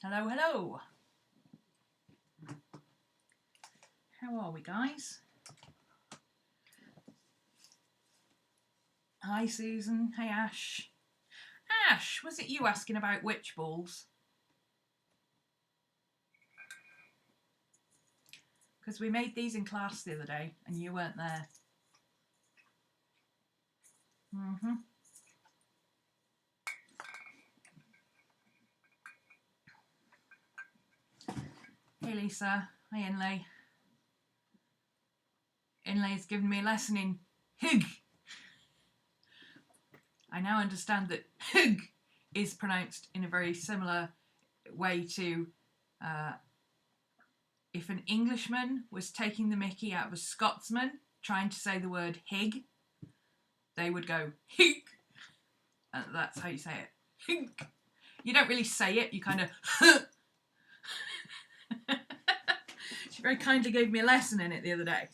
Hello, hello. How are we, guys? Hi, Susan. Hey, Ash. Ash, was it you asking about witch balls? Because we made these in class the other day and you weren't there. Hey, Lisa. Hi, Inlay. Inlay's given me a lesson in hig. I now understand that hig is pronounced in a very similar way to if an Englishman was taking the mickey out of a Scotsman trying to say the word hig, they would go hig. And that's how you say it. Hig. You don't really say it, you kind of She very kindly gave me a lesson in it the other day.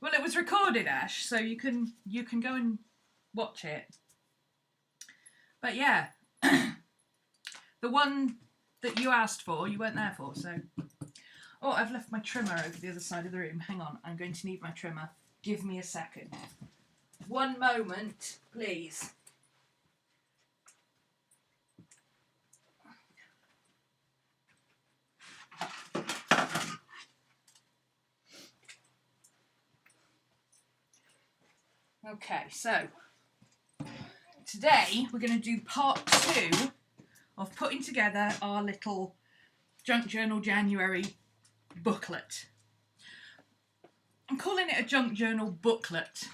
Well, it was recorded, Ash, so you can go and watch it. But yeah, the one that you asked for, you weren't there for, so... Oh, I've left my trimmer over the other side of the room. Hang on, I'm going to need my trimmer. Give me a second. One moment, please. Okay, so today we're going to do part 2 of putting together our little Junk Journal January booklet. I'm calling it a Junk Journal booklet.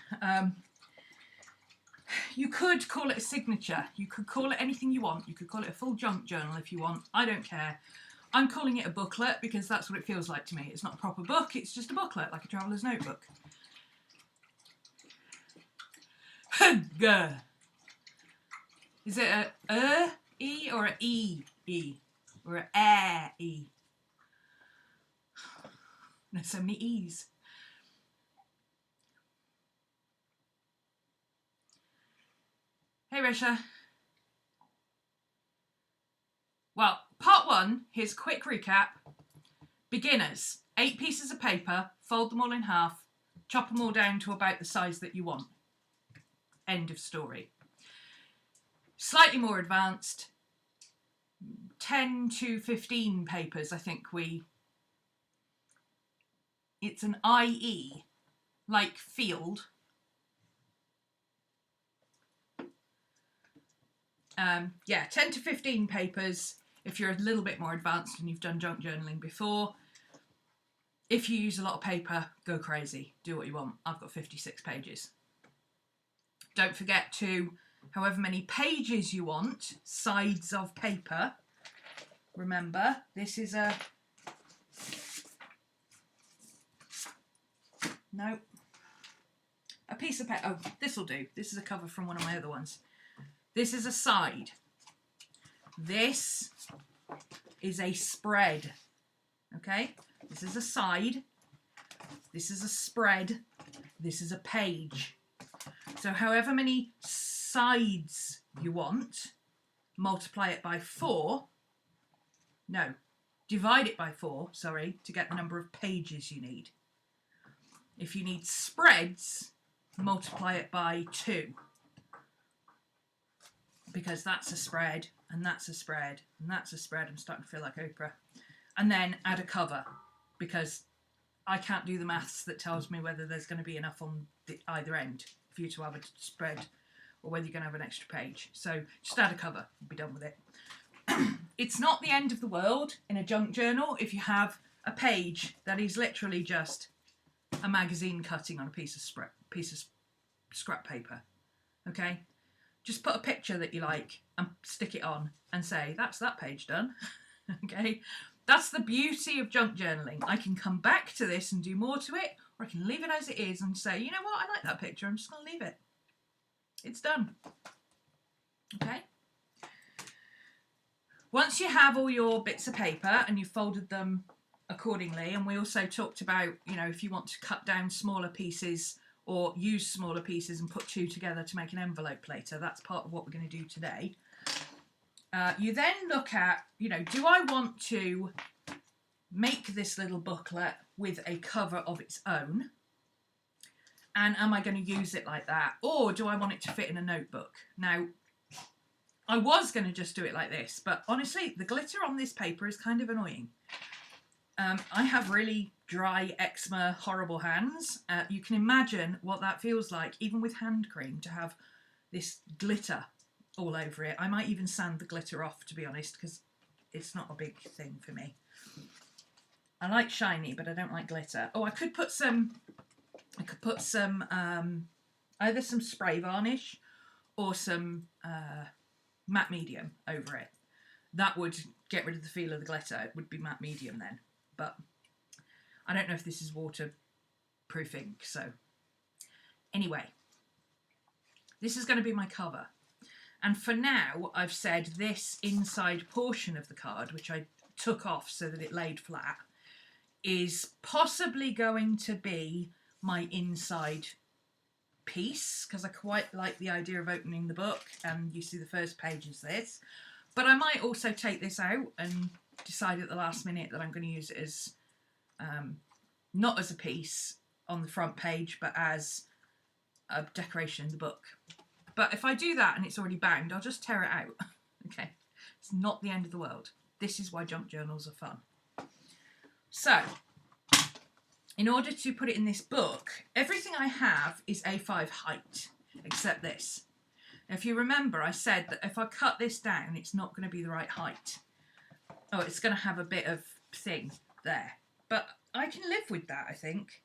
You could call it a signature. You could call it anything you want. You could call it a full junk journal if you want. I don't care. I'm calling it a booklet because that's what it feels like to me. It's not a proper book. It's just a booklet, like a traveller's notebook. Is it a E or a E? Or a E? There's so many E's. Hey, Risha. Well, part 1, here's a quick recap. Beginners, 8 pieces of paper, fold them all in half, chop them all down to about the size that you want. End of story. Slightly more advanced, 10 to 15 papers, I think it's an IE, like field. Yeah, 10 to 15 papers if you're a little bit more advanced and you've done junk journaling before. If you use a lot of paper, go crazy. Do what you want. I've got 56 pages. Don't forget to, however many pages you want, sides of paper. Remember, this is a... No. A piece of paper. Oh, this will do. This is a cover from one of my other ones. This is a side. This is a spread. Okay? This is a side. This is a spread. This is a page. So however many sides you want, multiply it by 4. No, divide it by 4, sorry, to get the number of pages you need. If you need spreads, multiply it by 2. Because that's a spread, and that's a spread, and that's a spread. I'm starting to feel like Oprah. And then add a cover, because I can't do the maths that tells me whether there's going to be enough on either end for you to have a spread, or whether you're going to have an extra page. So just add a cover, and be done with it. It's not the end of the world in a junk journal if you have a page that is literally just a magazine cutting on a piece of scrap paper. Okay? Just put a picture that you like and stick it on and say, that's that page done. Okay? That's the beauty of junk journaling. I can come back to this and do more to it, or I can leave it as it is and say, you know what, I like that picture, I'm just going to leave it. It's done. Okay? Once you have all your bits of paper and you've folded them accordingly, and we also talked about, you know, if you want to cut down smaller pieces or use smaller pieces and put 2 together to make an envelope later, that's part of what we're going to do today. You then look at, you know, do I want to make this little booklet with a cover of its own? And am I going to use it like that? Or do I want it to fit in a notebook? Now, I was going to just do it like this, but honestly, the glitter on this paper is kind of annoying. I have really dry, eczema, horrible hands. You can imagine what that feels like, even with hand cream, to have this glitter all over it. I might even sand the glitter off, to be honest, because it's not a big thing for me. I like shiny, but I don't like glitter. Oh, I could put some either some spray varnish or some matte medium over it. That would get rid of the feel of the glitter. It would be matte medium then. But I don't know if this is waterproof ink, so anyway, this is going to be my cover. And for now, I've said this inside portion of the card, which I took off so that it laid flat, is possibly going to be my inside piece, because I quite like the idea of opening the book, and you see the first page is this. But I might also take this out and decide at the last minute that I'm going to use it as, not as a piece on the front page, but as a decoration in the book. But if I do that and it's already bound, I'll just tear it out. Okay, it's not the end of the world. This is why junk journals are fun. So, in order to put it in this book, everything I have is A5 height, except this. If you remember, I said that if I cut this down, it's not going to be the right height. Oh, it's going to have a bit of thing there. But I can live with that, I think.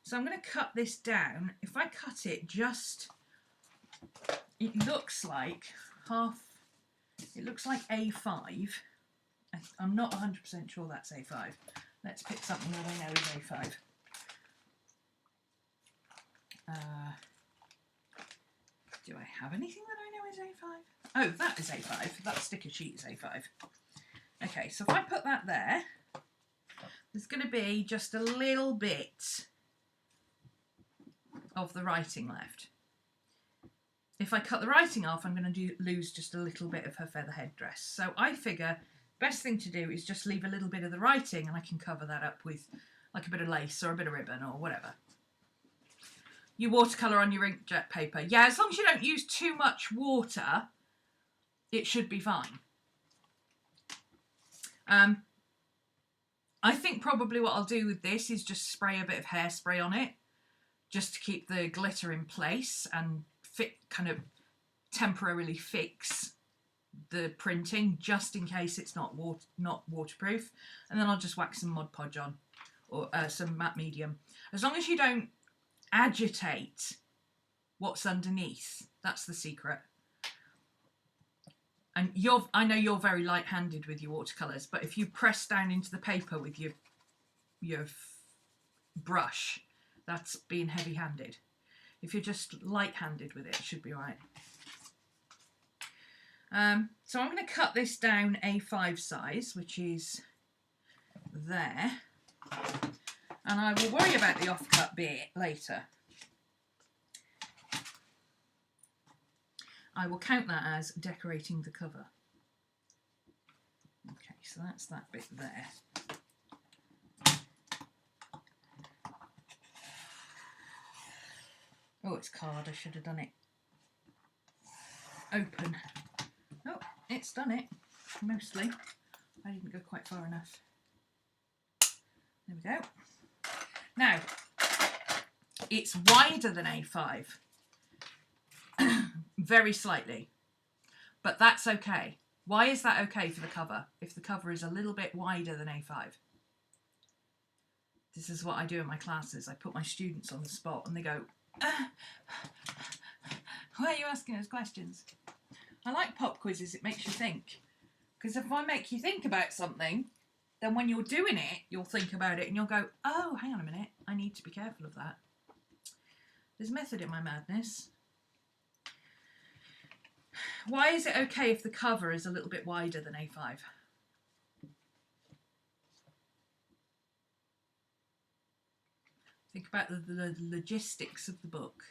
So I'm going to cut this down. If I cut it just... It looks like half... It looks like A5. I'm not 100% sure that's A5. Let's pick something that I know is A5. Do I have anything that I know is A5? Oh, that is A5. That sticker sheet is A5. Okay, so if I put that there, there's going to be just a little bit of the writing left. If I cut the writing off, I'm going to lose just a little bit of her feather headdress. So I figure best thing to do is just leave a little bit of the writing, and I can cover that up with like a bit of lace or a bit of ribbon or whatever. You watercolour on your inkjet paper. Yeah, as long as you don't use too much water, it should be fine. I think probably what I'll do with this is just spray a bit of hairspray on it, just to keep the glitter in place and kind of temporarily fix the printing, just in case it's not waterproof. And then I'll just whack some Mod Podge on, or some matte medium. As long as you don't agitate what's underneath, that's the secret. And I know you're very light-handed with your watercolours, but if you press down into the paper with your brush, that's being heavy-handed. If you're just light-handed with it, it should be right. So I'm going to cut this down A5 size, which is there. And I will worry about the off-cut bit later. I will count that as decorating the cover. Okay, so that's that bit there. Oh, it's card. I should have done it. Open. Oh, it's done it. Mostly. I didn't go quite far enough. There we go. Now, it's wider than A5. Very slightly. But that's okay. Why is that okay for the cover, if the cover is a little bit wider than A5? This is what I do in my classes. I put my students on the spot and they go, why are you asking us questions? I like pop quizzes. It makes you think. Because if I make you think about something, then when you're doing it, you'll think about it and you'll go, oh, hang on a minute. I need to be careful of that. There's method in my madness. Why is it okay if the cover is a little bit wider than A5? Think about the logistics of the book.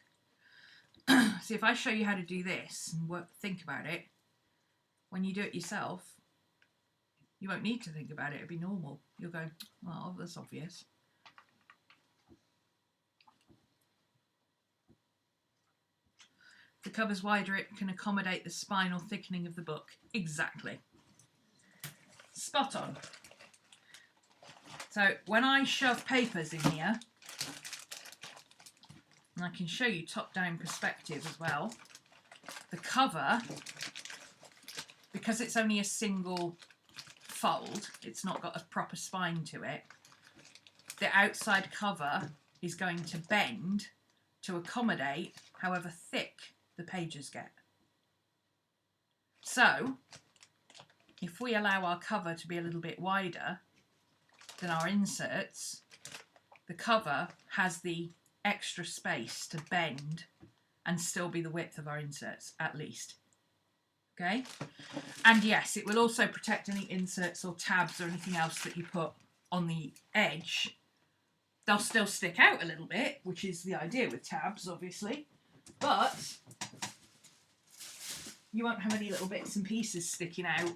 See, if I show you how to do this and think about it, when you do it yourself, you won't need to think about it. It'll be normal. You'll go, well, that's obvious. The cover's wider, it can accommodate the spinal thickening of the book. Exactly. Spot on. So when I shove papers in here, and I can show you top-down perspective as well, the cover, because it's only a single fold, it's not got a proper spine to it, the outside cover is going to bend to accommodate however thick the pages get. So if we allow our cover to be a little bit wider than our inserts, the cover has the extra space to bend and still be the width of our inserts, at least. Okay? And yes, it will also protect any inserts or tabs or anything else that you put on the edge. They'll still stick out a little bit, which is the idea with tabs, obviously, but you won't have any little bits and pieces sticking out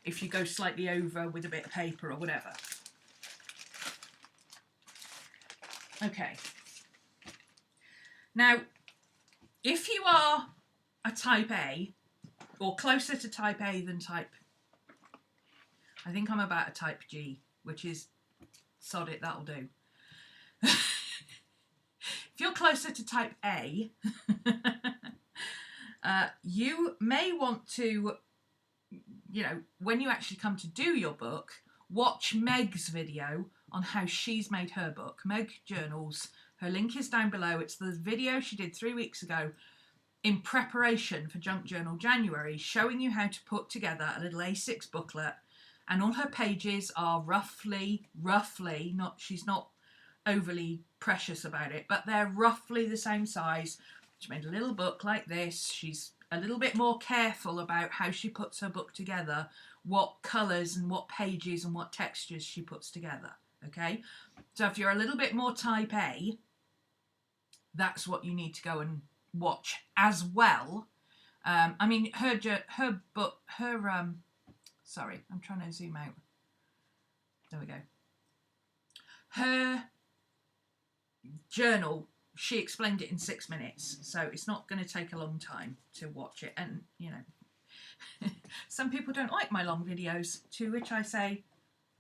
if you go slightly over with a bit of paper or whatever. Okay. Now, if you are a type A, or closer to type A than type, I think I'm about a type G, which is, sod it, that'll do. If you're closer to type A, you may want to, you know, when you actually come to do your book, watch Meg's video on how she's made her book. Meg Journals, her link is down below. It's the video she did 3 weeks ago in preparation for Junk Journal January, showing you how to put together a little A6 booklet, and all her pages are roughly, not, she's not overly precious about it, but they're roughly the same size. She made a little book like this. She's a little bit more careful about how she puts her book together, what colours and what pages and what textures she puts together, okay? So if you're a little bit more type A, that's what you need to go and watch as well. I mean, her book, sorry, I'm trying to zoom out. There we go. Her journal, she explained it in 6 minutes, so it's not going to take a long time to watch it. And, you know, some people don't like my long videos, to which I say,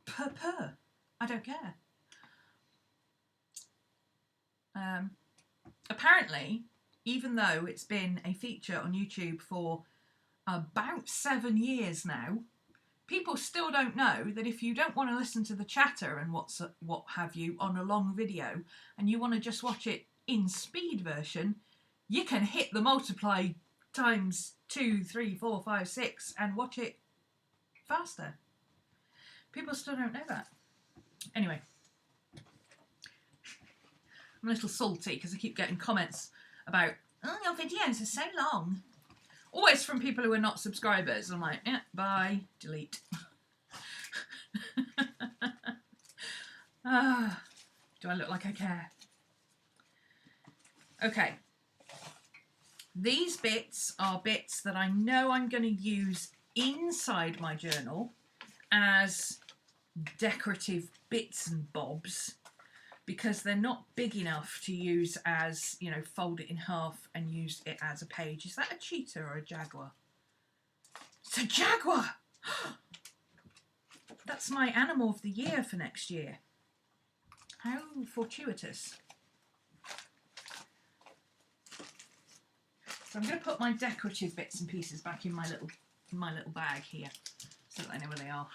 purr, I don't care. Apparently, even though it's been a feature on YouTube for about 7 years now, people still don't know that if you don't want to listen to the chatter and what have you on a long video, and you want to just watch it in speed version, you can hit the multiply times 2, 3, 4, 5, 6 and watch it faster. People still don't know that. Anyway, I'm a little salty because I keep getting comments about, oh, your videos are so long. Always from people who are not subscribers. I'm like, yeah, bye, delete. Do I look like I care? Okay. These bits are bits that I know I'm going to use inside my journal as decorative bits and bobs, because they're not big enough to use as, you know, fold it in half and use it as a page. Is that a cheetah or a jaguar? It's a jaguar! That's my animal of the year for next year. How fortuitous. So I'm going to put my decorative bits and pieces back in my little bag here, so that I know where they are.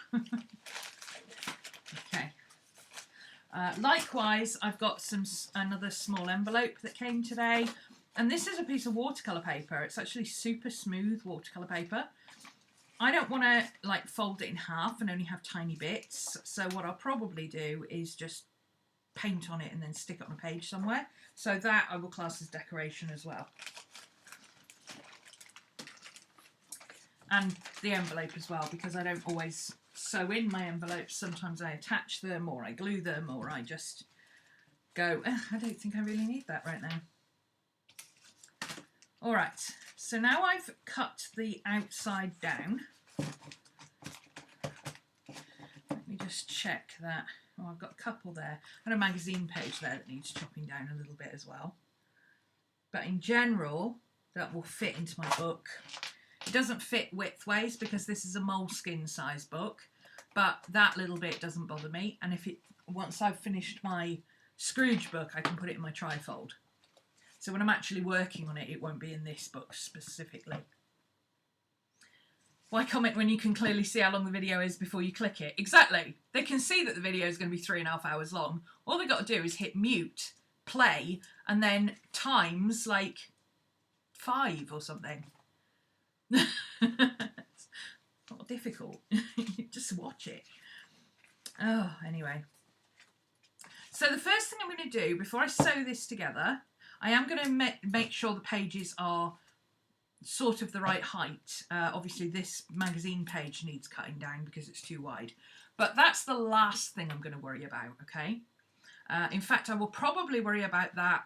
Okay. Likewise, I've got another small envelope that came today, and this is a piece of watercolour paper. It's actually super smooth watercolour paper. I don't want to like fold it in half and only have tiny bits, so what I'll probably do is just paint on it and then stick it on a page somewhere. So that I will class as decoration as well. And the envelope as well, because I don't always sew in my envelopes. Sometimes I attach them, or I glue them, or I just go, I don't think I really need that right now. All right, so now I've cut the outside down. Let me just check that. Oh, I've got a couple there. And a magazine page there that needs chopping down a little bit as well. But in general, that will fit into my book. It doesn't fit widthways because this is a moleskin size book, but that little bit doesn't bother me. And if once I've finished my Scrooge book, I can put it in my trifold. So when I'm actually working on it, it won't be in this book specifically. Why comment when you can clearly see how long the video is before you click it? Exactly. They can see that the video is going to be 3.5 hours long. All they've got to do is hit mute, play, and then times like 5 or something. It's not difficult. Just watch it. Oh, anyway. So the first thing I'm going to do before I sew this together, I am going to make sure the pages are sort of the right height. Obviously this magazine page needs cutting down because it's too wide, but that's the last thing I'm going to worry about, okay? In fact, I will probably worry about that,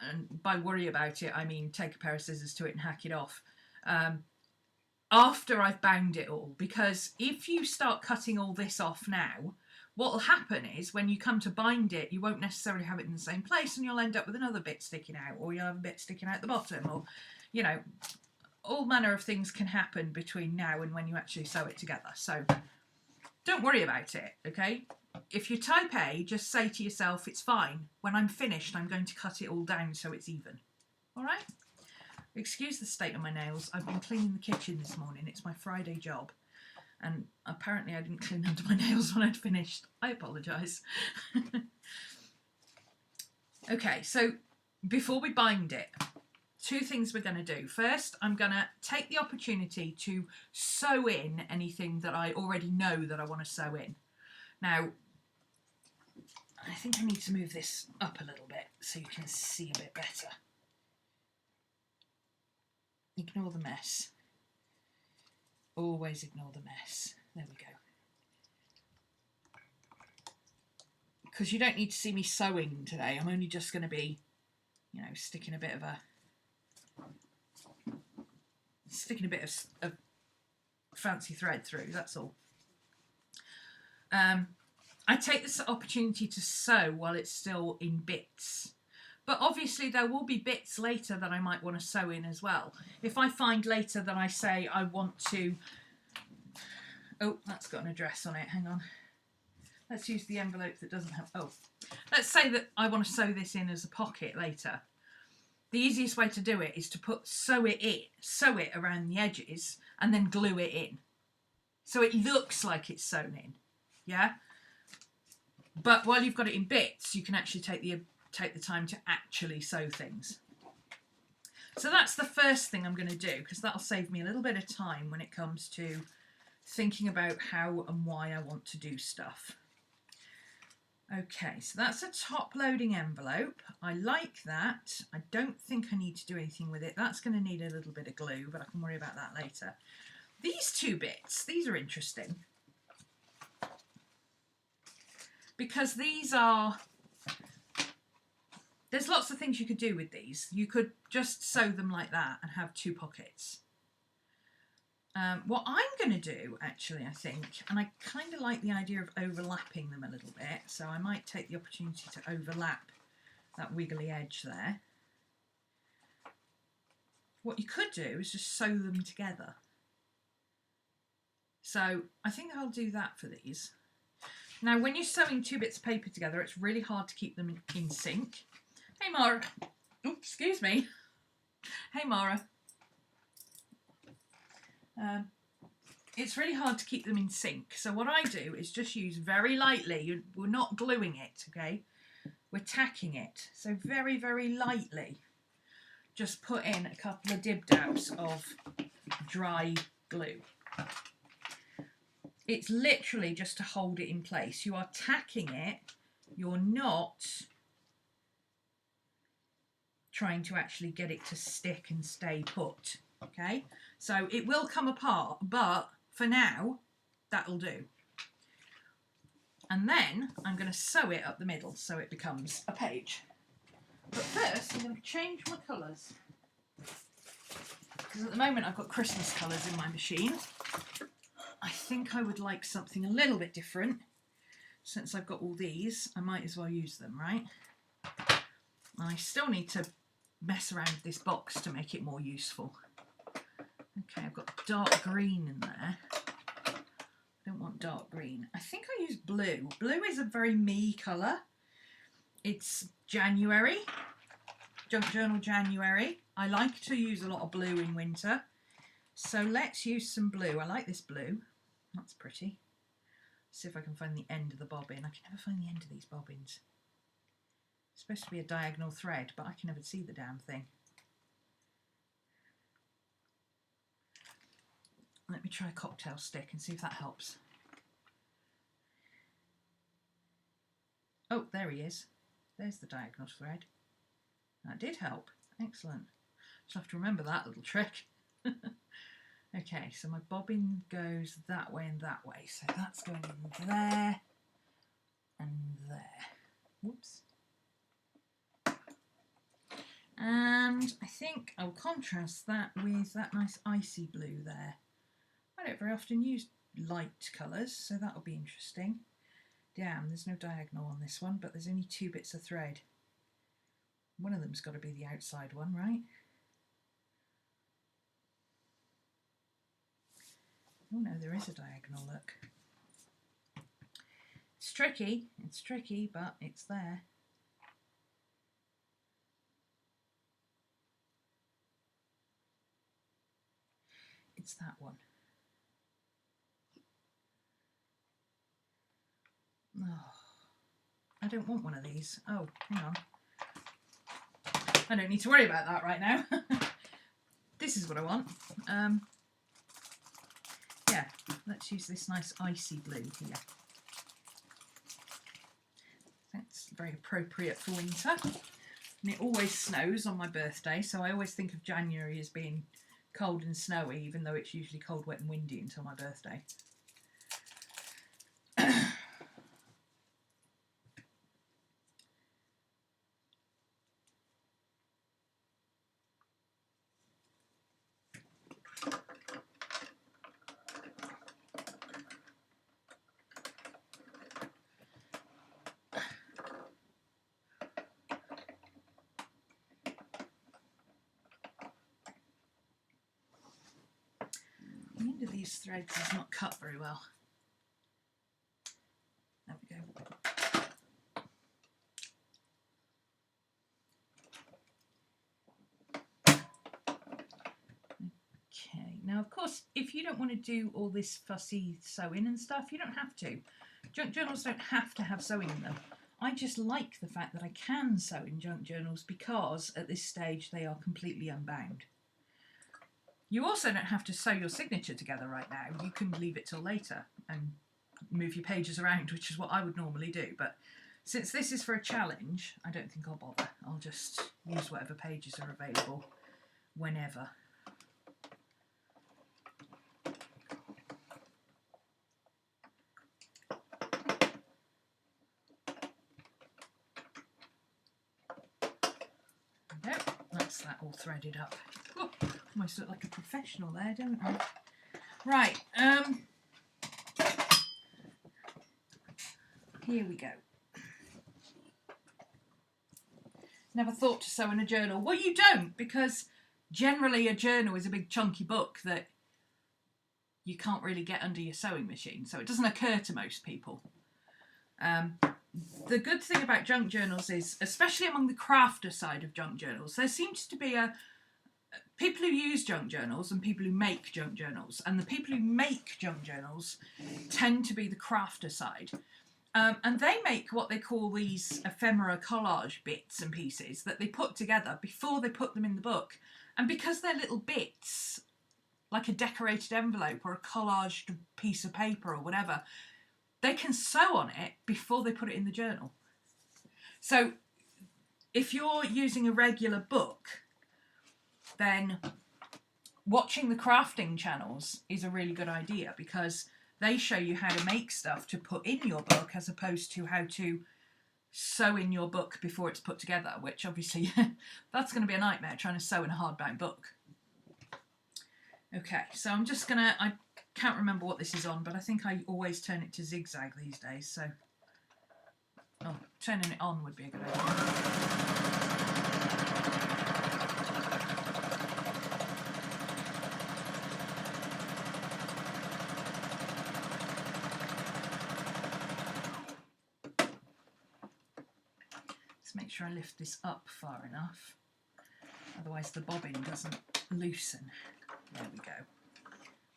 and by worry about it I mean take a pair of scissors to it and hack it off, after I've bound it all, because if you start cutting all this off now, what will happen is when you come to bind it, you won't necessarily have it in the same place and you'll end up with another bit sticking out, or you'll have a bit sticking out the bottom, or you know, all manner of things can happen between now and when you actually sew it together. So don't worry about it, okay? If you type A, just say to yourself, it's fine. When I'm finished, I'm going to cut it all down so it's even. All right? Excuse the state of my nails. I've been cleaning the kitchen this morning. It's my Friday job. And apparently I didn't clean under my nails when I'd finished. I apologise. Okay, so before we bind it, 2 things we're going to do. First, I'm going to take the opportunity to sew in anything that I already know that I want to sew in. Now, I think I need to move this up a little bit so you can see a bit better. Ignore the mess. Always ignore the mess. There we go. Because you don't need to see me sewing today. I'm only just going to be, you know, sticking a bit of fancy thread through, that's all. I take this opportunity to sew while it's still in bits. But obviously there will be bits later that I might want to sew in as well. If I find later that I say I want to... Oh, that's got an address on it, hang on. Let's use the envelope that doesn't have... Oh, let's say that I want to sew this in as a pocket later. The easiest way to do it is to sew it around the edges and then glue it in. So it looks like it's sewn in, yeah? But while you've got it in bits, you can actually take the time to actually sew things. So that's the first thing I'm going to do, because that'll save me a little bit of time when it comes to thinking about how and why I want to do stuff. Okay, so that's a top-loading envelope. I like that. I don't think I need to do anything with it. That's going to need a little bit of glue, but I can worry about that later. These 2 bits, these are interesting. Because these are... There's lots of things you could do with these. You could just sew them like that and have 2 pockets. What I'm going to do, actually, I think, and I kind of like the idea of overlapping them a little bit, so I might take the opportunity to overlap that wiggly edge there. What you could do is just sew them together. So I think I'll do that for these. Now, when you're sewing 2 bits of paper together, it's really hard to keep them in sync. Hey, Mara. Oops, excuse me. Hey, Mara. It's really hard to keep them in sync. So what I do is just use very lightly. We're not gluing it, okay? We're tacking it. So very, very lightly. Just put in a couple of dib-dabs of dry glue. It's literally just to hold it in place. You are tacking it. You're not trying to actually get it to stick and stay put, okay? So it will come apart, but for now, that'll do. And then I'm going to sew it up the middle so it becomes a page. But first, I'm going to change my colours. because at the moment I've got Christmas colours in my machine. I think I would like something a little bit different. Since I've got all these, I might as well use them, right? I still need to mess around with this box to make it more useful. Okay, I've got dark green in there. I don't want dark green. I think I use blue. Blue is a very me colour. It's January, Junk Journal January. I like to use a lot of blue in winter. So let's use some blue. I like this blue. That's pretty. See if I can find the end of the bobbin. I can never find the end of these bobbins. It's supposed to be a diagonal thread, but I can never see the damn thing. Let me try a cocktail stick and see if that helps. Oh, there he is. There's the diagonal thread. That did help. Excellent. Just have to remember that little trick. Okay, so my bobbin goes that way and that way. So that's going in there and there. Whoops. And I think I'll contrast that with that nice icy blue there. I don't very often use light colours, so that'll be interesting. Damn, there's no diagonal on this one, but there's only 2 bits of thread. One of them's got to be the outside one, right? Oh no, there is a diagonal, look. It's tricky, but it's there. It's that one. Oh, I don't want one of these. Oh, hang on. I don't need to worry about that right now. This is what I want. Yeah, let's use this nice icy blue here. That's very appropriate for winter. And it always snows on my birthday, so I always think of January as being cold and snowy, even though it's usually cold, wet and windy until my birthday. The end of these threads is not cut very well. There we go. Okay, now of course, if you don't want to do all this fussy sewing and stuff, you don't have to. Junk journals don't have to have sewing in them. I just like the fact that I can sew in junk journals because at this stage they are completely unbound. You also don't have to sew your signature together right now. You can leave it till later and move your pages around, which is what I would normally do. But since this is for a challenge, I don't think I'll bother. I'll just use whatever pages are available whenever. There we go. That's that all threaded up. Ooh, almost look like a professional there, don't I? Right, here we go. Never thought to sew in a journal. Well, you don't, because generally a journal is a big chunky book that you can't really get under your sewing machine, so it doesn't occur to most people. The good thing about junk journals is, especially among the crafter side of junk journals, there seems to be people who use junk journals and people who make junk journals, and the people who make junk journals tend to be the crafter side. And they make what they call these ephemera collage bits and pieces that they put together before they put them in the book. And because they're little bits, like a decorated envelope or a collaged piece of paper or whatever, they can sew on it before they put it in the journal. So if you're using a regular book, then watching the crafting channels is a really good idea, because they show you how to make stuff to put in your book as opposed to how to sew in your book before it's put together, which obviously that's going to be a nightmare trying to sew in a hardbound book. Okay, so I'm just gonna, I can't remember what this is on, but I think I always turn it to zigzag these days, so, oh, turning it on would be a good idea. Let's make sure I lift this up far enough, otherwise the bobbin doesn't loosen. There we go.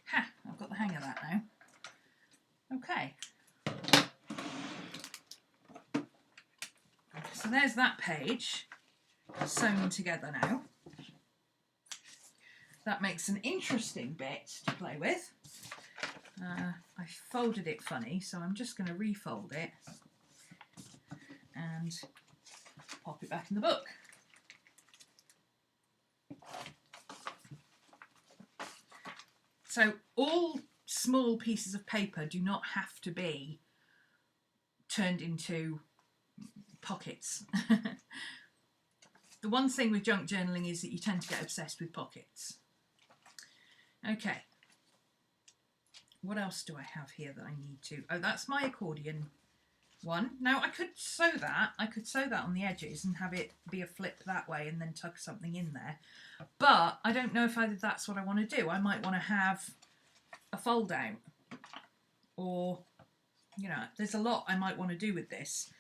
Ha! I've got the hang of that now. Okay. So there's that page sewn together now. That makes an interesting bit to play with. I folded it funny, so I'm just going to refold it and pop it back in the book. So all small pieces of paper do not have to be turned into pockets. The one thing with junk journaling is that you tend to get obsessed with pockets. Okay. What else do I have here that I need to? Oh, that's my accordion one. Now I could sew that. I could sew that on the edges and have it be a flip that way and then tuck something in there. But I don't know if that's what I want to do. I might want to have a fold out, or, you know, there's a lot I might want to do with this.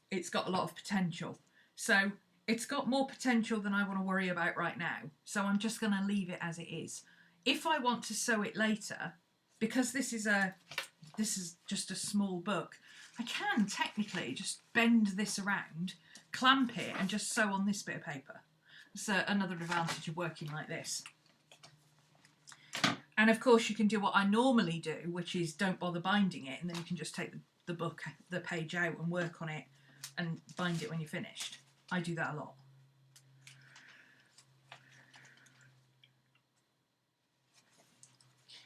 It's got a lot of potential. So it's got more potential than I want to worry about right now. So I'm just going to leave it as it is. If I want to sew it later, because this is just a small book, I can technically just bend this around, clamp it, and just sew on this bit of paper. It's another advantage of working like this. And of course you can do what I normally do, which is don't bother binding it, and then you can just take the page out and work on it and bind it when you're finished. I do that a lot.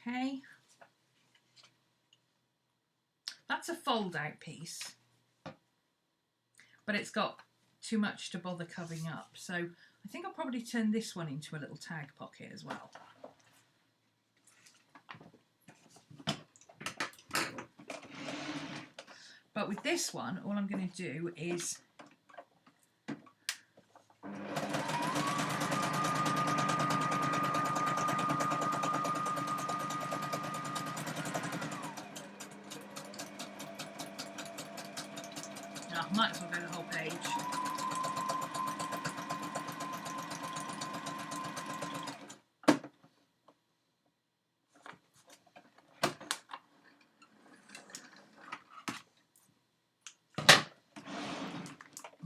Okay. That's a fold out piece, but it's got too much to bother covering up. So I think I'll probably turn this one into a little tag pocket as well. But with this one, all I'm going to do is might as well go the whole page.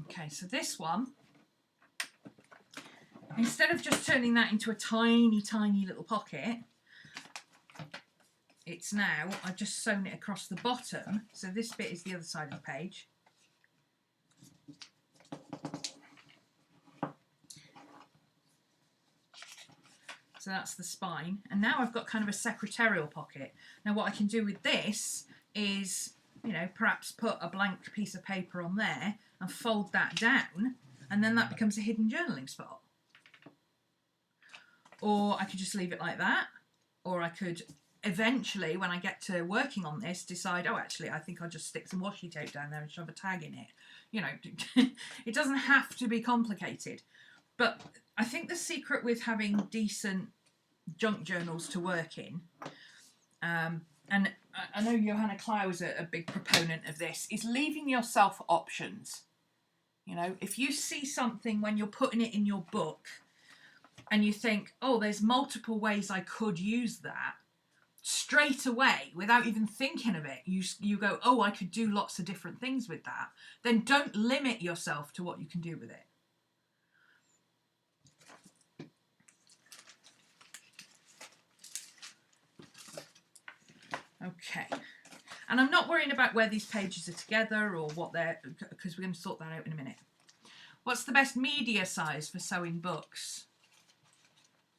Okay, so this one, instead of just turning that into a tiny, tiny little pocket, it's now, I've just sewn it across the bottom. So this bit is the other side of the page. So that's the spine. And now I've got kind of a secretarial pocket. Now what I can do with this is, you know, perhaps put a blank piece of paper on there and fold that down, and then that becomes a hidden journaling spot. Or I could just leave it like that, or I could eventually, when I get to working on this, decide, oh, actually, I think I'll just stick some washi tape down there and shove a tag in it. You know, it doesn't have to be complicated. But I think the secret with having decent junk journals to work in, and I know Johanna Clow is a big proponent of this, is leaving yourself options. You know, if you see something when you're putting it in your book and you think, oh, there's multiple ways I could use that, straight away, without even thinking of it, you go, oh, I could do lots of different things with that. Then don't limit yourself to what you can do with it. Okay, and I'm not worrying about where these pages are together or what they're, because we're going to sort that out in a minute. What's the best media size for sewing books?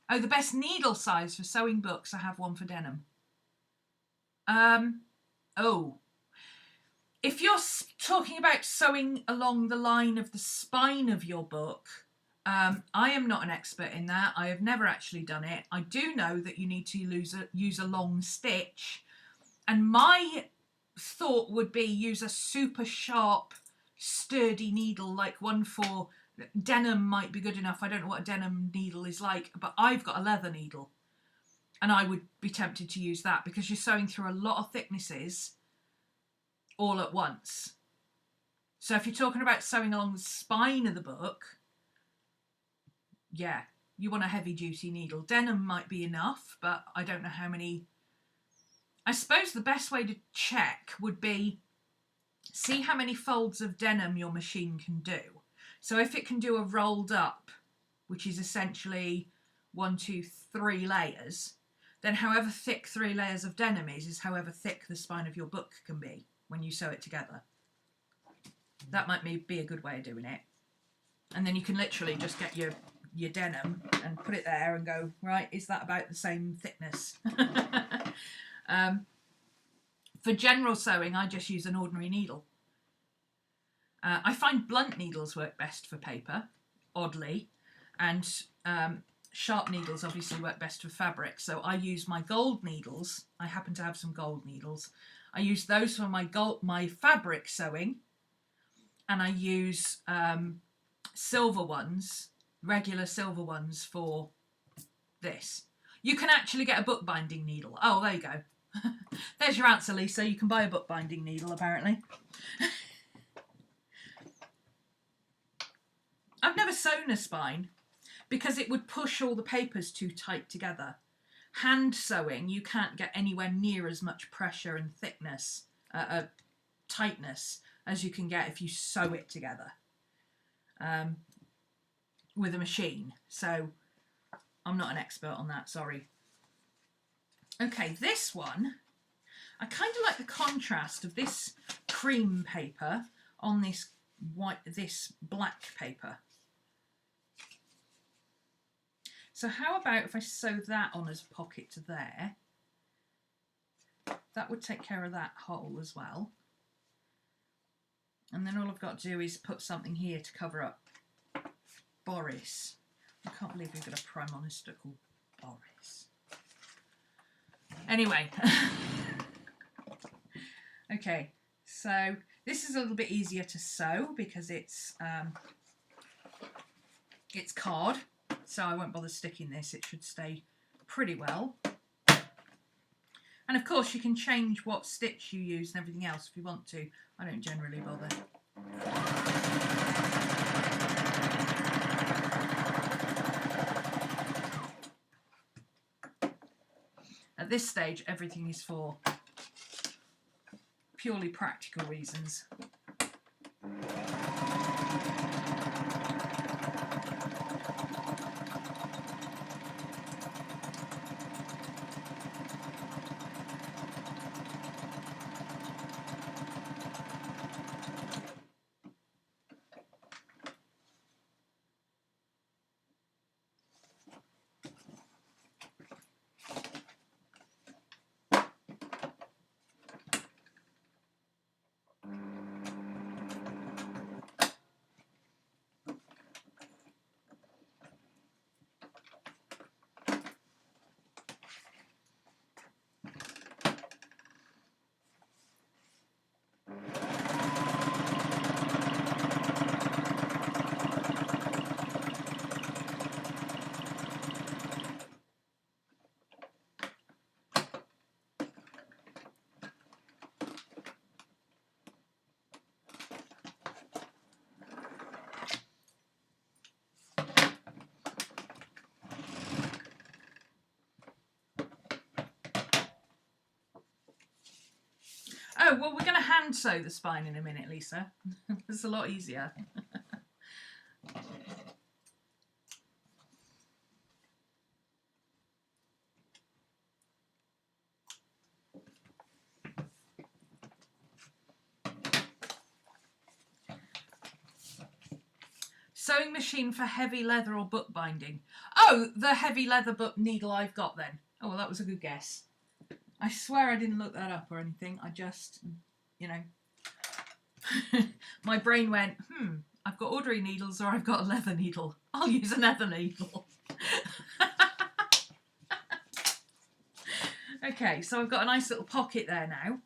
Oh, the best needle size for sewing books, I have one for denim. Oh, if you're talking about sewing along the line of the spine of your book, I am not an expert in that. I have never actually done it. I do know that you need to use a long stitch, and my thought would be use a super sharp, sturdy needle, like one for denim might be good enough. I don't know what a denim needle is like, but I've got a leather needle, and I would be tempted to use that because you're sewing through a lot of thicknesses all at once. So if you're talking about sewing along the spine of the book, yeah, you want a heavy duty needle. Denim might be enough, but I don't know how many. I suppose the best way to check would be see how many folds of denim your machine can do. So if it can do a rolled up, which is essentially 1, 2, 3 layers, then however thick 3 layers of denim is however thick the spine of your book can be when you sew it together. That might be a good way of doing it. And then you can literally just get your denim and put it there and go, right, is that about the same thickness? For general sewing, I just use an ordinary needle. I find blunt needles work best for paper, oddly, and sharp needles obviously work best for fabric. So I use my gold needles. I happen to have some gold needles. I use those for my fabric sewing, and I use silver ones, regular silver ones for this. You can actually get a bookbinding needle. Oh, there you go. There's your answer, Lisa. You can buy a bookbinding needle, apparently. I've never sewn a spine because it would push all the papers too tight together. Hand sewing, you can't get anywhere near as much pressure and thickness, tightness, as you can get if you sew it together with a machine. So I'm not an expert on that, sorry. Okay, this one, I kind of like the contrast of this cream paper on this black paper. So how about if I sew that on as a pocket to there? That would take care of that hole as well. And then all I've got to do is put something here to cover up Boris. I can't believe we've got a Prime Minister called Boris. Anyway. Okay, so this is a little bit easier to sew because it's card, so I won't bother sticking this. It should stay pretty well. And of course you can change what stitch you use and everything else if you want to. I don't generally bother. At this stage, everything is for purely practical reasons. Oh, well, we're going to hand sew the spine in a minute, Lisa. It's a lot easier. Sewing machine for heavy leather or bookbinding. Oh, the heavy leather book needle I've got then. Oh, well, that was a good guess. I swear I didn't look that up or anything. I just, you know, my brain went, I've got ordinary needles or I've got a leather needle. I'll use a leather needle. Okay, so I've got a nice little pocket there now.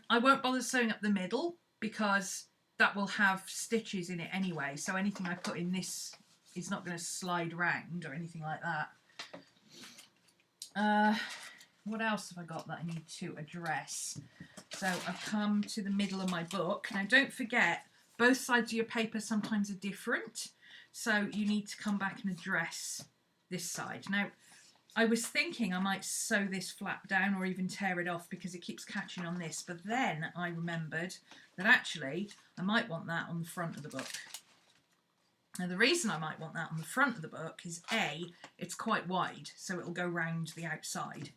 I won't bother sewing up the middle because that will have stitches in it anyway. So anything I put in this is not going to slide round or anything like that. What else have I got that I need to address? So I've come to the middle of my book. Now don't forget, both sides of your paper sometimes are different. So you need to come back and address this side. Now, I was thinking I might sew this flap down or even tear it off because it keeps catching on this. But then I remembered that actually I might want that on the front of the book. Now the reason I might want that on the front of the book is A, it's quite wide, so it'll go round the outside.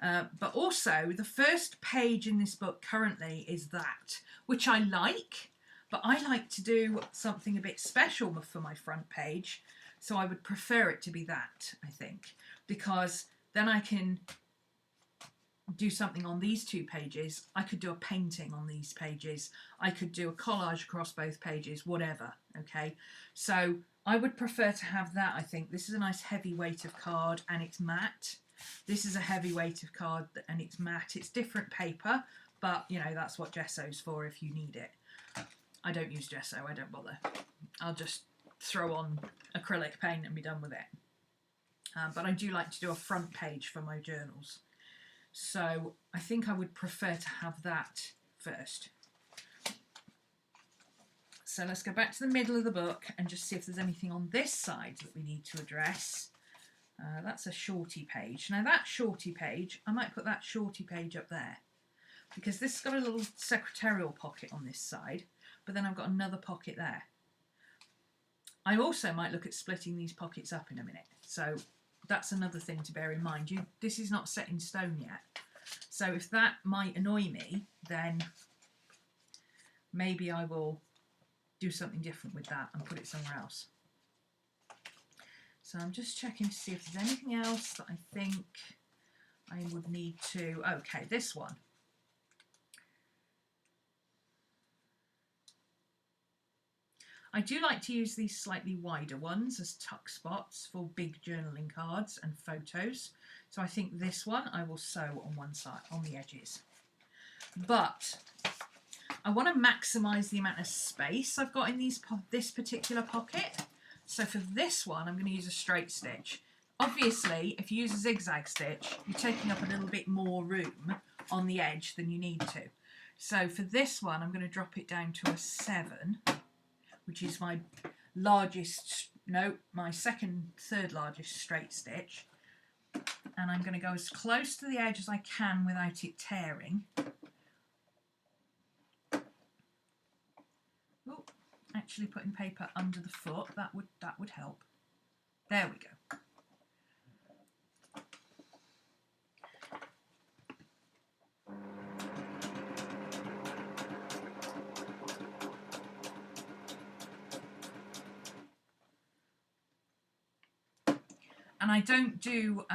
But also the first page in this book currently is that, which I like, but I like to do something a bit special for my front page. So I would prefer it to be that, I think, because then I can do something on these two pages. I could do a painting on these pages. I could do a collage across both pages, whatever, okay? So I would prefer to have that, I think. This is a nice heavy weight of card and it's matte. This is a heavy weight of card and it's matte. It's different paper, but, you know, that's what gesso's for if you need it. I don't use gesso, I don't bother. I'll just throw on acrylic paint and be done with it. But I do like to do a front page for my journals. So I think I would prefer to have that first. So let's go back to the middle of the book and just see if there's anything on this side that we need to address. That's a shorty page. Now that shorty page, I might put that shorty page up there because this has got a little secretarial pocket on this side, but then I've got another pocket there. I also might look at splitting these pockets up in a minute. So that's another thing to bear in mind. This is not set in stone yet. So if that might annoy me, then maybe I will do something different with that and put it somewhere else. So I'm just checking to see if there's anything else that I think I would need to... Okay, this one. I do like to use these slightly wider ones as tuck spots for big journaling cards and photos. So I think this one I will sew on one side, on the edges. But I want to maximise the amount of space I've got in this particular pocket. So for this one, I'm going to use a straight stitch. Obviously, if you use a zigzag stitch, you're taking up a little bit more room on the edge than you need to. So for this one, I'm going to drop it down to a 7, which is my largest, no, my third largest straight stitch. And I'm going to go as close to the edge as I can without it tearing. Oh, actually putting paper under the foot, that would help. There we go. And I don't do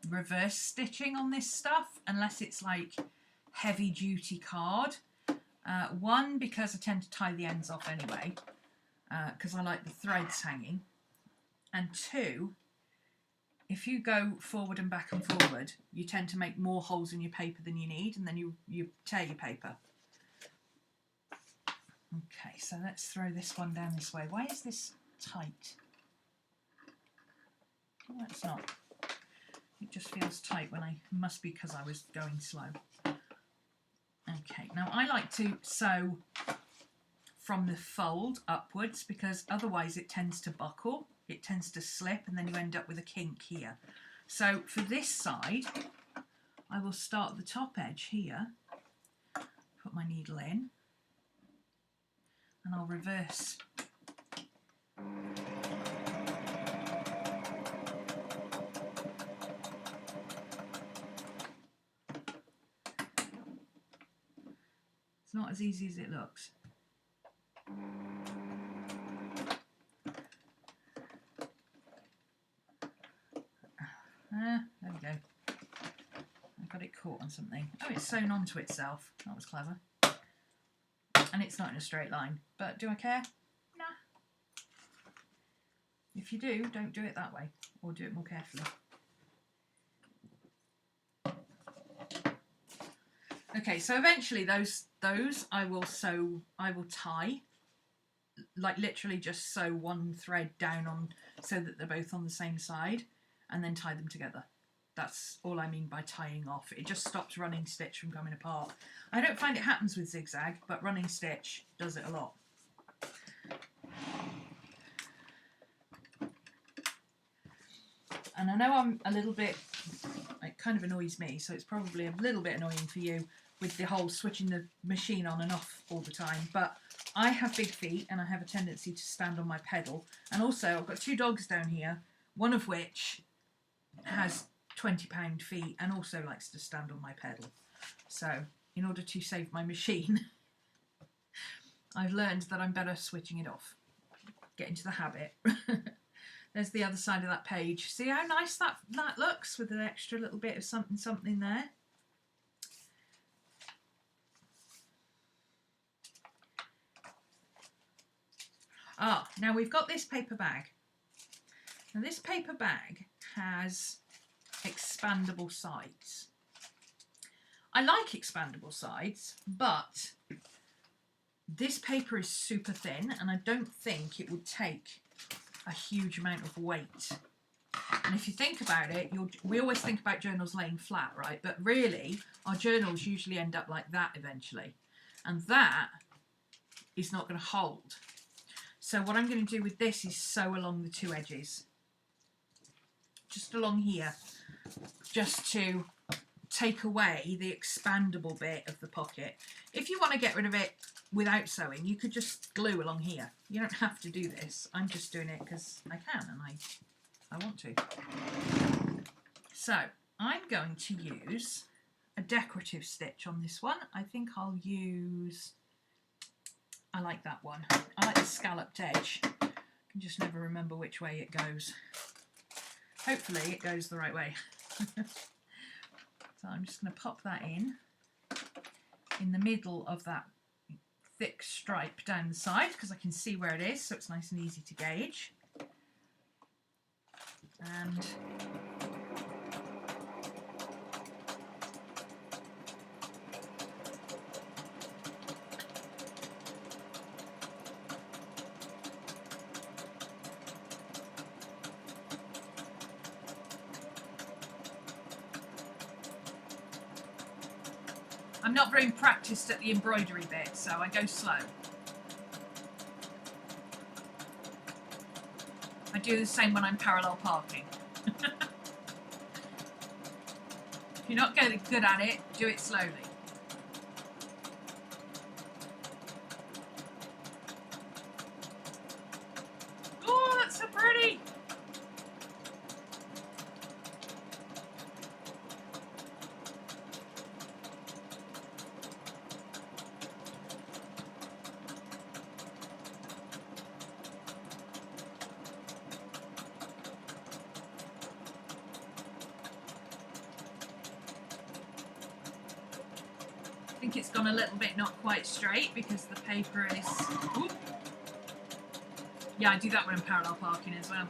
reverse stitching on this stuff unless it's like heavy duty card. One, because I tend to tie the ends off anyway, because I like the threads hanging. And two, if you go forward and back and forward, you tend to make more holes in your paper than you need, and then you tear your paper. Okay, so let's throw this one down this way. Why is this tight? No, it's not. It just feels tight when must be because I was going slow. Okay, now I like to sew from the fold upwards because otherwise it tends to buckle, it tends to slip, and then you end up with a kink here. So for this side, I will start at the top edge here, put my needle in, and I'll reverse. It's not as easy as it looks. There we go. I got it caught on something. Oh, it's sewn onto itself. That was clever. And it's not in a straight line, but do I care? If you do, don't do it that way, or do it more carefully. Okay, so eventually those I will tie, like literally just sew one thread down on so that they're both on the same side, and then tie them together. That's all I mean by tying off. It just stops running stitch from coming apart. I don't find it happens with zigzag, but running stitch does it a lot. And I know I'm a little bit, it kind of annoys me, so it's probably a little bit annoying for you with the whole switching the machine on and off all the time, but I have big feet and I have a tendency to stand on my pedal. And also I've got two dogs down here, one of which has 20-pound feet and also likes to stand on my pedal. So in order to save my machine, I've learned that I'm better switching it off. Get into the habit. There's the other side of that page. See how nice that looks with an extra little bit of something there? Ah, now we've got this paper bag. Now this paper bag has expandable sides. I like expandable sides, but this paper is super thin and I don't think it would take a huge amount of weight. And if you think about it, we always think about journals laying flat, right? But really, our journals usually end up like that eventually. And that is not going to hold. So what I'm going to do with this is sew along the two edges. Just along here. Just to take away the expandable bit of the pocket. If you want to get rid of it without sewing, you could just glue along here. You don't have to do this. I'm just doing it because I can and I want to. So I'm going to use a decorative stitch on this one. I think I'll use, I like that one. I like the scalloped edge. I can just never remember which way it goes. Hopefully it goes the right way. So I'm just going to pop that in the middle of that thick stripe down the side because I can see where it is, so it's nice and easy to gauge. And I'm not very practiced at the embroidery bit, so I go slow. I do the same when I'm parallel parking. If you're not good at it, do it slowly. Oh, that's so pretty! I think it's gone a little bit not quite straight because the paper is... Ooh. Yeah, I do that when I'm parallel parking as well.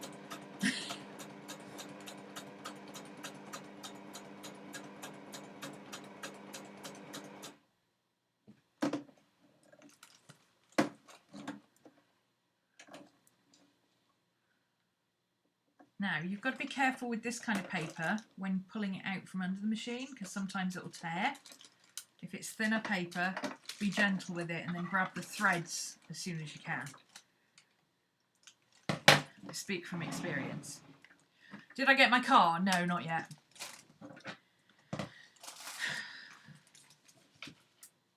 Now, you've got to be careful with this kind of paper when pulling it out from under the machine because sometimes it will tear. If it's thinner paper, be gentle with it and then grab the threads as soon as you can. I speak from experience. Did I get my car? No, not yet.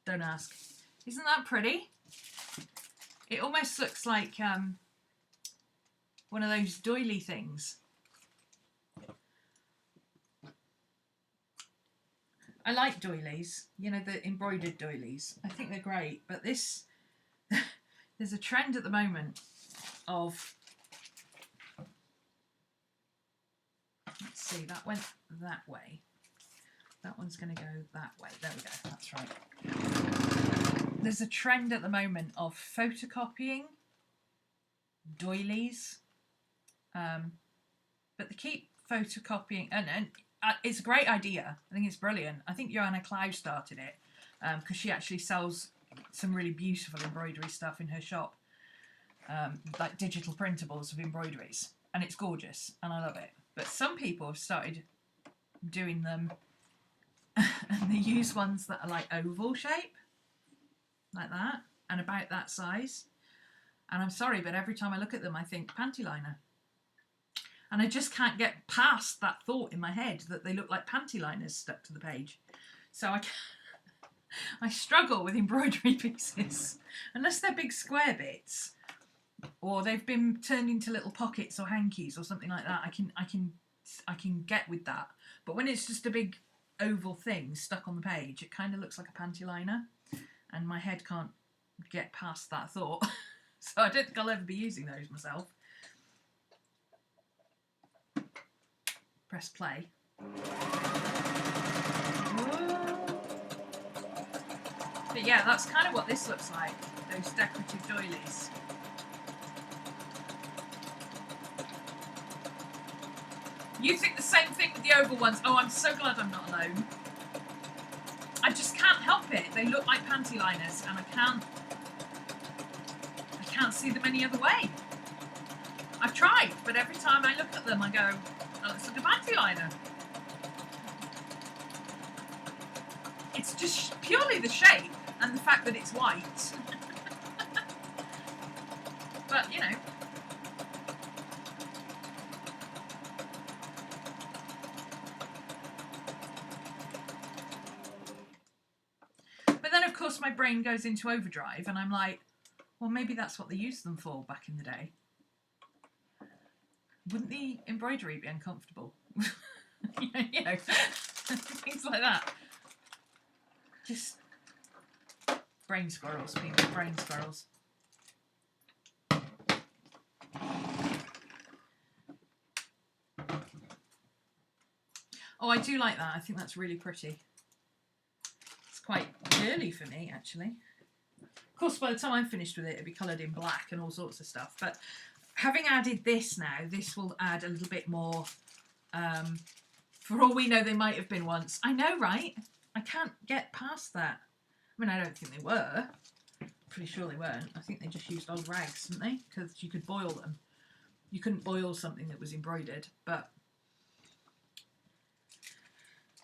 Don't ask. Isn't that pretty? It almost looks like one of those doily things. I like doilies, you know, the embroidered doilies. I think they're great, but this, there's a trend at the moment of, let's see, that went that way. That one's going to go that way. There we go, that's right. There's a trend at the moment of photocopying doilies But they keep photocopying, and it's a great idea. I think it's brilliant. I think Joanna Clow started it because she actually sells some really beautiful embroidery stuff in her shop, like digital printables of embroideries, and it's gorgeous and I love it. But some people have started doing them and they use ones that are like oval shape, like that, and about that size. And I'm sorry, but every time I look at them, I think panty liner. And I just can't get past that thought in my head that they look like panty liners stuck to the page. So I struggle with embroidery pieces. Unless they're big square bits, or they've been turned into little pockets or hankies or something like that, I can get with that. But when it's just a big oval thing stuck on the page, it kind of looks like a panty liner, and my head can't get past that thought. So I don't think I'll ever be using those myself. Press play. But yeah, that's kind of what this looks like, those decorative doilies. You think the same thing with the oval ones? Oh, I'm so glad I'm not alone. I just can't help it. They look like panty liners, and I can't see them any other way. I've tried, but every time I look at them, I go, oh, it's like a panty liner. It's just purely the shape and the fact that it's white. But, you know. But then, of course, my brain goes into overdrive and I'm like, well, maybe that's what they used them for back in the day. Wouldn't the embroidery be uncomfortable? you know, things like that. Just brain squirrels, people, brain squirrels. Oh, I do like that. I think that's really pretty. It's quite girly for me, actually. Of course, by the time I'm finished with it, it'll be coloured in black and all sorts of stuff. But having added this now, this will add a little bit more. For all we know, they might have been once. I know, right? I can't get past that. I mean, I don't think they were. Pretty sure they weren't. I think they just used old rags, didn't they? Because you could boil them. You couldn't boil something that was embroidered, but...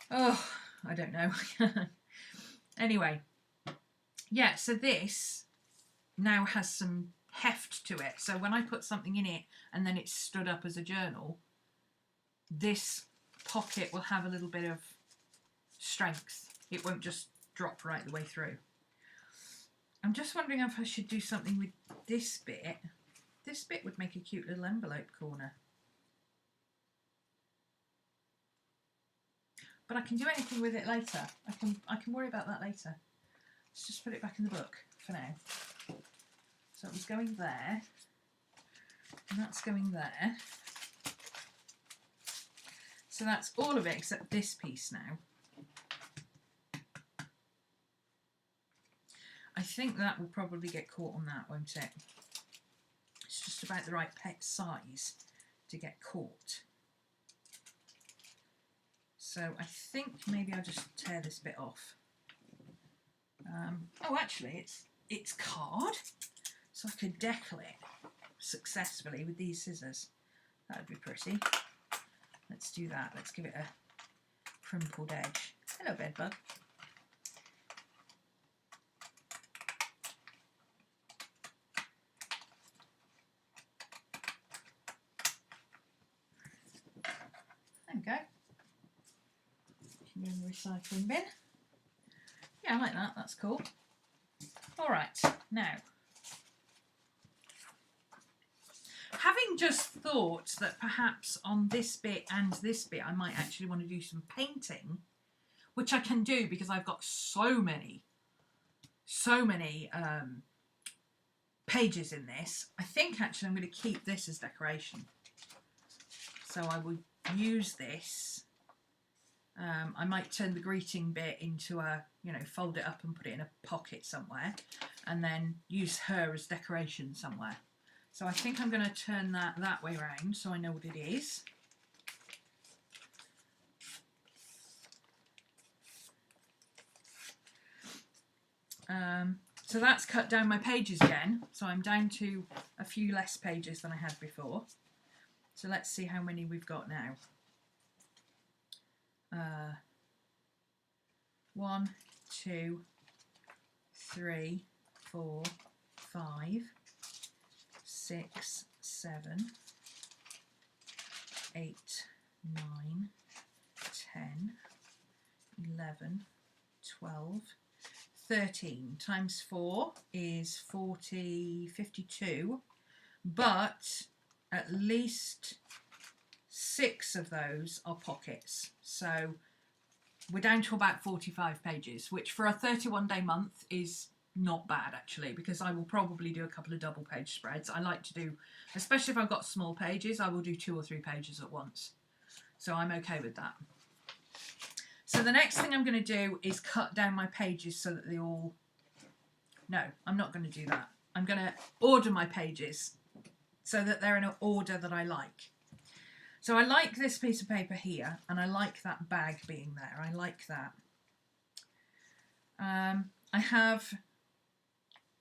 Oh, I don't know. Anyway. Yeah, so this now has some heft to it. So when I put something in it and then it's stood up as a journal, this pocket will have a little bit of strength. It won't just drop right the way through. I'm just wondering if I should do something with this bit. This bit would make a cute little envelope corner. But I can do anything with it later. I can worry about that later. Let's just put it back in the book for now. So it was going there, and that's going there. So that's all of it except this piece now. I think that will probably get caught on that, won't it? It's just about the right pet size to get caught. So I think maybe I'll just tear this bit off. Oh, actually, it's card, so I could decal it successfully with these scissors. That would be pretty. Let's do that. Let's give it a crimpled edge. Hello, bedbug. There we go. Can go in the recycling bin. Yeah, I like that. That's cool. All right, now, having just thought that perhaps on this bit and this bit I might actually want to do some painting, which I can do because I've got so many pages in this. I think actually I'm going to keep this as decoration. So I will use this. I might turn the greeting bit into a, you know, fold it up and put it in a pocket somewhere, and then use her as decoration somewhere. So I think I'm going to turn that way around so I know what it is. So that's cut down my pages again. So I'm down to a few less pages than I had before. So let's see how many we've got now. 1, 2, 3, 4, 5, 6, 7, 8, 9, 10, 11, 12, 13 times 4 is 40, 52, but at least 6 of those are pockets. So we're down to about 45 pages, which for a 31-day month is not bad actually, because I will probably do a couple of double page spreads. I like to do, especially if I've got small pages, I will do 2 or 3 pages at once. So I'm okay with that. So the next thing I'm going to do is cut down my pages so that they all... No, I'm not going to do that. I'm going to order my pages so that they're in an order that I like. So I like this piece of paper here, and I like that bag being there. I like that. I have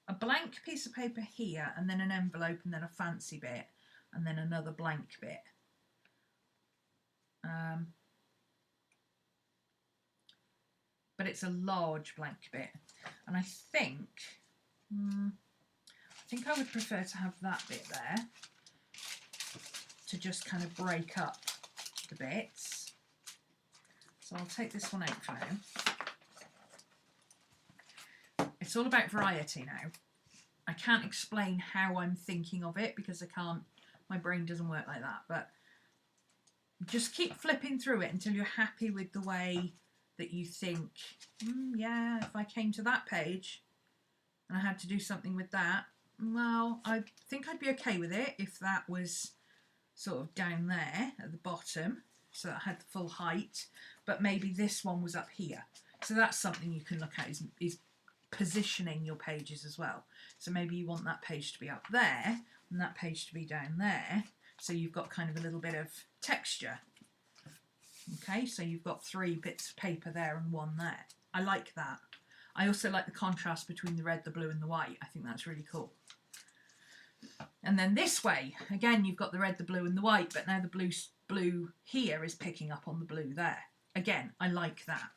a blank piece of paper here, and then an envelope, and then a fancy bit, and then another blank bit. But it's a large blank bit, and I think I would prefer to have that bit there to just kind of break up the bits. So I'll take this one out for now. It's all about variety now. I can't explain how I'm thinking of it because I can't, my brain doesn't work like that, but just keep flipping through it until you're happy with the way that you think, yeah, if I came to that page and I had to do something with that, well, I think I'd be okay with it if that was sort of down there at the bottom, so that I had the full height, but maybe this one was up here. So that's something you can look at, is positioning your pages as well. So maybe you want that page to be up there and that page to be down there, so you've got kind of a little bit of texture. Okay, so you've got 3 bits of paper there and 1 there. I like that. I also like the contrast between the red, the blue and the white. I think that's really cool. And then this way, again, you've got the red, the blue and the white, but now the blue here is picking up on the blue there. Again, I like that.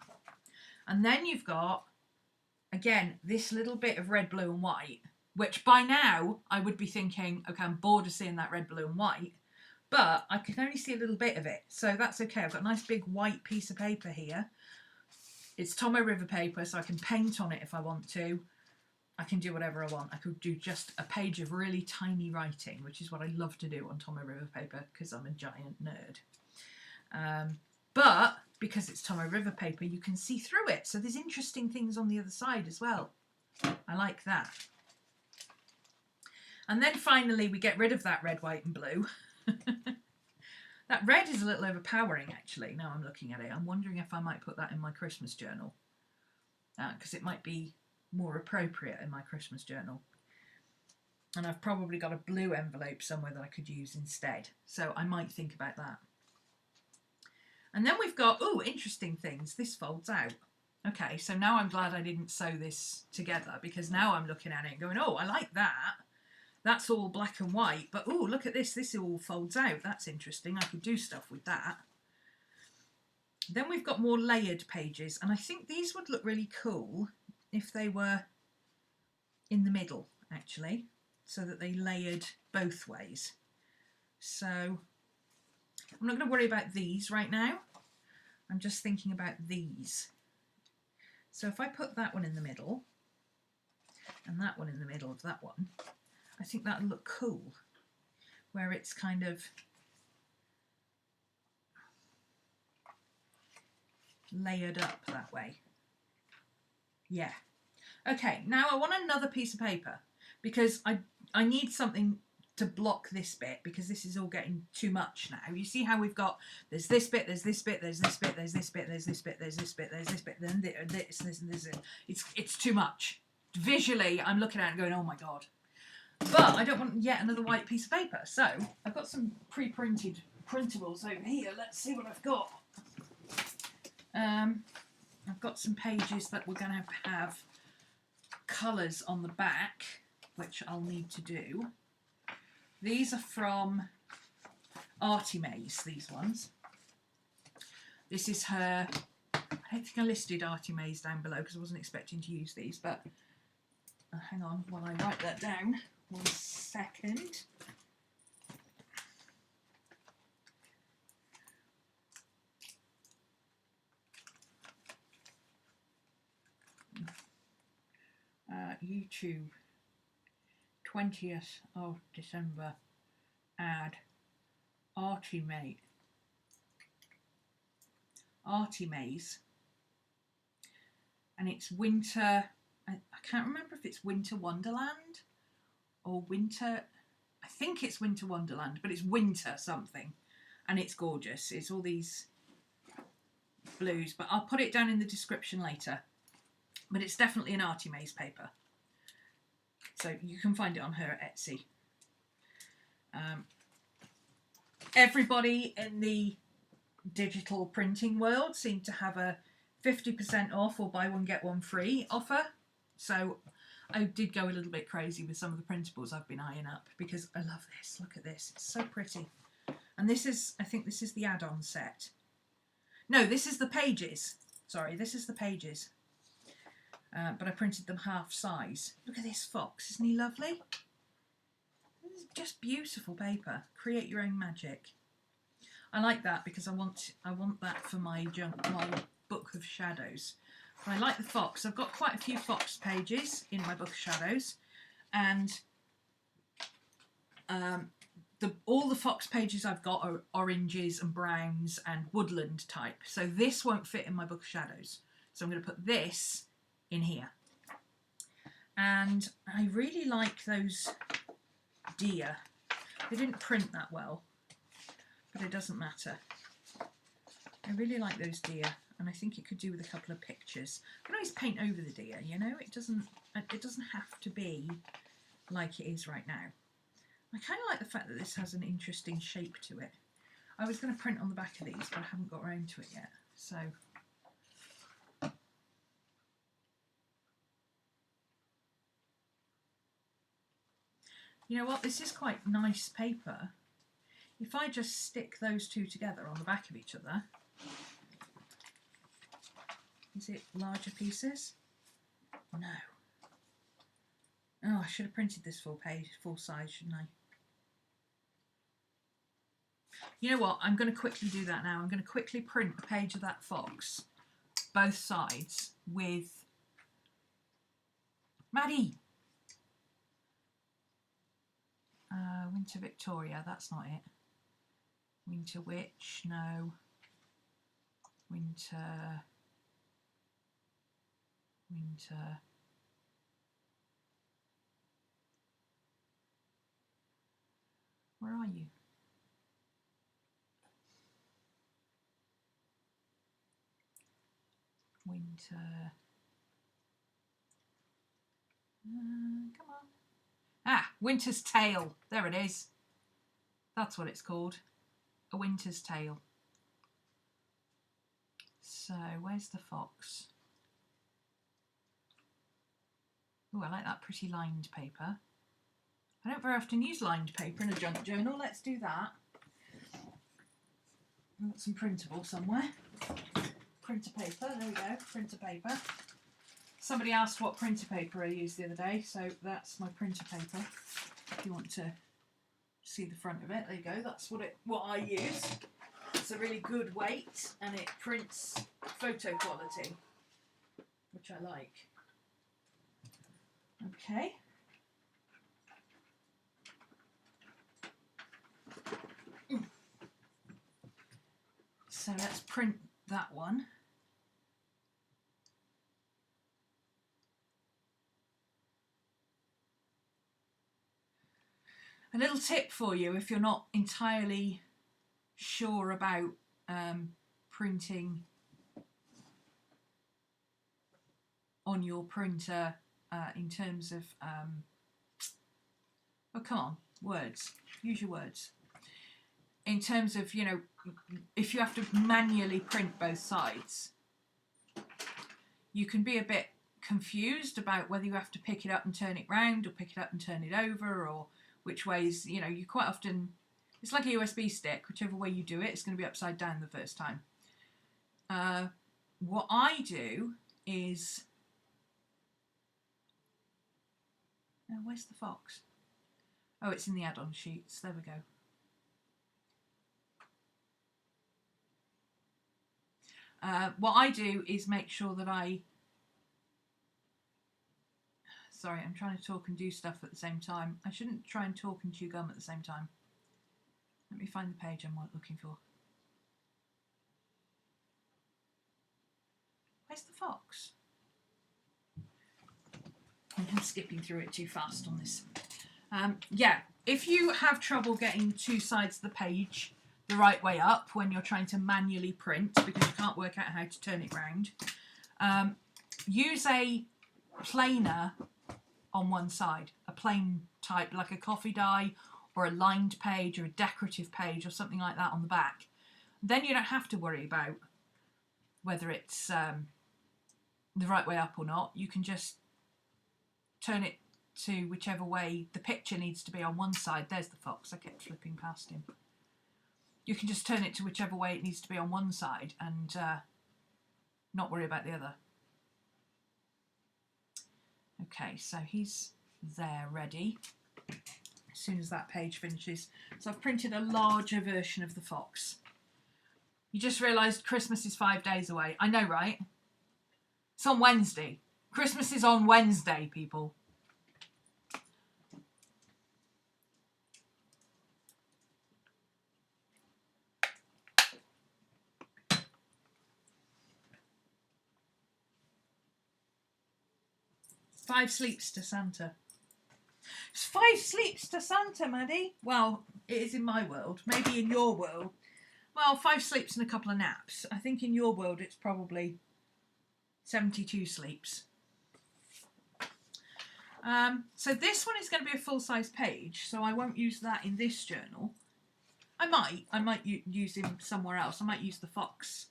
And then you've got, again, this little bit of red, blue and white, which by now I would be thinking, okay, I'm bored of seeing that red, blue and white. But I can only see a little bit of it, so that's okay. I've got a nice big white piece of paper here. It's Tomo River paper, so I can paint on it if I want to. I can do whatever I want. I could do just a page of really tiny writing, which is what I love to do on Tomo River paper because I'm a giant nerd. But because it's Tomo River paper, you can see through it. So there's interesting things on the other side as well. I like that. And then finally we get rid of that red, white and blue. That red is a little overpowering actually, now I'm looking at it. I'm wondering if I might put that in my Christmas journal, because it might be more appropriate in my Christmas journal. And I've probably got a blue envelope somewhere that I could use instead, so I might think about that. And then we've got, oh, interesting things. This folds out. Okay, so now I'm glad I didn't sew this together, because now I'm looking at it and going, oh, I like that. That's all black and white, but oh, look at this. This all folds out. That's interesting. I could do stuff with that. Then we've got more layered pages, and I think these would look really cool if they were in the middle, actually, so that they layered both ways. So I'm not going to worry about these right now. I'm just thinking about these. So if I put that one in the middle and that one in the middle of that one, I think that'll look cool, where it's kind of layered up that way. Yeah. Okay, now I want another piece of paper, because I need something to block this bit, because this is all getting too much now. You see how we've got, there's this bit, there's this bit, there's this bit, there's this bit, there's this bit, there's this bit, there's this bit, then this, and this. It's too much. Visually, I'm looking at it and going, oh my God. But I don't want yet another white piece of paper. So I've got some pre-printed printables over here. Let's see what I've got. I've got some pages that we're going to have colours on the back, which I'll need to do. These are from Artimaze, these ones. This is her, I don't think I listed Artimaze down below because I wasn't expecting to use these, but hang on while I write that down. 1 second. YouTube, 20th of December, ad, Artimaze, and it's winter, I can't remember if it's Winter Wonderland or Winter, I think it's Winter Wonderland, but it's winter something, and it's gorgeous. It's all these blues, but I'll put it down in the description later. But it's definitely an Artimaze paper. So you can find it on her Etsy. Everybody in the digital printing world seemed to have a 50% off or buy one get one free offer. So I did go a little bit crazy with some of the printables I've been eyeing up because I love this. Look at this. It's so pretty. And this is, I think this is the add-on set. No, this is the pages. Sorry, this is the pages. But I printed them half size. Look at this fox, isn't he lovely? This is just beautiful paper. Create your own magic. I like that because I want that for my book of shadows. But I like the fox. I've got quite a few fox pages in my book of shadows, and all the fox pages I've got are oranges and browns and woodland type. So this won't fit in my book of shadows. So I'm going to put this in here. And I really like those deer. They didn't print that well, but it doesn't matter. I really like those deer, and I think it could do with a couple of pictures. I can always paint over the deer, you know. It doesn't have to be like it is right now. I kind of like the fact that this has an interesting shape to it. I was going to print on the back of these, but I haven't got around to it yet. So you know what, this is quite nice paper. If I just stick those two together on the back of each other, is it larger pieces? No. Oh, I should have printed this full size, shouldn't I? You know what, I'm going to quickly do that now. I'm going to quickly print a page of that fox, both sides, with Maddie. Winter Victoria, that's not it. Winter Witch, no. Winter. Where are you? Winter. Come on. Ah, Winter's Tale. There it is. That's what it's called. A Winter's Tale. So, where's the fox? Oh, I like that pretty lined paper. I don't very often use lined paper in a junk journal. Let's do that. I've got some printable somewhere. Printer paper, there we go, printer paper. Somebody asked what printer paper I used the other day, so that's my printer paper. If you want to see the front of it, there you go, that's what I use. It's a really good weight and it prints photo quality, which I like. Okay. So let's print that one. A little tip for you if you're not entirely sure about printing on your printer in terms of Oh, come on, words. Use your words. In terms of, you know, if you have to manually print both sides, you can be a bit confused about whether you have to pick it up and turn it round or pick it up and turn it over, or which ways, you know, you quite often, it's like a USB stick, whichever way you do it, it's going to be upside down the first time. What I do is, where's the fox? Oh, it's in the add-on sheets, there we go. What I do is make sure that sorry, I'm trying to talk and do stuff at the same time. I shouldn't try and talk and chew gum at the same time. Let me find the page I'm looking for. Where's the fox? I'm skipping through it too fast on this. Yeah, if you have trouble getting two sides of the page the right way up when you're trying to manually print because you can't work out how to turn it round, use a planer on one side, a plain type like a coffee die or a lined page or a decorative page or something like that on the back. Then you don't have to worry about whether it's the right way up or not. You can just turn it to whichever way the picture needs to be on one side. There's the fox, I kept flipping past him. You can just turn it to whichever way it needs to be on one side and not worry about the other. Okay, so he's there ready as soon as that page finishes. So I've printed a larger version of the fox. You just realised Christmas is 5 days away. I know, right? It's on Wednesday. Christmas is on Wednesday, people. Five sleeps to Santa. It's 5 sleeps to Santa, Maddie. Well, it is in my world. Maybe in your world. Well, 5 sleeps and a couple of naps. I think in your world it's probably 72 sleeps. So this one is going to be a full-size page, so I won't use that in this journal. I might use him somewhere else. I might use the fox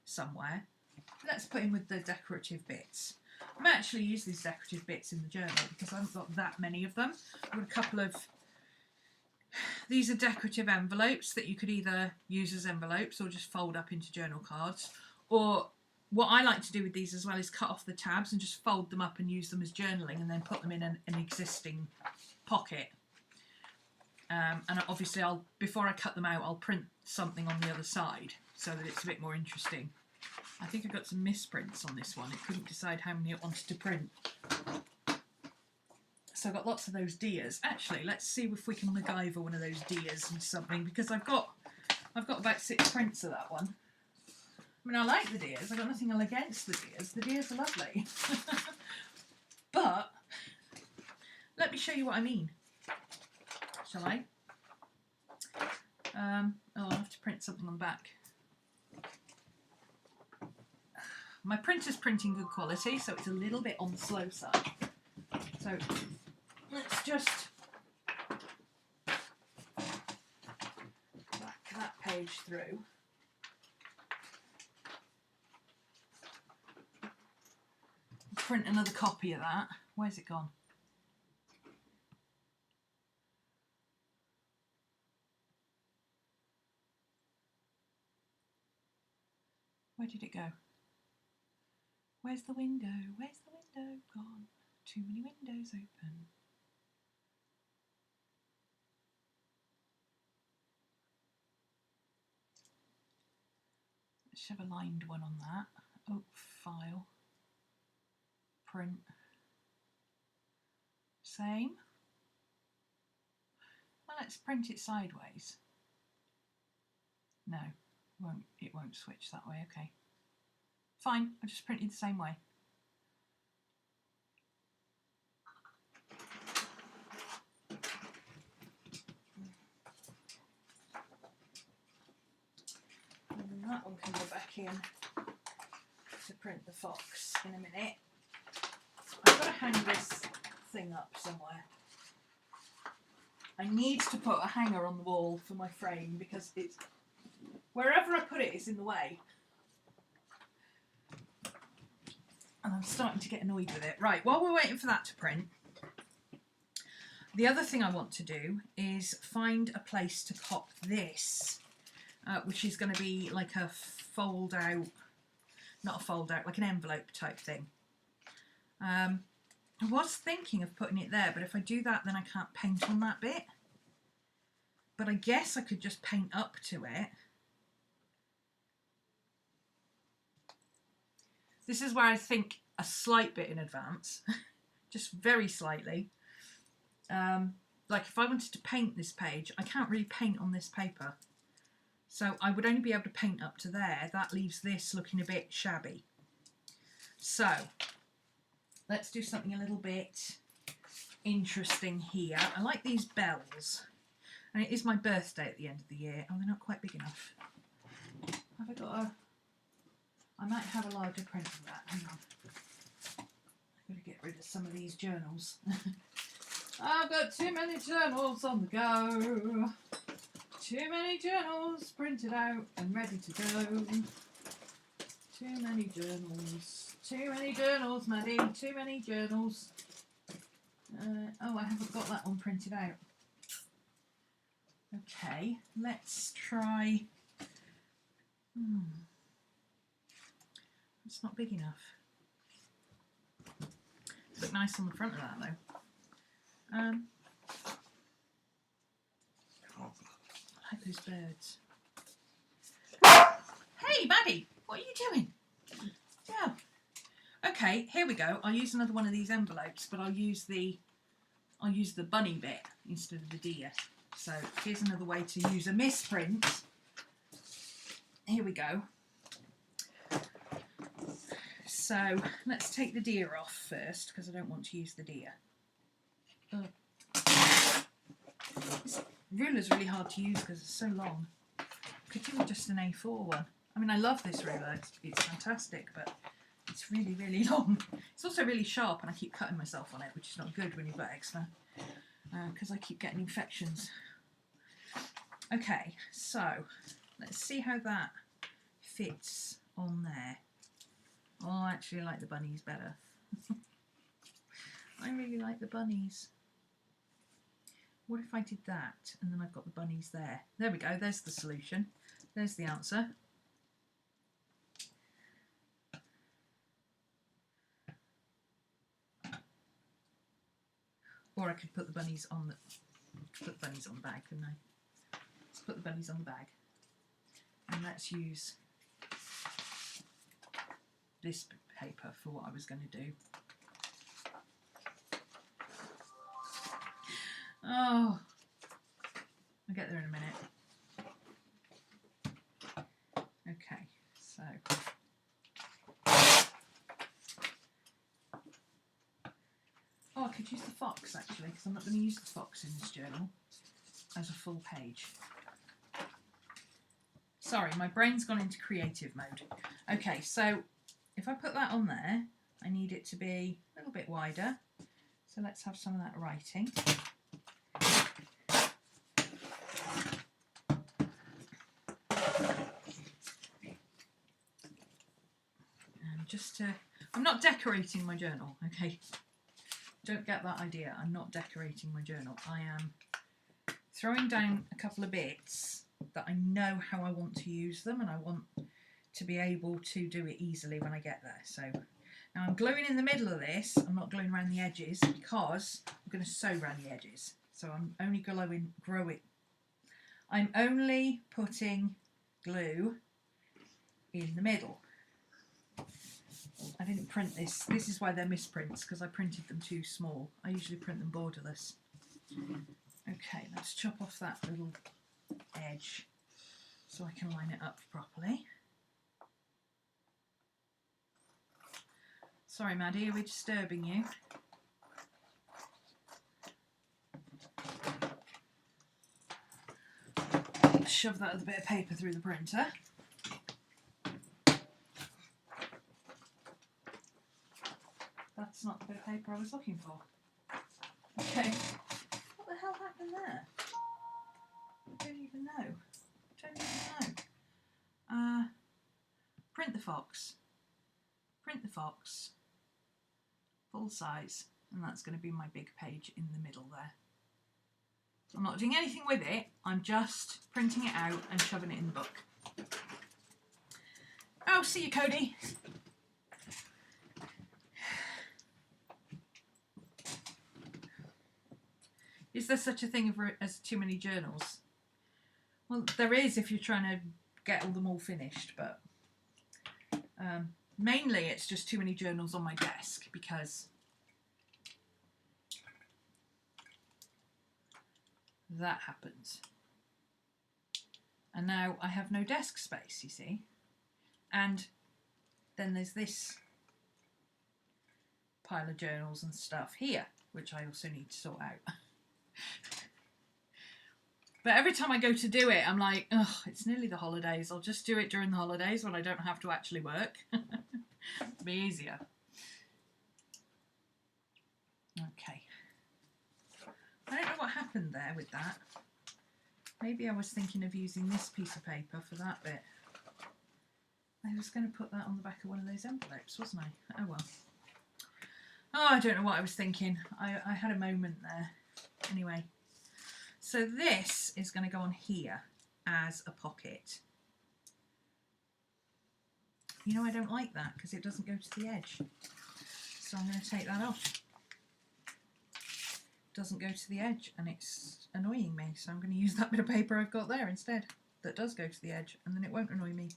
somewhere. Let's put him with the decorative bits. I might actually use these decorative bits in the journal because I haven't got that many of them. I've got a couple of... These are decorative envelopes that you could either use as envelopes or just fold up into journal cards. Or what I like to do with these as well is cut off the tabs and just fold them up and use them as journaling and then put them in an existing pocket. And obviously before I cut them out, I'll print something on the other side so that it's a bit more interesting. I think I got some misprints on this one. It couldn't decide how many it wanted to print. So I've got lots of those deers. Actually, let's see if we can MacGyver one of those deers and something, because I've got about 6 prints of that one. I mean, I like the deers. I've got nothing against the deers. The deers are lovely. But let me show you what I mean. Shall I? I'll have to print something on the back. My printer's printing good quality, so it's a little bit on the slow side. So let's just back that page through. Print another copy of that. Where's it gone? Where did it go? Where's the window? Where's the window gone? Too many windows open. Let's have a lined one on that. Oh, file. Print. Same. Well, let's print it sideways. No, it won't switch that way. Okay. Fine, I'll just print it the same way. And then that one can go back in to print the fox in a minute. I've got to hang this thing up somewhere. I need to put a hanger on the wall for my frame because it's wherever I put it is in the way. And I'm starting to get annoyed with it. Right, while we're waiting for that to print, the other thing I want to do is find a place to pop this, which is going to be like a fold out, not a fold out, like an envelope type thing. I was thinking of putting it there, but if I do that, then I can't paint on that bit. But I guess I could just paint up to it. This is where I think a slight bit in advance, just very slightly. Like if I wanted to paint this page, I can't really paint on this paper. So I would only be able to paint up to there. That leaves this looking a bit shabby. So let's do something a little bit interesting here. I like these bells. And it is my birthday at the end of the year. Oh, they're not quite big enough. Have I got a... I might have a larger print of that. Hang on. I've got to get rid of some of these journals. I've got too many journals on the go. Too many journals printed out and ready to go. Too many journals. Too many journals, Maddie. Too many journals. Oh, I haven't got that one printed out. Okay, let's try... It's not big enough. Look nice on the front of that though. I like those birds. Hey, Maddie, what are you doing? Yeah. Okay, here we go. I'll use another one of these envelopes, but I'll use the bunny bit instead of the deer. So here's another way to use a misprint. Here we go. So let's take the deer off first because I don't want to use the deer. This ruler's really hard to use because it's so long. I could do just an A4 one. I mean, I love this ruler. It's fantastic, but it's really, really long. It's also really sharp and I keep cutting myself on it, which is not good when you've got eczema because I keep getting infections. Okay, so let's see how that fits on there. Oh, I actually like the bunnies better. I really like the bunnies. What if I did that and then I've got the bunnies there? There we go, there's the solution. There's the answer. Or I could put the bunnies on the bag, couldn't I? Let's put the bunnies on the bag. And let's use this paper for what I was going to do. Oh, I'll get there in a minute. Okay, so oh, I could use the fox actually, because I'm not going to use the fox in this journal as a full page. Sorry, my brain's gone into creative mode. Okay, so if I put that on there, I need it to be a little bit wider. So let's have some of that writing. And just to, I'm not decorating my journal, okay? Don't get that idea. I'm not decorating my journal. I am throwing down a couple of bits that I know how I want to use them and I want to be able to do it easily when I get there. So now I'm gluing in the middle of this. I'm not gluing around the edges because I'm going to sew around the edges. So I'm only I'm only putting glue in the middle. I didn't print this. This is why they're misprints, because I printed them too small. I usually print them borderless. Okay, let's chop off that little edge so I can line it up properly. Sorry, Maddie, are we disturbing you? Shove that other bit of paper through the printer. That's not the bit of paper I was looking for. Okay. What the hell happened even there? I don't even know. Don't even know. Print the fox. Print the fox. Full size. And that's going to be my big page in the middle there. I'm not doing anything with it. I'm just printing it out and shoving it in the book. Oh, see you, Cody. Is there such a thing as too many journals? Well, there is if you're trying to get them all finished, but mainly it's just too many journals on my desk because that happens. And now I have no desk space, you see. And then there's this pile of journals and stuff here, which I also need to sort out. But every time I go to do it, I'm like, oh, it's nearly the holidays. I'll just do it during the holidays when I don't have to actually work. It'll be easier. Okay. I don't know what happened there with that. Maybe I was thinking of using this piece of paper for that bit. I was going to put that on the back of one of those envelopes, wasn't I? Oh well. Oh, I don't know what I was thinking. I had a moment there. Anyway. So this is going to go on here as a pocket. You know, I don't like that because it doesn't go to the edge. So I'm going to take that off. It doesn't go to the edge and it's annoying me. So I'm going to use that bit of paper I've got there instead. That does go to the edge and then it won't annoy me.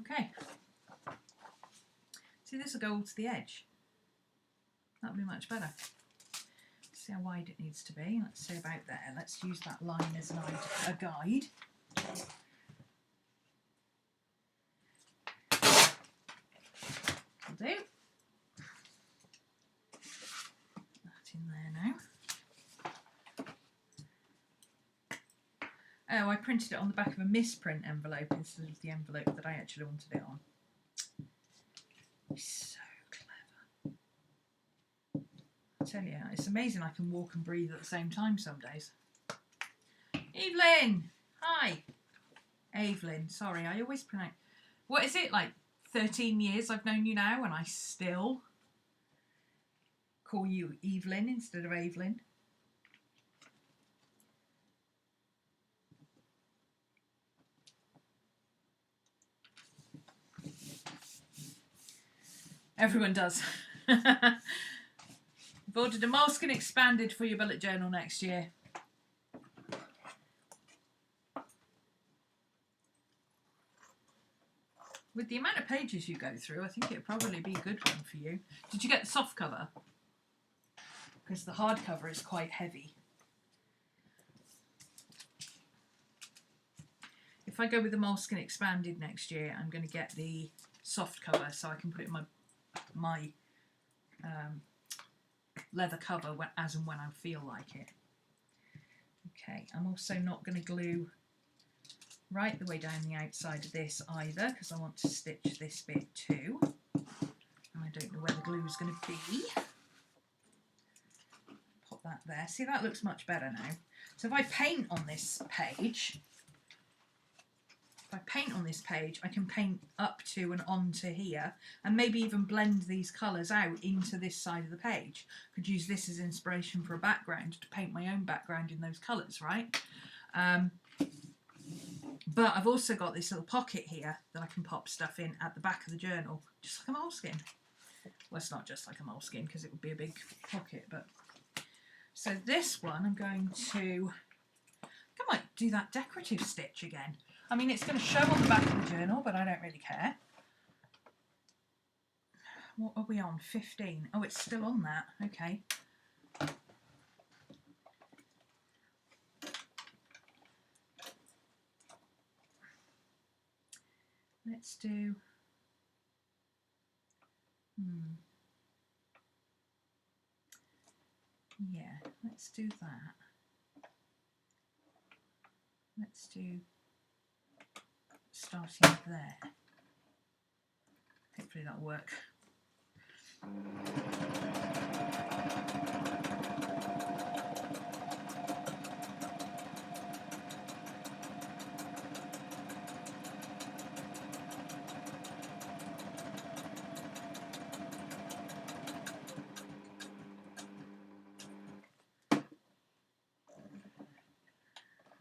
Okay. See, this will go all to the edge. That'll be much better. See how wide it needs to be. Let's say about there. Let's use that line as a guide. Will do. That in there now. Oh, I printed it on the back of a misprint envelope instead of the envelope that I actually wanted it on. So clever. I tell you, it's amazing I can walk and breathe at the same time some days. Evelyn! Hi! Evelyn, sorry, I always pronounce... What is it, like 13 years I've known you now and I still call you Evelyn instead of Evelyn? Everyone does. I've ordered a Moleskine Expanded for your bullet journal next year. With the amount of pages you go through, I think it'd probably be a good one for you. Did you get the soft cover? Because the hard cover is quite heavy. If I go with the Moleskine Expanded next year, I'm going to get the soft cover so I can put it in my leather cover as and when I feel like it. Okay, I'm also not going to glue right the way down the outside of this either because I want to stitch this bit too. And I don't know where the glue is going to be. Put that there. See, that looks much better now. So if I paint on this page, I can paint up to and onto here and maybe even blend these colours out into this side of the page. Could use this as inspiration for a background to paint my own background in those colours, right? But I've also got this little pocket here that I can pop stuff in at the back of the journal, just like a Moleskine. Well, it's not just like a Moleskine because it would be a big pocket, but... So this one I'm going to... I might do that decorative stitch again. I mean, it's going to show on the back of the journal, but I don't really care. What are we on? 15. Oh, it's still on that. Okay. Let's do... Yeah, let's do that. Let's do starting there. Hopefully that'll work.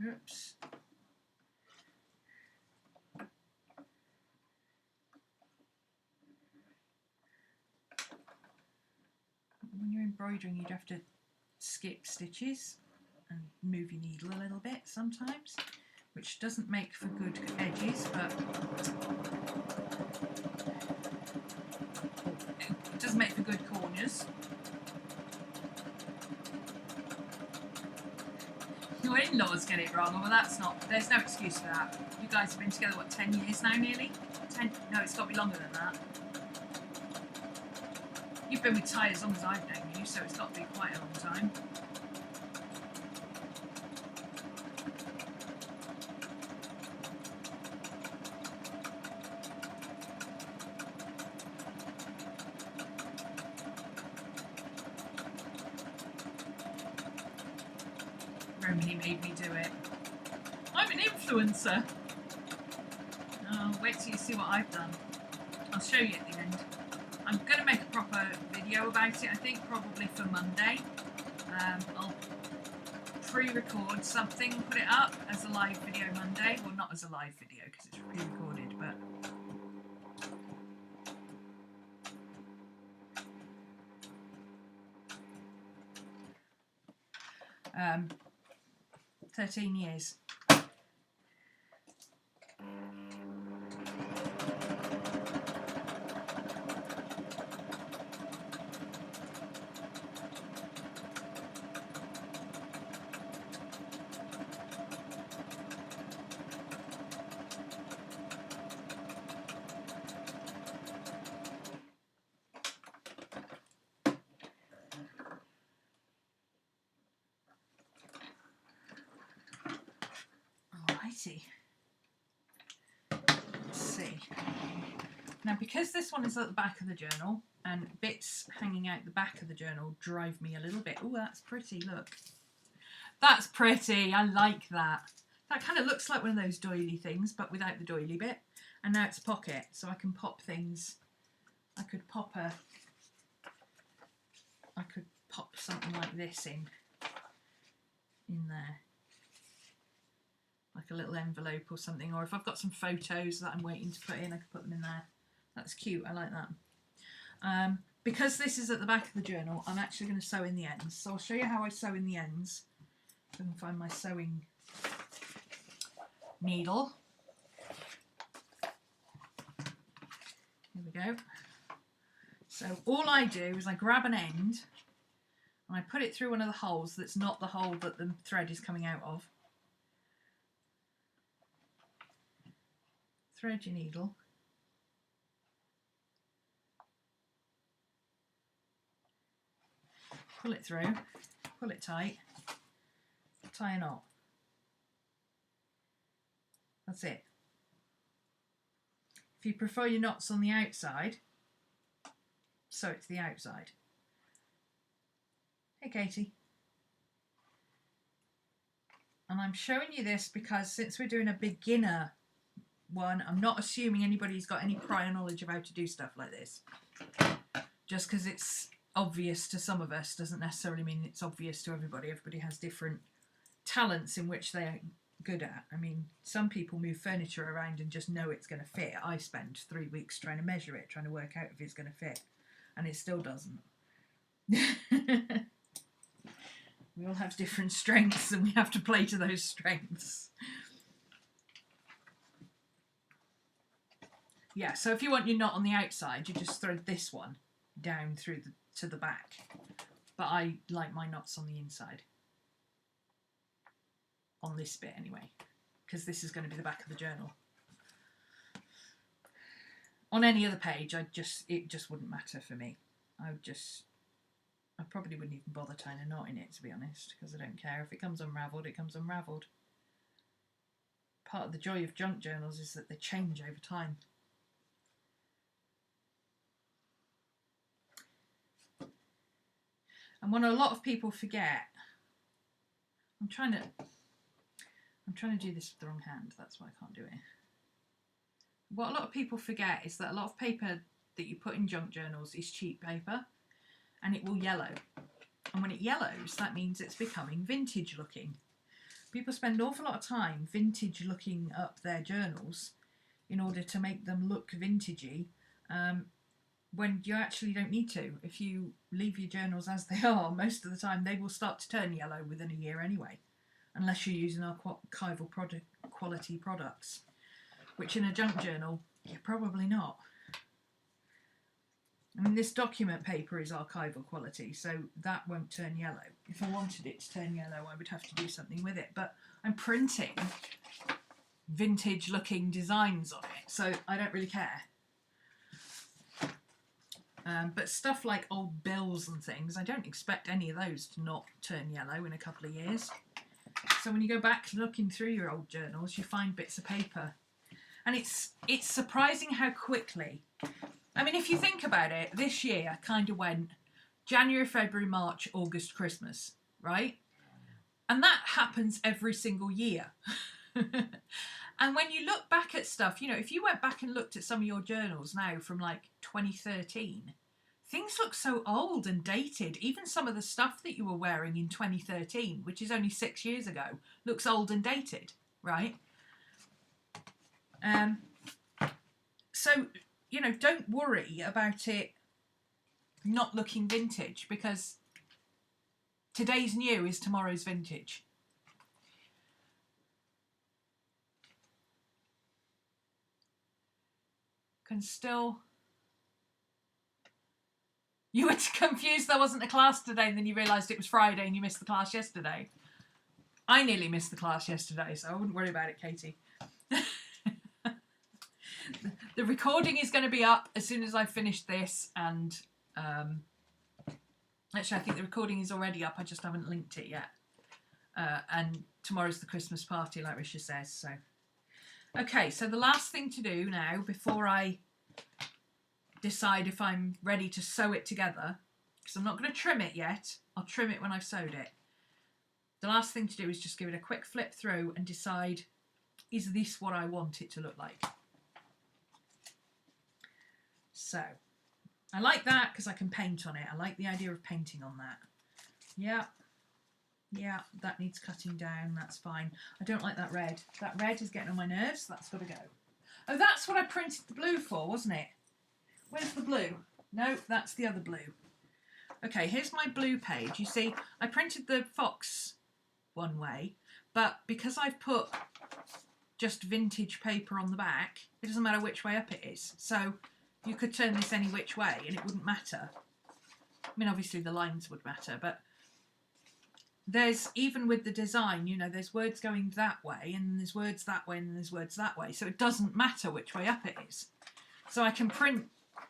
Oops. When you're embroidering, you'd have to skip stitches and move your needle a little bit sometimes, which doesn't make for good edges, but it does make for good corners. Your in-laws get it wrong, well that's not, there's no excuse for that. You guys have been together, what, 10 years now nearly? 10? No, it's got to be longer than that. You've been with Ty as long as I've known you, so it's got to be quite a long time. Romany made me do it. I'm an influencer. Oh, wait till you see what I've done. I'll show you at the end. I'm going to make a proper video about it, I think probably for Monday. I'll pre-record something, put it up as a live video Monday. Well, not as a live video because it's pre-recorded, but... 13 years. Let's see. Now, because this one is at the back of the journal and bits hanging out the back of the journal drive me a little bit. Oh, that's pretty, look. That's pretty, I like that. That kind of looks like one of those doily things, but without the doily bit. And now it's a pocket, so I can pop things. I could pop something like this in there. Like a little envelope or something, or if I've got some photos that I'm waiting to put in, I could put them in there. That's cute, I like that. Because this is at the back of the journal, I'm actually going to sew in the ends. So I'll show you how I sew in the ends. I can find my sewing needle. Here we go. So all I do is I grab an end and I put it through one of the holes that's not the hole that the thread is coming out of. Thread your needle. Pull it through, pull it tight, tie a knot. That's it. If you prefer your knots on the outside, sew it to the outside. Hey Katie. And I'm showing you this because since we're doing a beginner one, I'm not assuming anybody's got any prior knowledge of how to do stuff like this. Just because it's obvious to some of us doesn't necessarily mean it's obvious to everybody. Everybody has different talents in which they're good at. I mean, some people move furniture around and just know it's going to fit. I spend 3 weeks trying to measure it, trying to work out if it's going to fit, and it still doesn't. We all have different strengths and we have to play to those strengths. Yeah, so if you want your knot on the outside, you just thread this one down through to the back. But I like my knots on the inside. On this bit anyway, because this is going to be the back of the journal. On any other page, it just wouldn't matter for me. I probably wouldn't even bother tying a knot in it, to be honest, because I don't care. If it comes unravelled, it comes unravelled. part of the joy of junk journals is that they change over time. And what a lot of people forget, I'm trying to do this with the wrong hand, that's why I can't do it. What a lot of people forget is that a lot of paper that you put in junk journals is cheap paper, and it will yellow. And when it yellows, that means it's becoming vintage looking. People spend an awful lot of time vintage looking up their journals in order to make them look vintagey, when you actually don't need to. If you leave your journals as they are, most of the time they will start to turn yellow within a year anyway, unless you're using archival quality products, which in a junk journal, you're probably not. I mean, this document paper is archival quality, so that won't turn yellow. If I wanted it to turn yellow, I would have to do something with it, but I'm printing vintage looking designs on it, so I don't really care. But stuff like old bills and things, I don't expect any of those to not turn yellow in a couple of years. So when you go back looking through your old journals, you find bits of paper. And it's surprising how quickly. I mean, if you think about it, this year I kind of went January, February, March, August, Christmas, right? And that happens every single year. And when you look back at stuff, you know, if you went back and looked at some of your journals now from like 2013, things look so old and dated. Even some of the stuff that you were wearing in 2013, which is only 6 years ago, looks old and dated, right? So, you know, don't worry about it not looking vintage, because today's new is tomorrow's vintage. Can still... You were confused there wasn't a class today, and then you realised it was Friday and you missed the class yesterday. I nearly missed the class yesterday, so I wouldn't worry about it, Katie. The recording is going to be up as soon as I finish this, and actually I think the recording is already up, I just haven't linked it yet. And tomorrow's the Christmas party, like Risha says, so... Okay, so the last thing to do now, before I decide if I'm ready to sew it together, because I'm not going to trim it yet, I'll trim it when I've sewed it. The last thing to do is just give it a quick flip through and decide, is this what I want it to look like? So, I like that because I can paint on it. I like the idea of painting on that. Yeah, that needs cutting down, that's fine. I don't like that red. That red is getting on my nerves, so that's got to go. Oh, that's what I printed the blue for, wasn't it? Where's the blue? No, that's the other blue. Okay, here's my blue page. You see, I printed the fox one way, but because I've put just vintage paper on the back, it doesn't matter which way up it is. So you could turn this any which way and it wouldn't matter. I mean, obviously the lines would matter, but there's, even with the design, you know, there's words going that way and there's words that way and there's words that way. So it doesn't matter which way up it is. So I can print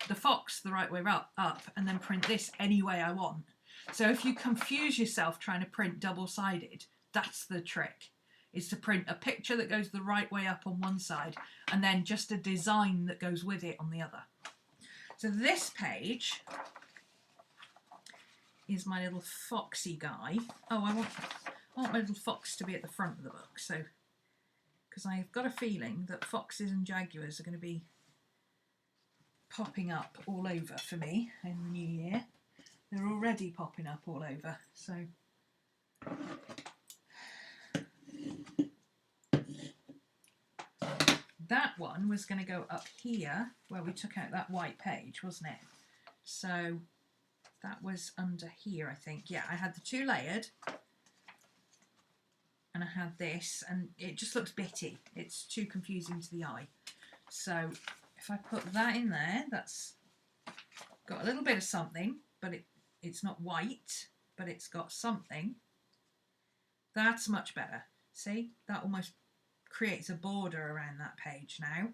the fox the right way up and then print this any way I want. So if you confuse yourself trying to print double-sided, that's the trick, is to print a picture that goes the right way up on one side and then just a design that goes with it on the other. So this page is my little foxy guy. Oh, I want my little fox to be at the front of the book, so because I've got a feeling that foxes and jaguars are going to be popping up all over for me in the new year. They're already popping up all over, so that one was going to go up here where we took out that white page, wasn't it? So that was under here, I think. Yeah, I had the two layered and I had this, and it just looks bitty. It's too confusing to the eye. So if I put that in there, that's got a little bit of something, but it's not white, but it's got something. That's much better. See, that almost creates a border around that page now.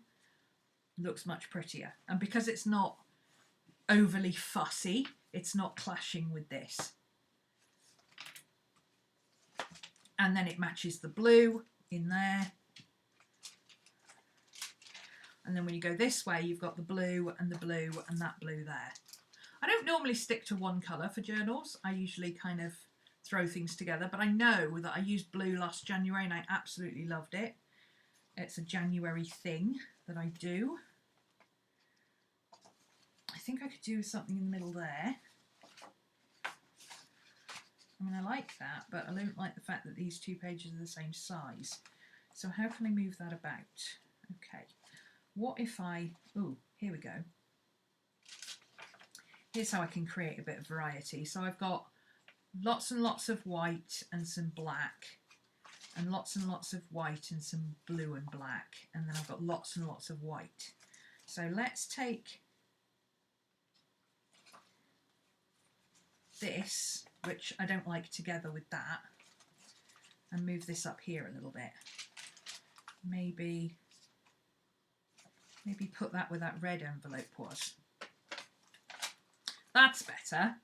Looks much prettier. And because it's not overly fussy, it's not clashing with this. And then it matches the blue in there. And then when you go this way, you've got the blue and the blue and that blue there. I don't normally stick to one colour for journals. I usually kind of throw things together, but I know that I used blue last January and I absolutely loved it. It's a January thing that I do. I think I could do something in the middle there. I mean, I like that, but I don't like the fact that these two pages are the same size. So how can I move that about? Okay, what if I, oh, here we go. Here's how I can create a bit of variety. So I've got lots and lots of white and some black, and lots of white and some blue and black, and then I've got lots and lots of white. So let's take this, which I don't like, together with that, and move this up here a little bit. Maybe put that where that red envelope was. That's better,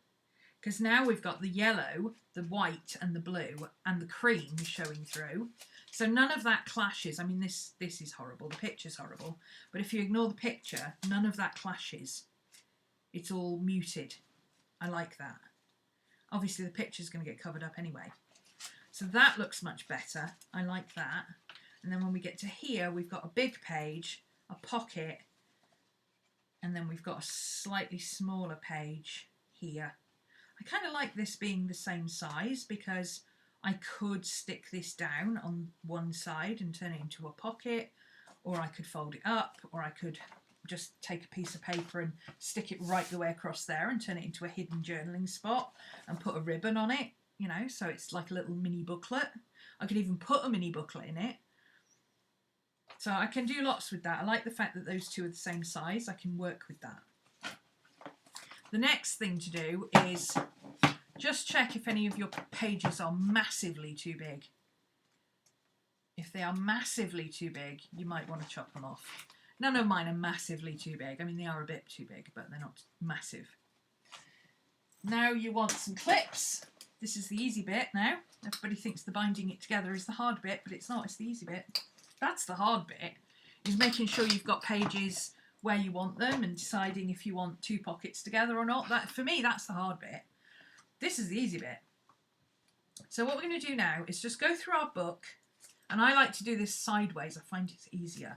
because now we've got the yellow, the white and the blue and the cream showing through. So none of that clashes. I mean, this is horrible. The picture's horrible. But if you ignore the picture, none of that clashes. It's all muted. I like that. Obviously, the picture's going to get covered up anyway. So that looks much better. I like that. And then when we get to here, we've got a big page, a pocket, and then we've got a slightly smaller page here. I kind of like this being the same size because I could stick this down on one side and turn it into a pocket, or I could fold it up, or I could just take a piece of paper and stick it right the way across there and turn it into a hidden journaling spot and put a ribbon on it, you know, so it's like a little mini booklet. I could even put a mini booklet in it. So I can do lots with that. I like the fact that those two are the same size. I can work with that. The next thing to do is just check if any of your pages are massively too big. If they are massively too big, you might want to chop them off. None of mine are massively too big. I mean, they are a bit too big, but they're not massive. Now you want some clips. This is the easy bit now. Everybody thinks the binding it together is the hard bit, but it's not. It's the easy bit. That's the hard bit, is making sure you've got pages where you want them and deciding if you want two pockets together or not. That, for me, that's the hard bit. This is the easy bit. So what we're going to do now is just go through our book, and I like to do this sideways. I find it's easier.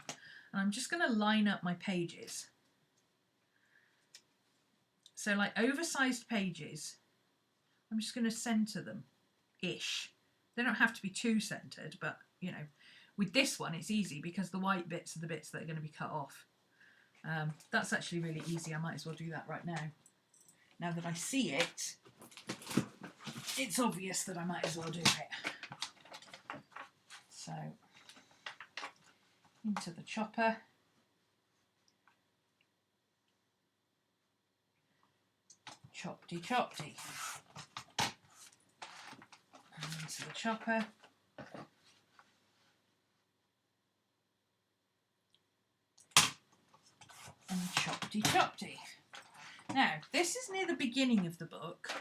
And I'm just going to line up my pages. So like oversized pages, I'm just going to centre them-ish. They don't have to be too centred, but, you know, with this one it's easy because the white bits are the bits that are going to be cut off. That's actually really easy. I might as well do that right now. Now that I see it, it's obvious that I might as well do it. So, into the chopper. Chopty chopty. And into the chopper. And chopty chopty. Now, this is near the beginning of the book.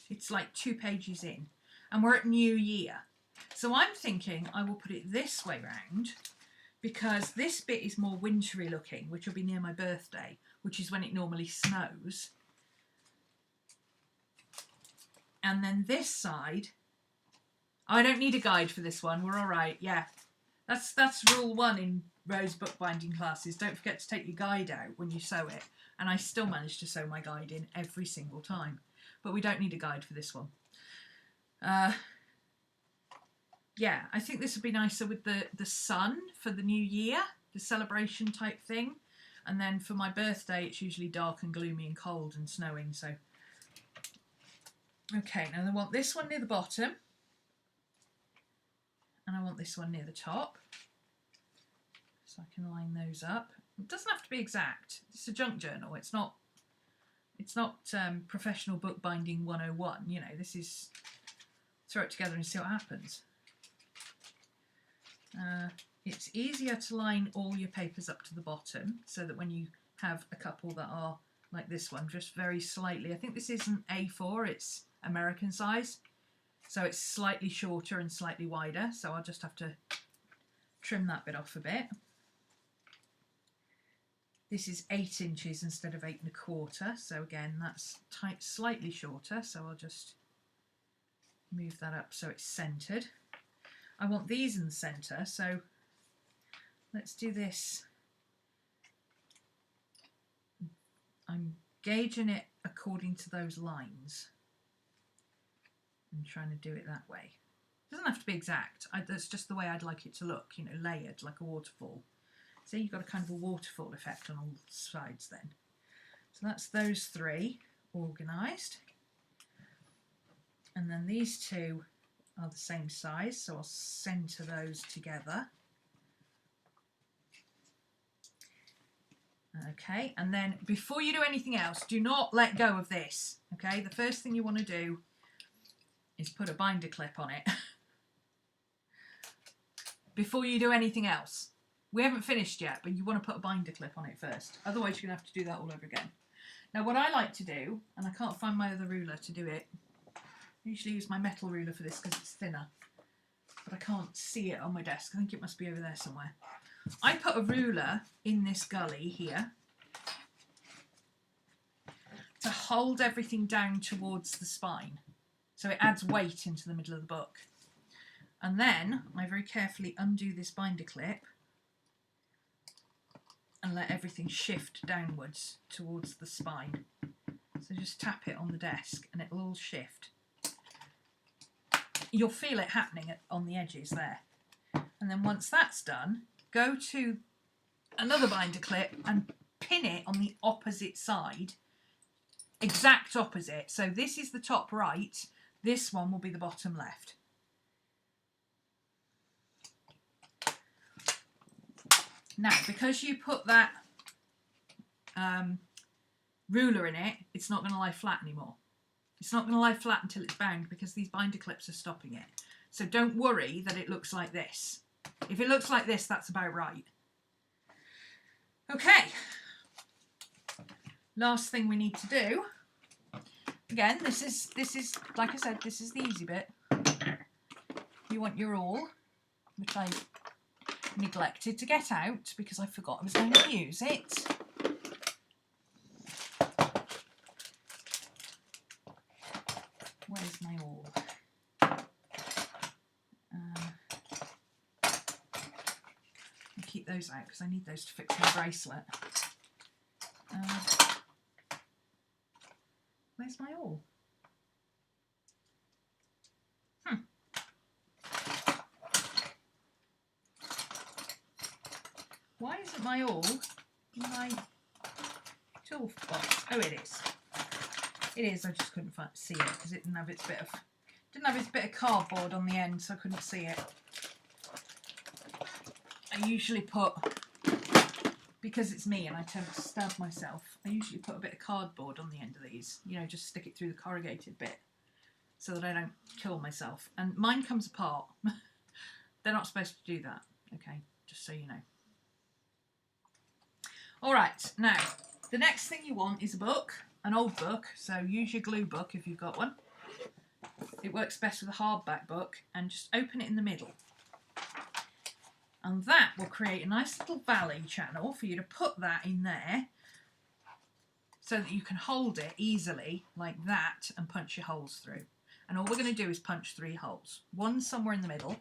It's like 2 pages in, and we're at New Year. So I'm thinking I will put it this way round, because this bit is more wintry looking, which will be near my birthday, which is when it normally snows. And then this side, I don't need a guide for this one, we're all right, yeah. That's rule 1 in Rose bookbinding classes. Don't forget to take your guide out when you sew it. And I still manage to sew my guide in every single time. But we don't need a guide for this one. Yeah, I think this would be nicer with the sun for the new year, the celebration type thing. And then for my birthday, it's usually dark and gloomy and cold and snowing. So, okay, now I want this one near the bottom. And I want this one near the top. So I can line those up. It doesn't have to be exact. It's a junk journal. It's not professional bookbinding 101. You know, this is throw it together and see what happens. It's easier to line all your papers up to the bottom so that when you have a couple that are like this one, just very slightly. I think this isn't A4, it's American size. So it's slightly shorter and slightly wider. So I'll just have to trim that bit off a bit. This is 8 inches instead of 8 1/4. So again, that's slightly shorter. So I'll just move that up so it's centered. I want these in the center. So let's do this. I'm gauging it according to those lines and trying to do it that way. It doesn't have to be exact. That's just the way I'd like it to look, you know, layered like a waterfall. See, you've got a kind of a waterfall effect on all sides then. So that's those 3 organised. And then these 2 are the same size, so I'll centre those together. Okay, and then before you do anything else, do not let go of this. Okay, the first thing you want to do is put a binder clip on it before you do anything else. We haven't finished yet, but you want to put a binder clip on it first. Otherwise, you're going to have to do that all over again. Now, what I like to do, and I can't find my other ruler to do it, I usually use my metal ruler for this because it's thinner, but I can't see it on my desk. I think it must be over there somewhere. I put a ruler in this gully here to hold everything down towards the spine. So it adds weight into the middle of the book. And then I very carefully undo this binder clip and let everything shift downwards towards the spine. So just tap it on the desk and it'll all shift. You'll feel it happening on the edges there. And then once that's done, go to another binder clip and pin it on the opposite side, exact opposite. So this is the top right, this one will be the bottom left. Now, because you put that ruler in it, it's not going to lie flat anymore. It's not going to lie flat until it's bound because these binder clips are stopping it. So don't worry that it looks like this. If it looks like this, that's about right. Okay. Last thing we need to do. Again, this is like I said, this is the easy bit. You want your awl, which I neglected to get out because I forgot I was going to use it. Where's my awl? I'll keep those out because I need those to fix my bracelet. Where's my awl? Why isn't my awl in my toolbox? Oh, it is. It is. I just couldn't see it because it didn't have its bit of cardboard on the end, so I couldn't see it. I usually put, because it's me and I tend to stab myself, I usually put a bit of cardboard on the end of these. You know, just stick it through the corrugated bit so that I don't kill myself. And mine comes apart. They're not supposed to do that. Okay, just so you know. All right, now, the next thing you want is a book, an old book, so use your glue book if you've got one. It works best with a hardback book, and just open it in the middle. And that will create a nice little valley channel for you to put that in there so that you can hold it easily like that and punch your holes through. And all we're going to do is punch 3 holes, one somewhere in the middle.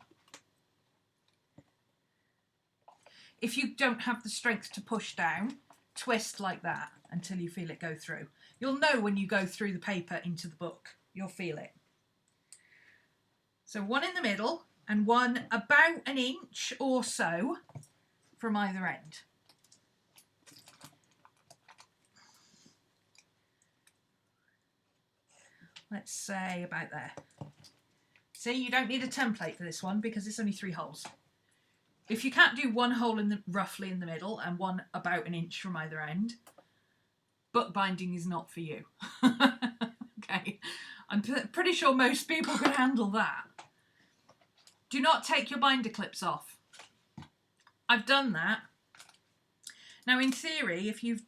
If you don't have the strength to push down, twist like that until you feel it go through. You'll know when you go through the paper into the book. You'll feel it. So one in the middle and one about an inch or so from either end. Let's say about there. See, you don't need a template for this one because it's only 3 holes. If you can't do one hole roughly in the middle and one about an inch from either end, book binding is not for you. Okay, I'm pretty sure most people can handle that. Do not take your binder clips off. I've done that. Now in theory, if you've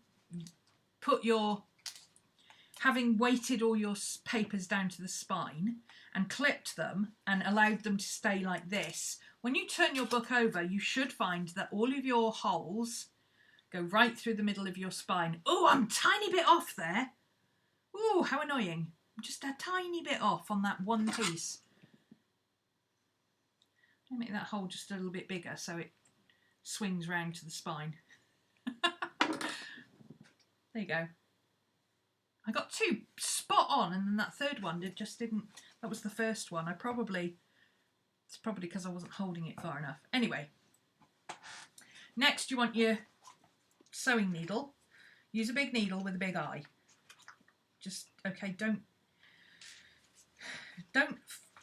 put having weighted all your papers down to the spine and clipped them and allowed them to stay like this, when you turn your book over, you should find that all of your holes go right through the middle of your spine. Oh, I'm a tiny bit off there. Oh, how annoying. Just a tiny bit off on that one piece. I'll make that hole just a little bit bigger so it swings round to the spine. There you go. I got 2 spot on, and then that third one just didn't. That was the first one. It's probably because I wasn't holding it far enough. Anyway, next you want your sewing needle. Use a big needle with a big eye. Just, okay, don't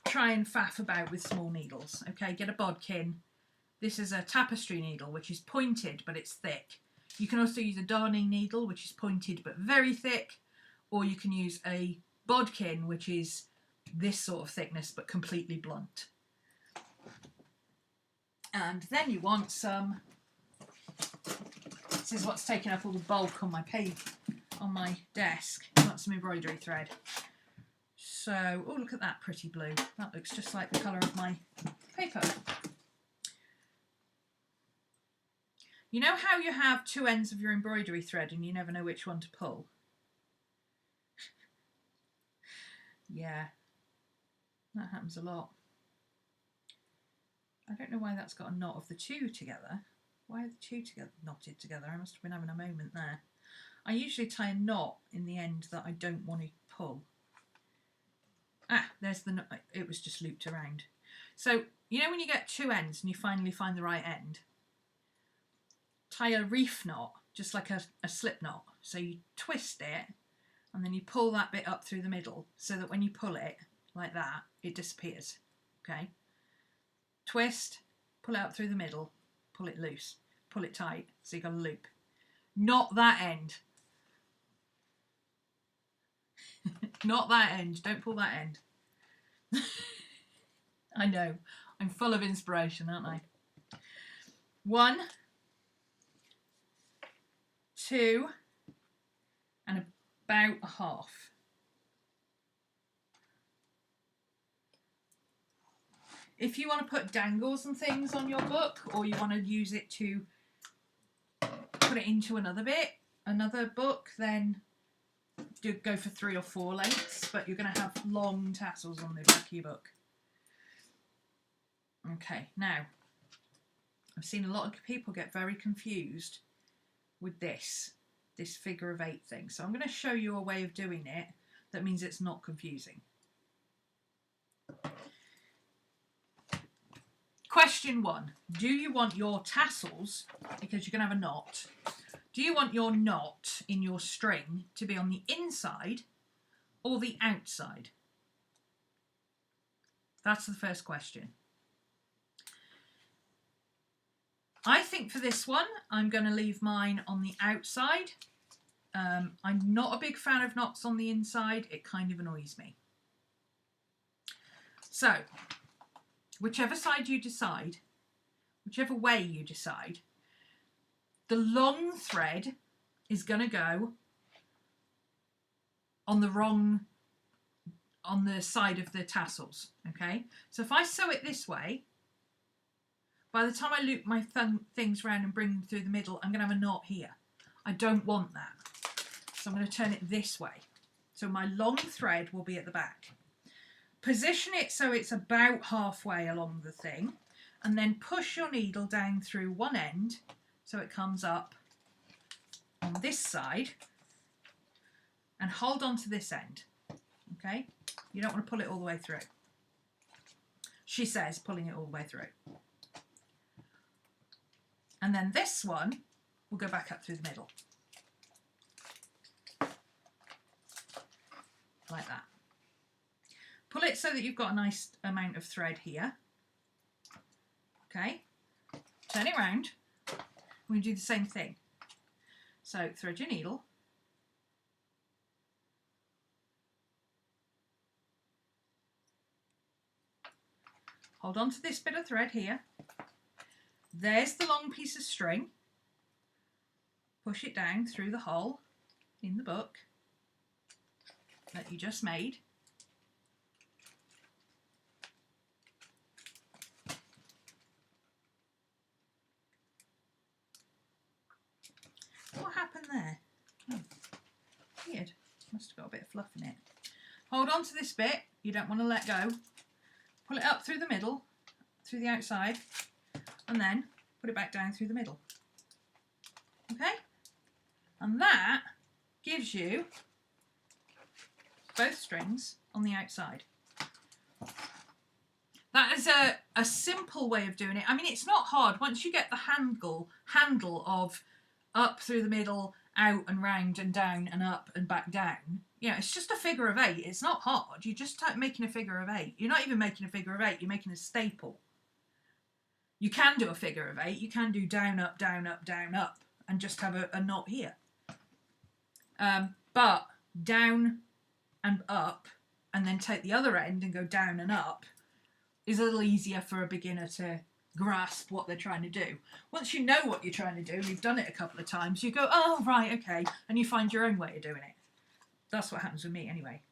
try and faff about with small needles. Okay, get a bodkin. This is a tapestry needle, which is pointed but it's thick. You can also use a darning needle, which is pointed but very thick, or you can use a bodkin, which is this sort of thickness but completely blunt. And then you want some, this is what's taking up all the bulk on my page, on my desk. You want some embroidery thread. So, oh, look at that pretty blue. That looks just like the colour of my paper. You know how you have 2 ends of your embroidery thread and you never know which one to pull? Yeah, that happens a lot. I don't know why that's got a knot of the 2 together. Why are the 2 together, knotted together? I must have been having a moment there. I usually tie a knot in the end that I don't want to pull. Ah, there's the knot. It was just looped around. So, you know when you get 2 ends and you finally find the right end? Tie a reef knot, just like a slip knot. So you twist it and then you pull that bit up through the middle so that when you pull it like that, it disappears. Okay? Twist, pull it up through the middle, pull it loose, pull it tight, so you've got a loop. Not that end. Not that end. Don't pull that end. I know. I'm full of inspiration, aren't I? 1, 2, and about a half. If you want to put dangles and things on your book, or you want to use it to put it into another book, then do go for 3 or 4 lengths, but you're going to have long tassels on the back of your book. Okay, now, I've seen a lot of people get very confused with this figure of 8 thing. So I'm going to show you a way of doing it that means it's not confusing. Question 1. Do you want your tassels, because you're going to have a knot, do you want your knot in your string to be on the inside or the outside? That's the first question. I think for this one, I'm going to leave mine on the outside. I'm not a big fan of knots on the inside. It kind of annoys me. So, whichever side you decide, whichever way you decide, the long thread is going to go on the side of the tassels, okay? So if I sew it this way, by the time I loop my things around and bring them through the middle, I'm going to have a knot here. I don't want that. So I'm going to turn it this way. So my long thread will be at the back. Position it so it's about halfway along the thing, and then push your needle down through one end so it comes up on this side, and hold on to this end. Okay? You don't want to pull it all the way through. She says pulling it all the way through. And then this one will go back up through the middle. Like that. Pull it so that you've got a nice amount of thread here. Okay. Turn it round. We're going to do the same thing. So thread your needle. Hold on to this bit of thread here. There's the long piece of string. Push it down through the hole in the book that you just made. happened there? Oh, weird. Must have got a bit of fluff in it. Hold on to this bit. You don't want to let go. Pull it up through the middle, through the outside, and then put it back down through the middle. Okay? And that gives you both strings on the outside. That is a simple way of doing it. I mean, it's not hard. Once you get the handle of up through the middle, out and round and down and up and back down, you know, it's just a figure of 8. It's not hard. You're just making a figure of 8. You're not even making a figure of 8. You're making a staple. You can do a figure of 8. You can do down, up, down, up, down, up, and just have a knot here. But down and up, and then take the other end and go down and up, is a little easier for a beginner to grasp what they're trying to do. Once you know what you're trying to do, and you've done it a couple of times, you go, oh, right, okay, and you find your own way of doing it. That's what happens with me anyway.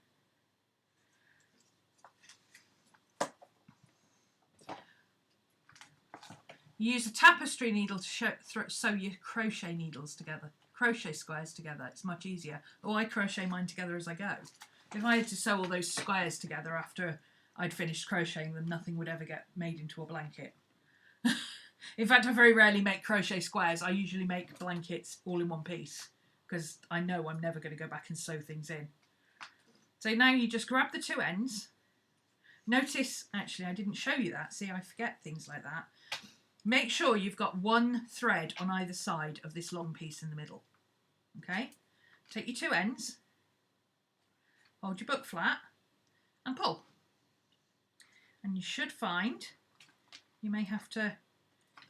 You use a tapestry needle to sew your crochet needles together, crochet squares together. It's much easier. Oh, I crochet mine together as I go. If I had to sew all those squares together after I'd finished crocheting them, nothing would ever get made into a blanket. In fact, I very rarely make crochet squares. I usually make blankets all in one piece because I know I'm never going to go back and sew things in. So now you just grab the two ends. Notice, actually, I didn't show you that. See, I forget things like that. Make sure you've got one thread on either side of this long piece in the middle. Okay? Take your two ends, hold your book flat, and pull. And you should find, you may have to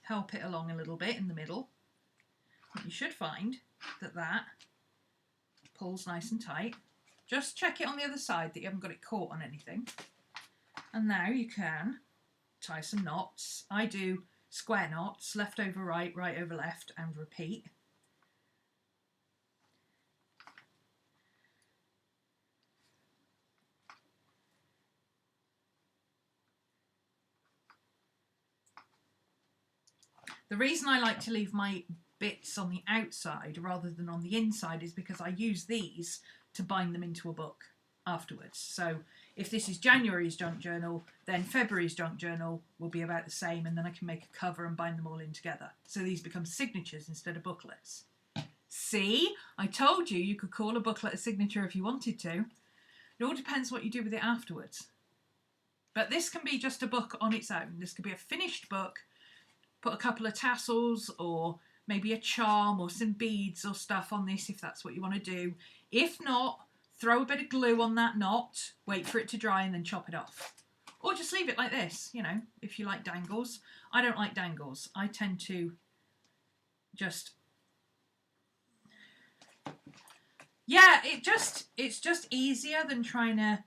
help it along a little bit in the middle, but you should find that that pulls nice and tight. Just check it on the other side that you haven't got it caught on anything. And now you can tie some knots. I do square knots, left over right, right over left, and repeat. The reason I like to leave my bits on the outside rather than on the inside is because I use these to bind them into a book afterwards. So if this is January's junk journal, then February's junk journal will be about the same, and then I can make a cover and bind them all in together. So these become signatures instead of booklets. See, I told you you could call a booklet a signature if you wanted to. It all depends what you do with it afterwards. But this can be just a book on its own. This could be a finished book. Put a couple of tassels or maybe a charm or some beads or stuff on this if that's what you want to do. If not, throw a bit of glue on that knot, wait for it to dry and then chop it off. Or just leave it like this, you know, if you like dangles. I don't like dangles. I tend to just... Yeah, it's just easier than trying to...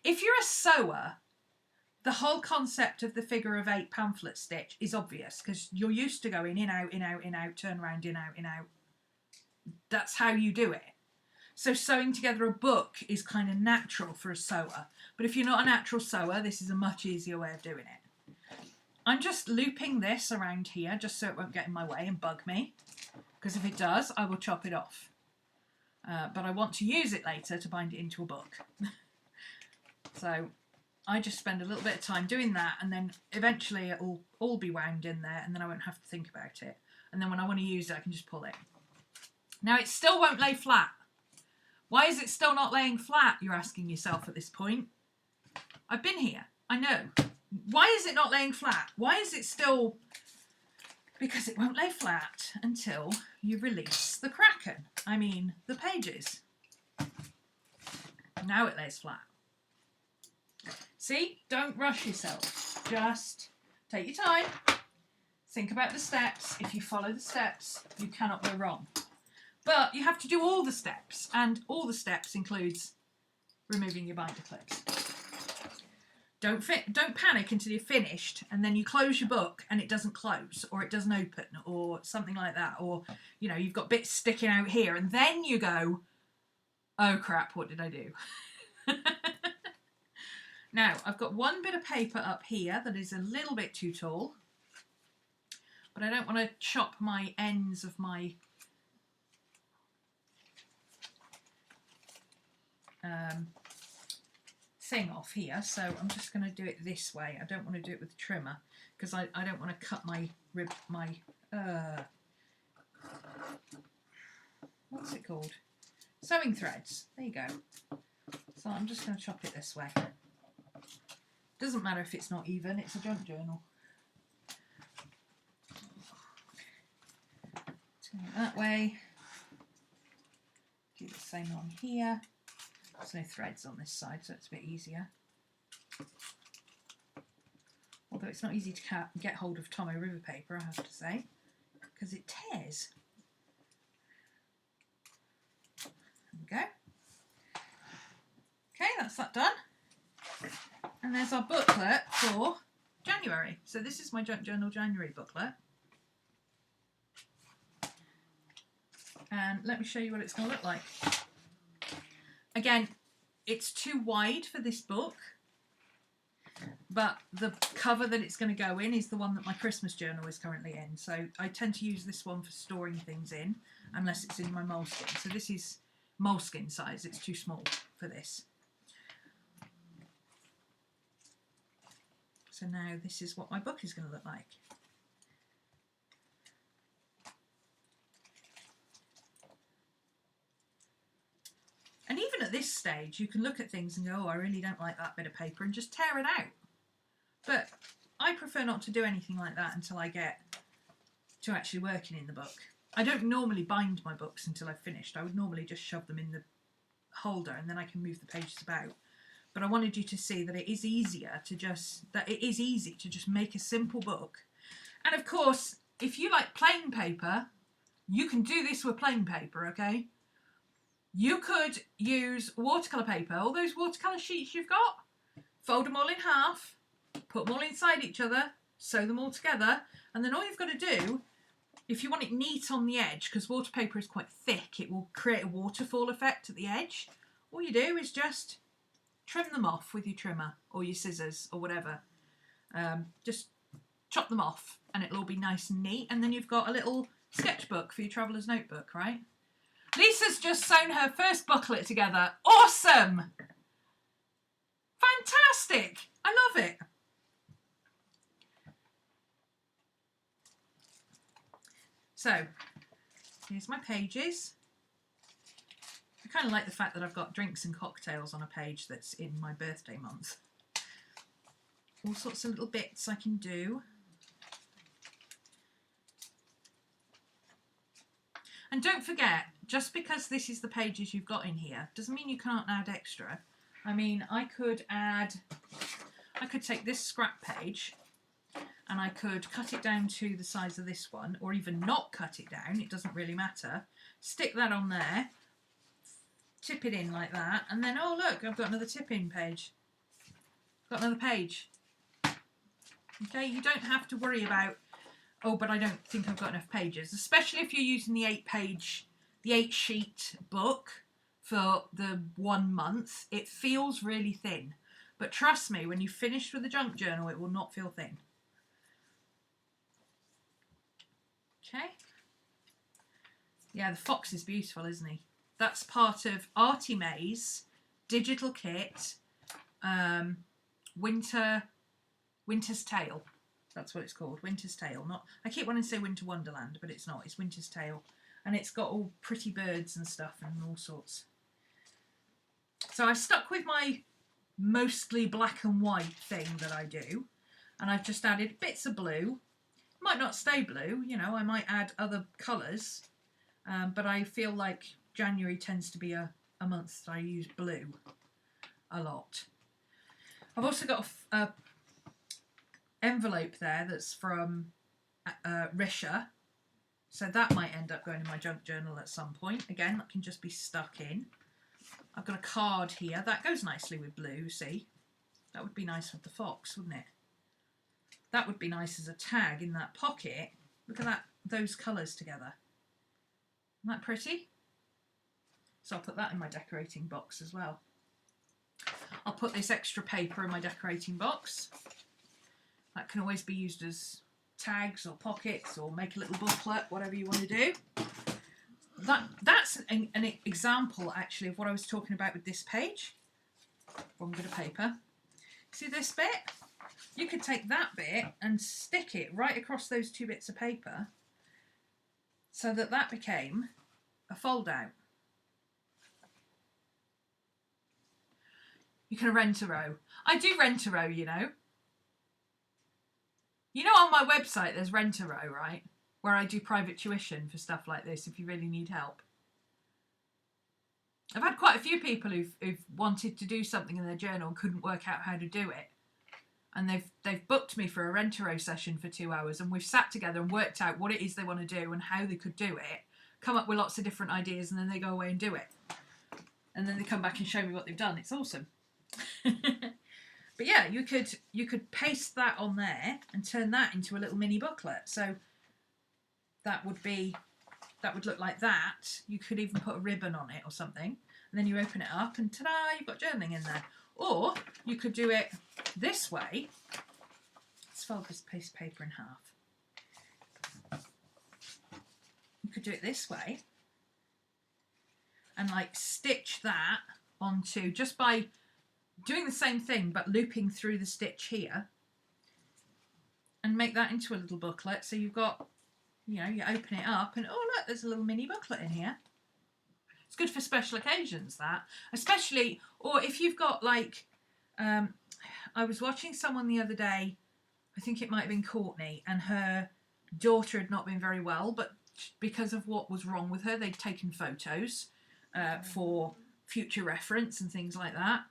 If you're a sewer, the whole concept of the figure of 8 pamphlet stitch is obvious because you're used to going in, out, in, out, in, out, turn around, in, out, in, out. That's how you do it. So sewing together a book is kind of natural for a sewer. But if you're not a natural sewer, this is a much easier way of doing it. I'm just looping this around here just so it won't get in my way and bug me. Because if it does, I will chop it off. But I want to use it later to bind it into a book. So I just spend a little bit of time doing that, and then eventually it'll all be wound in there, and then I won't have to think about it. And then when I want to use it, I can just pull it. Now it still won't lay flat. Why is it still not laying flat, you're asking yourself at this point? I've been here. I know. Why is it not laying flat? Why is it still... Because it won't lay flat until you release the kraken. I mean, the pages. Now it lays flat. See? Don't rush yourself. Just take your time. Think about the steps. If you follow the steps, you cannot go wrong. But you have to do all the steps, and all the steps includes removing your binder clips. Don't panic until you're finished, and then you close your book and it doesn't close, or it doesn't open, or something like that, or you know you've got bits sticking out here, and then you go, oh crap, what did I do? Now I've got one bit of paper up here that is a little bit too tall, but I don't want to chop my ends of my thing off here, so I'm just going to do it this way. I don't want to do it with the trimmer because I don't want to cut my what's it called? Sewing threads. There you go. So I'm just going to chop it this way. Doesn't matter if it's not even, it's a junk journal. Turn it that way. Do the same on here. There's no threads on this side, so it's a bit easier. Although it's not easy to get hold of Tomo River paper, I have to say, because it tears. There we go. Okay, that's that done. And there's our booklet for January. So this is my Junk Journal January booklet. And let me show you what it's going to look like. Again, it's too wide for this book, but the cover that it's going to go in is the one that my Christmas journal is currently in. So I tend to use this one for storing things in, unless it's in my moleskin. So this is moleskin size, it's too small for this. So now this is what my book is going to look like. And even at this stage, you can look at things and go, oh, I really don't like that bit of paper, and just tear it out. But I prefer not to do anything like that until I get to actually working in the book. I don't normally bind my books until I've finished. I would normally just shove them in the holder and then I can move the pages about. But I wanted you to see that it is easy to just make a simple book. And of course, if you like plain paper, you can do this with plain paper, okay? You could use watercolour paper, all those watercolour sheets you've got, fold them all in half, put them all inside each other, sew them all together, and then all you've got to do, if you want it neat on the edge, because water paper is quite thick, it will create a waterfall effect at the edge, all you do is just trim them off with your trimmer or your scissors or whatever. Just chop them off and it'll all be nice and neat, and then you've got a little sketchbook for your traveller's notebook, right? Lisa's just sewn her first booklet together. Awesome! Fantastic! I love it. So, here's my pages. I kind of like the fact that I've got drinks and cocktails on a page that's in my birthday month. All sorts of little bits I can do. And don't forget, just because this is the pages you've got in here, doesn't mean you can't add extra. I mean, I could take this scrap page and I could cut it down to the size of this one, or even not cut it down, it doesn't really matter. Stick that on there, tip it in like that, and then, oh look, I've got another tip-in page. Got another page. Okay, you don't have to worry about, oh, but I don't think I've got enough pages, especially if you're using the 8-sheet book for the 1 month. It feels really thin, but trust me, when you finish with the junk journal, it will not feel thin. Okay. Yeah, the fox is beautiful, isn't he? That's part of Artie May's digital kit, Winter's Tale. That's what it's called, Winter's Tale. Not, I keep wanting to say Winter Wonderland, but it's not. It's Winter's Tale. And it's got all pretty birds and stuff and all sorts. So I've stuck with my mostly black and white thing that I do. And I've just added bits of blue. Might not stay blue, you know, I might add other colours. But I feel like January tends to be a month that I use blue a lot. I've also got a envelope there that's from Risha, so that might end up going in my junk journal at some point. Again, that can just be stuck in. I've got a card here that goes nicely with blue. See, that would be nice with the fox, wouldn't it? That would be nice as a tag in that pocket. Look at that, those colours together. Isn't that pretty? So I'll put that in my decorating box as well. I'll put this extra paper in my decorating box. That can always be used as tags or pockets or make a little booklet, whatever you want to do. that's an example actually of what I was talking about with this page. One bit of paper. See this bit? You could take that bit and stick it right across those two bits of paper so that that became a fold out. You can rent a row. I do rent a row, you know. You know, on my website there's rent a row, right? Where I do private tuition for stuff like this if you really need help. I've had quite a few people who've wanted to do something in their journal and couldn't work out how to do it. And they've booked me for a rent-a-row session for 2 hours, and we've sat together and worked out what it is they want to do and how they could do it, come up with lots of different ideas, and then they go away and do it. And then they come back and show me what they've done. It's awesome. But yeah, you could paste that on there and turn that into a little mini booklet. So that would look like that. You could even put a ribbon on it or something, and then you open it up and ta-da, you've got journaling in there. Or you could do it this way. Let's fold this piece of paper in half. You could do it this way and like stitch that onto, just by doing the same thing but looping through the stitch here, and make that into a little booklet. So you've got, you know, you open it up and oh look, there's a little mini booklet in here. It's good for special occasions, that. Especially, or if you've got like, I was watching someone the other day, I think it might have been Courtney, and her daughter had not been very well, but because of what was wrong with her, they'd taken photos for future reference and things like that.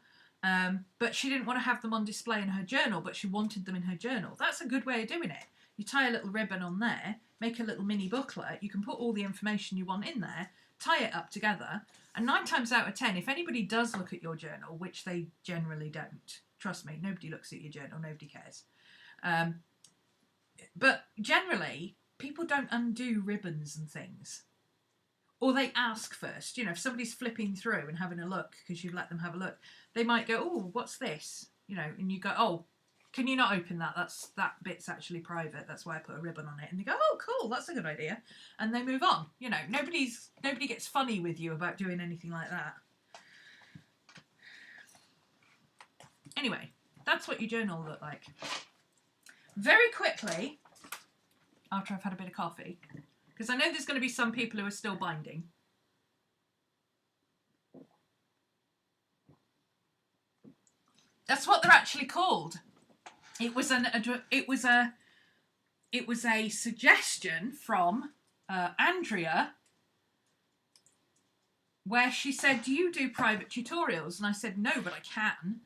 But she didn't want to have them on display in her journal, but she wanted them in her journal. That's a good way of doing it. You tie a little ribbon on there, make a little mini booklet, you can put all the information you want in there, tie it up together, and 9 times out of 10, if anybody does look at your journal, which they generally don't, trust me, nobody looks at your journal, nobody cares. But generally, people don't undo ribbons and things. Or they ask first. You know, if somebody's flipping through and having a look because you've let them have a look, they might go, oh, what's this? You know, and you go, oh, can you not open that? That bit's actually private. That's why I put a ribbon on it. And they go, oh, cool, that's a good idea. And they move on. You know, nobody gets funny with you about doing anything like that. Anyway, that's what your journal will look like. Very quickly, after I've had a bit of coffee, because I know there's going to be some people who are still binding. That's what they're actually called. It was a suggestion from Andrea, where she said, do you do private tutorials? And I said, no, but I can.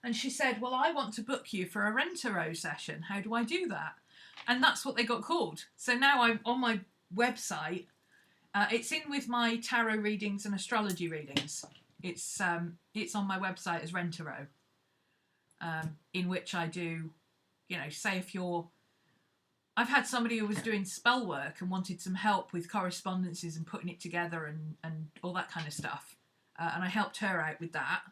And she said, well, I want to book you for a rent-a-row session. How do I do that? And that's what they got called. So now I'm on my website. It's in with my tarot readings and astrology readings. It's on my website as rent-a-row, in which I do, you know, say if you're... I've had somebody who was doing spell work and wanted some help with correspondences and putting it together and all that kind of stuff. And I helped her out with that.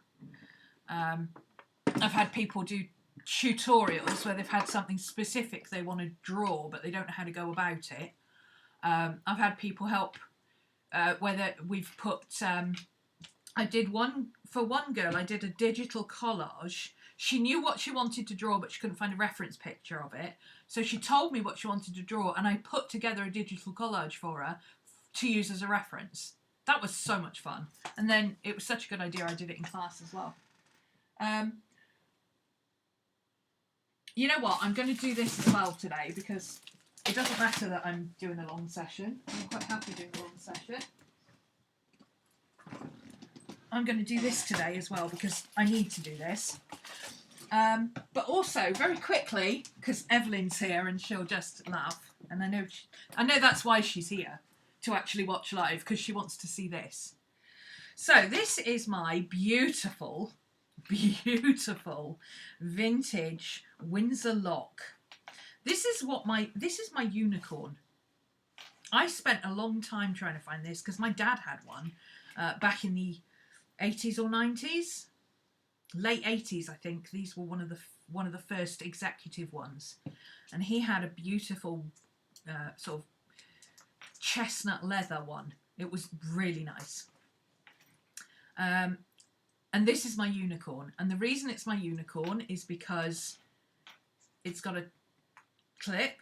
I've had people do tutorials where they've had something specific they want to draw, but they don't know how to go about it. I've had people help whether we've put... I did one... For one girl, I did a digital collage. She knew what she wanted to draw, but she couldn't find a reference picture of it. So she told me what she wanted to draw, and I put together a digital collage for her to use as a reference. That was so much fun. And then it was such a good idea, I did it in class as well. You know what? I'm going to do this as well today, because it doesn't matter that I'm doing a long session. I'm quite happy doing a long session. I'm going to do this today as well because I need to do this. But also, very quickly, because Evelyn's here and she'll just laugh, and I know that's why she's here, to actually watch live, because she wants to see this. So this is my beautiful, beautiful vintage Windsor lock. This is my unicorn. I spent a long time trying to find this because my dad had one back in the 80s or 90s, late 80s, I think. These were one of the first executive ones, and he had a beautiful sort of chestnut leather one. It was really nice. And this is my unicorn. And the reason it's my unicorn is because it's got a clip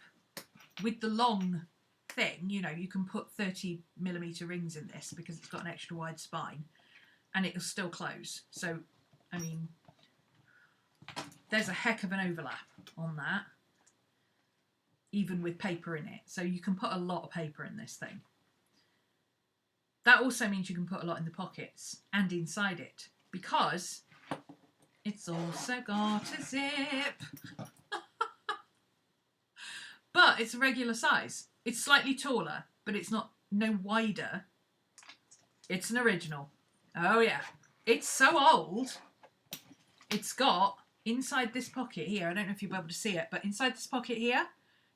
with the long thing. You know, you can put 30mm rings in this because it's got an extra wide spine and it'll still close. So, I mean, there's a heck of an overlap on that, even with paper in it. So you can put a lot of paper in this thing. That also means you can put a lot in the pockets and inside it, because it's also got a zip. But it's a regular size. It's slightly taller, but it's no wider. It's an original. Oh yeah. It's so old. It's got, inside this pocket here, I don't know if you'll be able to see it, but inside this pocket here,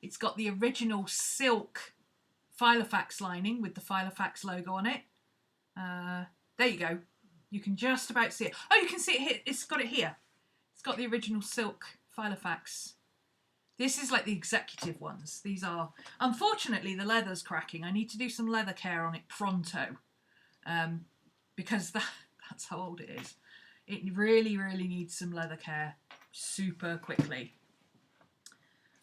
it's got the original silk Filofax lining with the Filofax logo on it. There you go. You can just about see it. Oh, you can see it here. It's got it here. It's got the original silk Filofax. This is like the executive ones. These are, unfortunately, the leather's cracking. I need to do some leather care on it pronto, because that's how old it is. It really, really needs some leather care super quickly.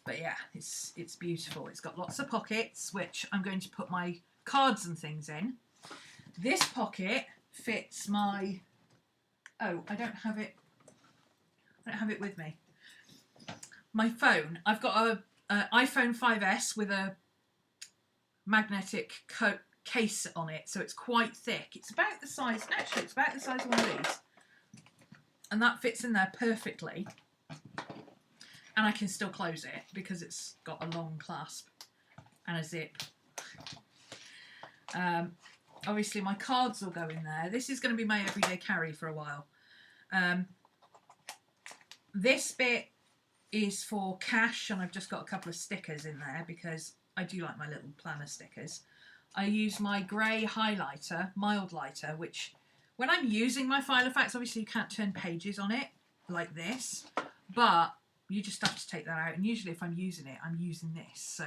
But yeah, it's beautiful. It's got lots of pockets, which I'm going to put my cards and things in. This pocket fits my... Oh, I don't have it with me. My phone. I've got a iPhone 5S with a magnetic case on it, so it's quite thick. It's about the size... Actually, it's about the size of one of these. And that fits in there perfectly. And I can still close it because it's got a long clasp and a zip. Obviously my cards will go in there. This is going to be my everyday carry for a while. This bit is for cash, and I've just got a couple of stickers in there because I do like my little planner stickers. I use my grey highlighter, mild lighter, which when I'm using my Filofax, obviously you can't turn pages on it like this, but you just have to take that out, and usually if I'm using it, I'm using this. So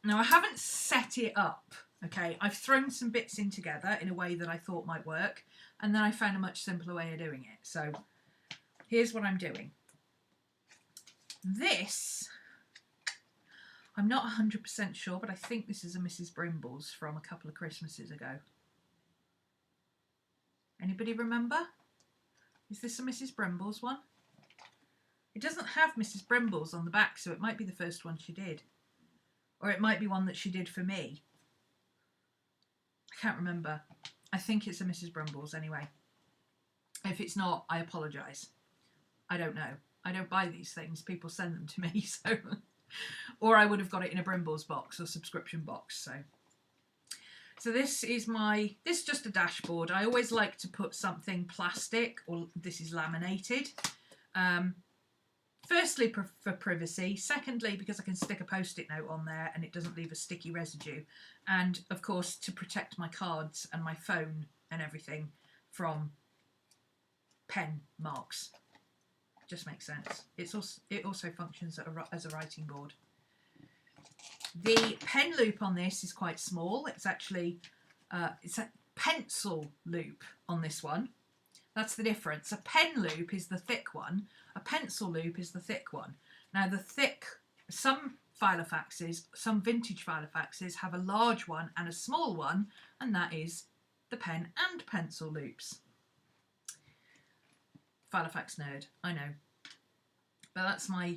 now I haven't set it up, okay? I've thrown some bits in together in a way that I thought might work, and then I found a much simpler way of doing it. So here's what I'm doing. This, I'm not 100% sure, but I think this is a Mrs. Brimble's from a couple of Christmases ago. Anybody remember? Is this a Mrs. Brimble's one? It doesn't have Mrs. Brimble's on the back, so it might be the first one she did. Or it might be one that she did for me. I can't remember. I think it's a Mrs. Brimble's anyway. If it's not, I apologise. I don't know. I don't buy these things. People send them to me, so... Or I would have got it in a Brimble's box or subscription box, So this is this is just a dashboard. I always like to put something plastic, or this is laminated. Firstly, for privacy. Secondly, because I can stick a post-it note on there and it doesn't leave a sticky residue. And of course, to protect my cards and my phone and everything from pen marks. Just makes sense. It also functions as a writing board. The pen loop on this is quite small. It's actually it's a pencil loop on this one. That's the difference. A pen loop is the thick one. A pencil loop is the thick one. Now some Filofaxes, some vintage Filofaxes have a large one and a small one, and that is the pen and pencil loops. Filofax nerd, I know. But that's my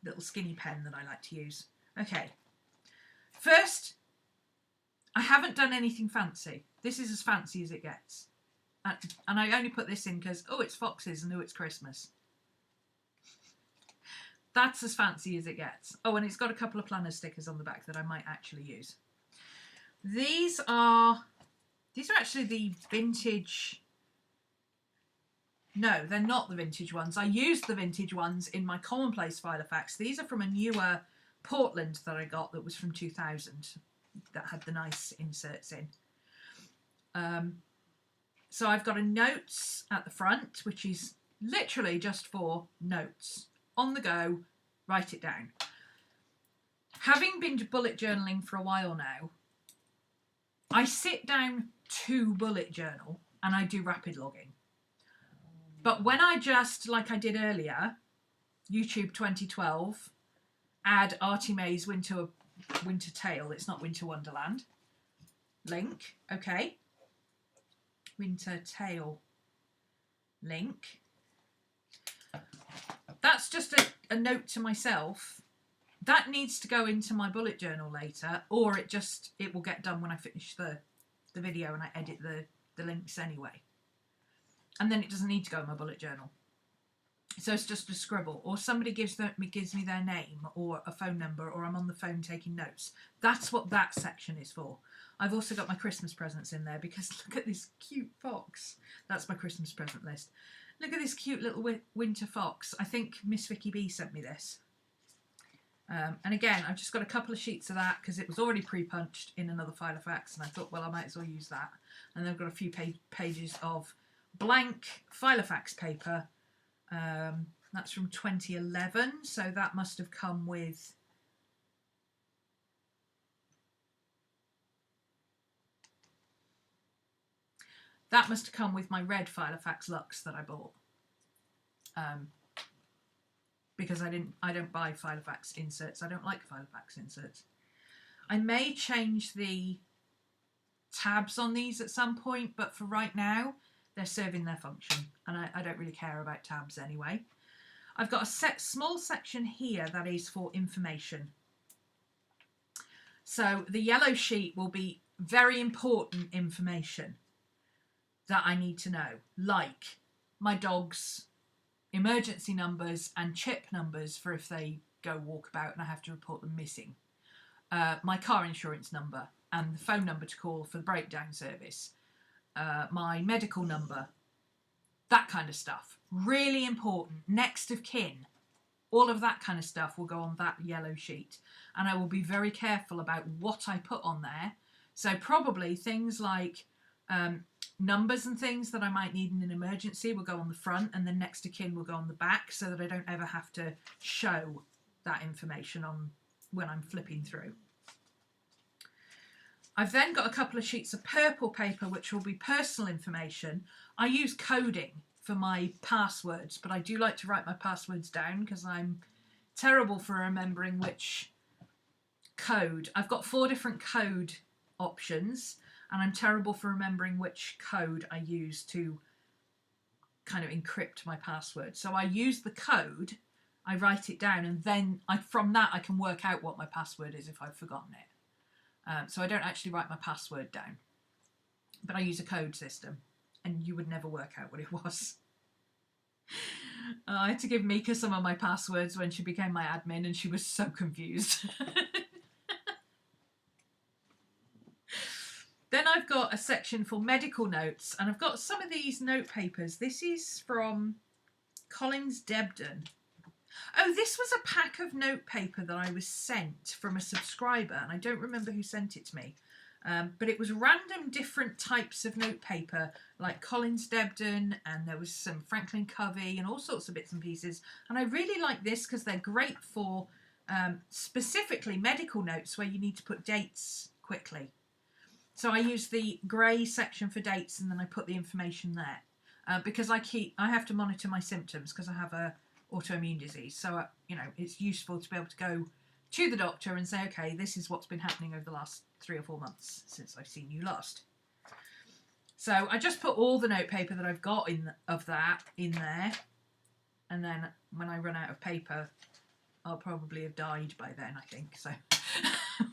little skinny pen that I like to use. Okay. First, I haven't done anything fancy. This is as fancy as it gets. And I only put this in because, oh, it's foxes and oh, it's Christmas. That's as fancy as it gets. Oh, and it's got a couple of planner stickers on the back that I might actually use. These are actually the vintage... No, they're not the vintage ones. I used the vintage ones in my commonplace Filofax. These are from a newer Portland that I got that was from 2000 that had the nice inserts in. So I've got a notes at the front, which is literally just for notes. On the go, write it down. Having been bullet journaling for a while now, I sit down to bullet journal and I do rapid logging. But when I just, like I did earlier, YouTube 2012, add Artie May's Winter Tale, it's not Winter Wonderland, link, okay. Winter Tale link. That's just a note to myself. That needs to go into my bullet journal later, or it will get done when I finish the video and I edit the links anyway. And then it doesn't need to go in my bullet journal. So it's just a scribble, or somebody gives me their name or a phone number, or I'm on the phone taking notes. That's what that section is for. I've also got my Christmas presents in there because look at this cute fox. That's my Christmas present list. Look at this cute little winter fox. I think Miss Vicky B sent me this. And again, I've just got a couple of sheets of that because it was already pre-punched in another file of fax, and I thought, well, I might as well use that. And then I've got a few pages of blank Filofax paper. That's from 2011, so that must have come with my red Filofax Lux that I bought, because I don't buy Filofax inserts. I don't like Filofax inserts. I may change the tabs on these at some point, but for right now they're serving their function, and I don't really care about tabs anyway. I've got a small section here that is for information. So the yellow sheet will be very important information that I need to know, like my dog's emergency numbers and chip numbers for if they go walkabout and I have to report them missing, my car insurance number and the phone number to call for the breakdown service, my medical number, that kind of stuff. Really important. Next of kin. All of that kind of stuff will go on that yellow sheet. And I will be very careful about what I put on there. So probably things like numbers and things that I might need in an emergency will go on the front, and then next of kin will go on the back, so that I don't ever have to show that information on when I'm flipping through. I've then got a couple of sheets of purple paper which will be personal information. I use coding for my passwords, but I do like to write my passwords down because I'm terrible for remembering which code. I've got 4 different code options, and I'm terrible for remembering which code I use to kind of encrypt my password. So I use the code, I write it down, and then from that I can work out what my password is if I've forgotten it. So I don't actually write my password down, but I use a code system, and you would never work out what it was. I had to give Mika some of my passwords when she became my admin, and she was so confused. Then I've got a section for medical notes, and I've got some of these note papers. This is from Collins Debden. Oh, this was a pack of note paper that I was sent from a subscriber, and I don't remember who sent it to me. But it was random different types of note paper, like Collins Debden, and there was some Franklin Covey and all sorts of bits and pieces. And I really like this because they're great for specifically medical notes where you need to put dates quickly. So I use the grey section for dates, and then I put the information there because I have to monitor my symptoms because I have a autoimmune disease. So it's useful to be able to go to the doctor and say, okay, this is what's been happening over the last 3 or 4 months since I've seen you last. So I just put all the note paper that I've got in there, and then when I run out of paper, I'll probably have died by then, I think. So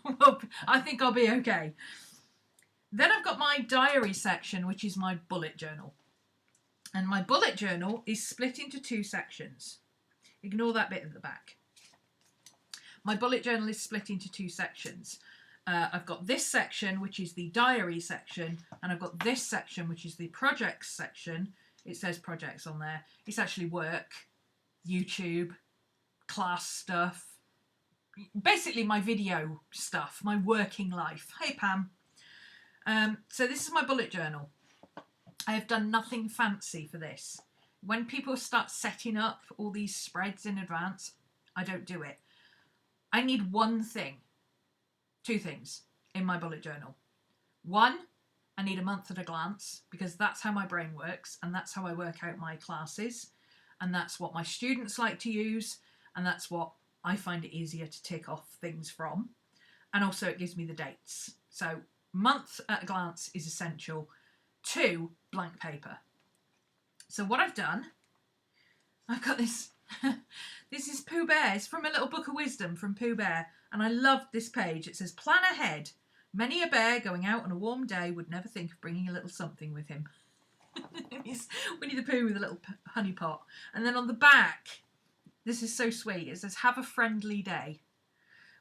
well, I think I'll be okay. Then I've got my diary section, which is my bullet journal. And my bullet journal is split into 2 sections. Ignore that bit at the back. My bullet journal is split into 2 sections. I've got this section, which is the diary section, and I've got this section, which is the projects section. It says projects on there. It's actually work, YouTube, class stuff, basically my video stuff, my working life. Hey, Pam. So this is my bullet journal. I have done nothing fancy for this. When people start setting up all these spreads in advance, I don't do it. I need 2 things in my bullet journal. One, I need a month at a glance, because that's how my brain works, and that's how I work out my classes, and that's what my students like to use, and that's what I find it easier to tick off things from. And also it gives me the dates. So month at a glance is essential. 2, blank paper. So what I've done, I've got this, this is Pooh Bear. It's from A Little Book of Wisdom from Pooh Bear. And I loved this page. It says, plan ahead. Many a bear going out on a warm day would never think of bringing a little something with him. It's Winnie the Pooh with a little honey pot. And then on the back, this is so sweet. It says, have a friendly day.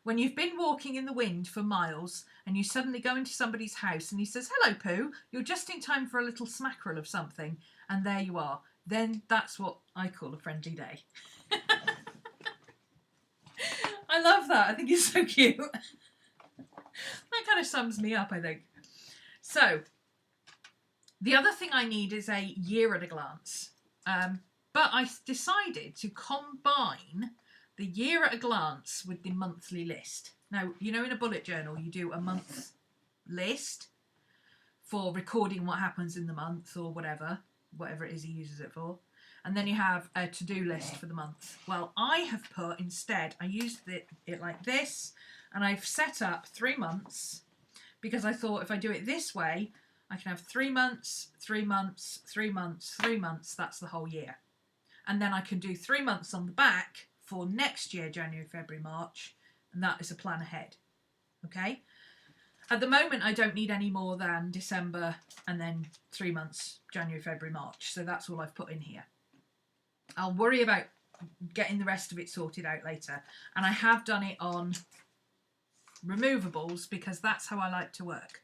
When you've been walking in the wind for miles and you suddenly go into somebody's house and he says, hello, Pooh, you're just in time for a little smackerel of something. And there you are. Then that's what I call a friendly day. I love that. I think it's so cute. That kind of sums me up, I think. So, the other thing I need is a year at a glance. But I decided to combine the year at a glance with the monthly list. Now, you know, in a bullet journal, you do a month list for recording what happens in the month or whatever it is he uses it for. And then you have a to-do list for the month. Well, I have put instead, I used it like this, and I've set up 3 months, because I thought if I do it this way, I can have 3 months, 3 months, 3 months, 3 months, that's the whole year. And then I can do 3 months on the back for next year, January, February, March, and that is a plan ahead. Okay? At the moment, I don't need any more than December and then 3 months, January, February, March. So that's all I've put in here. I'll worry about getting the rest of it sorted out later. And I have done it on removables because that's how I like to work.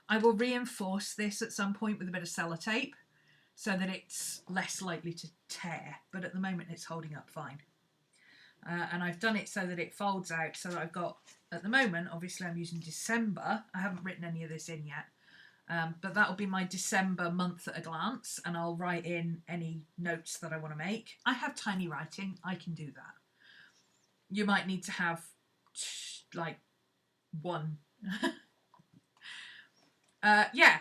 I will reinforce this at some point with a bit of sellotape so that it's less likely to tear. But at the moment, it's holding up fine. And I've done it so that it folds out, so that I've got, at the moment, obviously I'm using December. I haven't written any of this in yet. But that will be my December month at a glance, and I'll write in any notes that I want to make. I have tiny writing. I can do that. You might need to have, like, one. Yeah.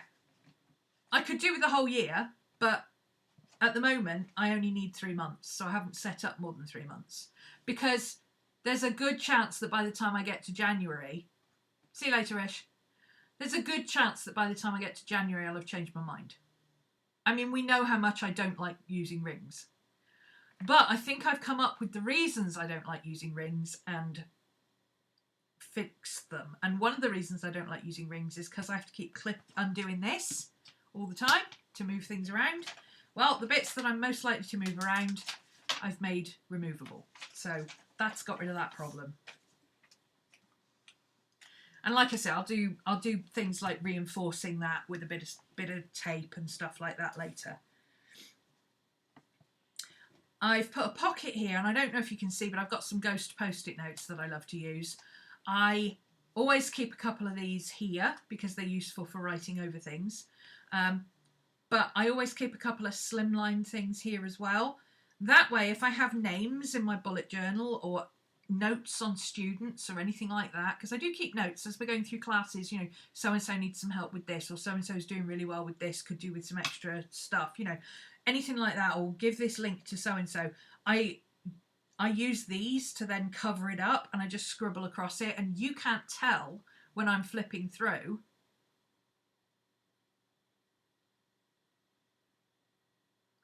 I could do with the whole year, but at the moment, I only need 3 months, so I haven't set up more than 3 months. Because there's a good chance that by the time I get to January... See you later, Ish. There's a good chance that by the time I get to January, I'll have changed my mind. I mean, we know how much I don't like using rings. But I think I've come up with the reasons I don't like using rings and fixed them. And one of the reasons I don't like using rings is because I have to keep undoing this all the time to move things around. Well, the bits that I'm most likely to move around, I've made removable. So that's got rid of that problem. And like I said, I'll do things like reinforcing that with a bit of tape and stuff like that later. I've put a pocket here, and I don't know if you can see, but I've got some ghost post-it notes that I love to use. I always keep a couple of these here because they're useful for writing over things. But I always keep a couple of slimline things here as well. That way, if I have names in my bullet journal or notes on students or anything like that, because I do keep notes as we're going through classes, you know, so-and-so needs some help with this, or so-and-so is doing really well with this, could do with some extra stuff, you know, anything like that, or give this link to so-and-so. I use these to then cover it up, and I just scribble across it, and you can't tell when I'm flipping through.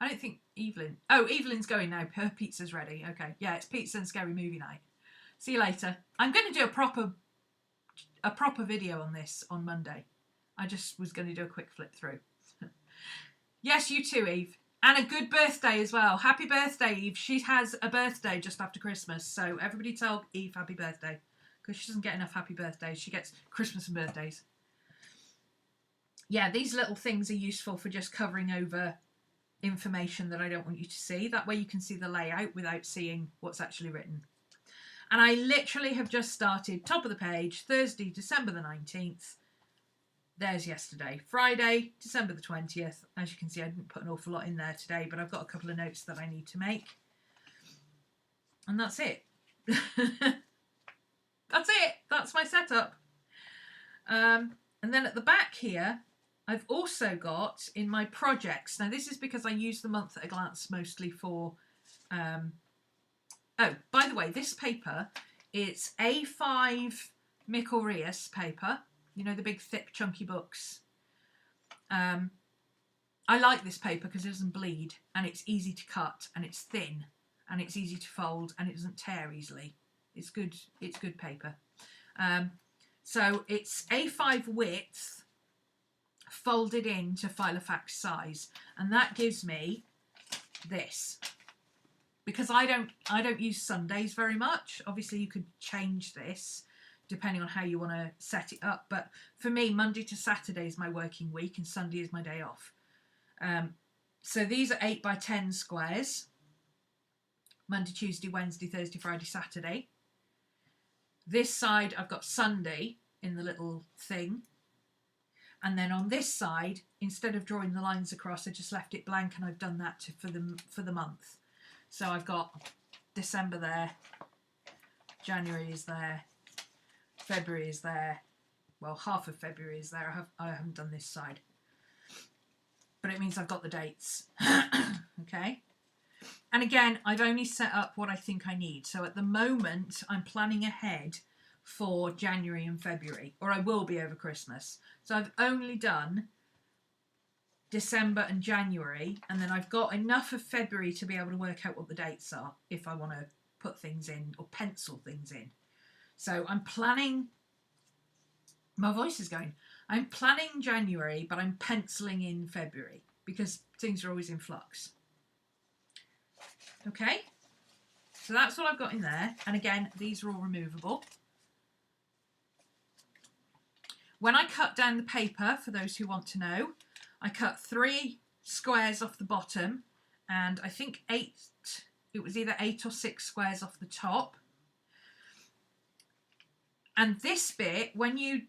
I don't think Evelyn... Oh, Evelyn's going now. Her pizza's ready. Okay. Yeah, it's pizza and scary movie night. See you later. I'm going to do a proper video on this on Monday. I just was going to do a quick flip through. Yes, you too, Eve. And a good birthday as well. Happy birthday, Eve. She has a birthday just after Christmas. So everybody tell Eve happy birthday. Because she doesn't get enough happy birthdays. She gets Christmas and birthdays. Yeah, these little things are useful for just covering over information that I don't want you to see. That way you can see the layout without seeing what's actually written. And I literally have just started, top of the page, Thursday, December the 19th. There's yesterday. Friday, December the 20th. As you can see, I didn't put an awful lot in there today, but I've got a couple of notes that I need to make. And that's it. That's it. That's my setup. And then at the back here, I've also got in my projects, now this is because I use the month at a glance mostly for, oh, by the way, this paper, it's A5 enquiries paper, you know, the big thick chunky books. I like this paper because it doesn't bleed and it's easy to cut and it's thin and it's easy to fold and it doesn't tear easily. It's good paper. So it's A5 width folded into Filofax size, and that gives me this. Because I don't use Sundays very much. Obviously you could change this depending on how you want to set it up, but for me Monday to Saturday is my working week and Sunday is my day off. So these are 8 by 10 squares. Monday, Tuesday, Wednesday, Thursday, Friday, Saturday. This side I've got Sunday in the little thing. And then on this side, instead of drawing the lines across, I just left it blank, and I've done that for the month. So I've got December there, January is there, February is there. Well, half of February is there. I haven't done this side. But it means I've got the dates. Okay. And again, I've only set up what I think I need. So at the moment, I'm planning ahead for January and February, or I will be over Christmas. So I've only done December and January, and then I've got enough of February to be able to work out what the dates are if I want to put things in or pencil things in. So I'm planning, my voice is going, I'm planning January, but I'm penciling in February because things are always in flux. Okay, so that's what I've got in there. And again, these are all removable. When I cut down the paper, for those who want to know, I cut 3 squares off the bottom and I think 8, it was either 8 or 6 squares off the top. And this bit, when you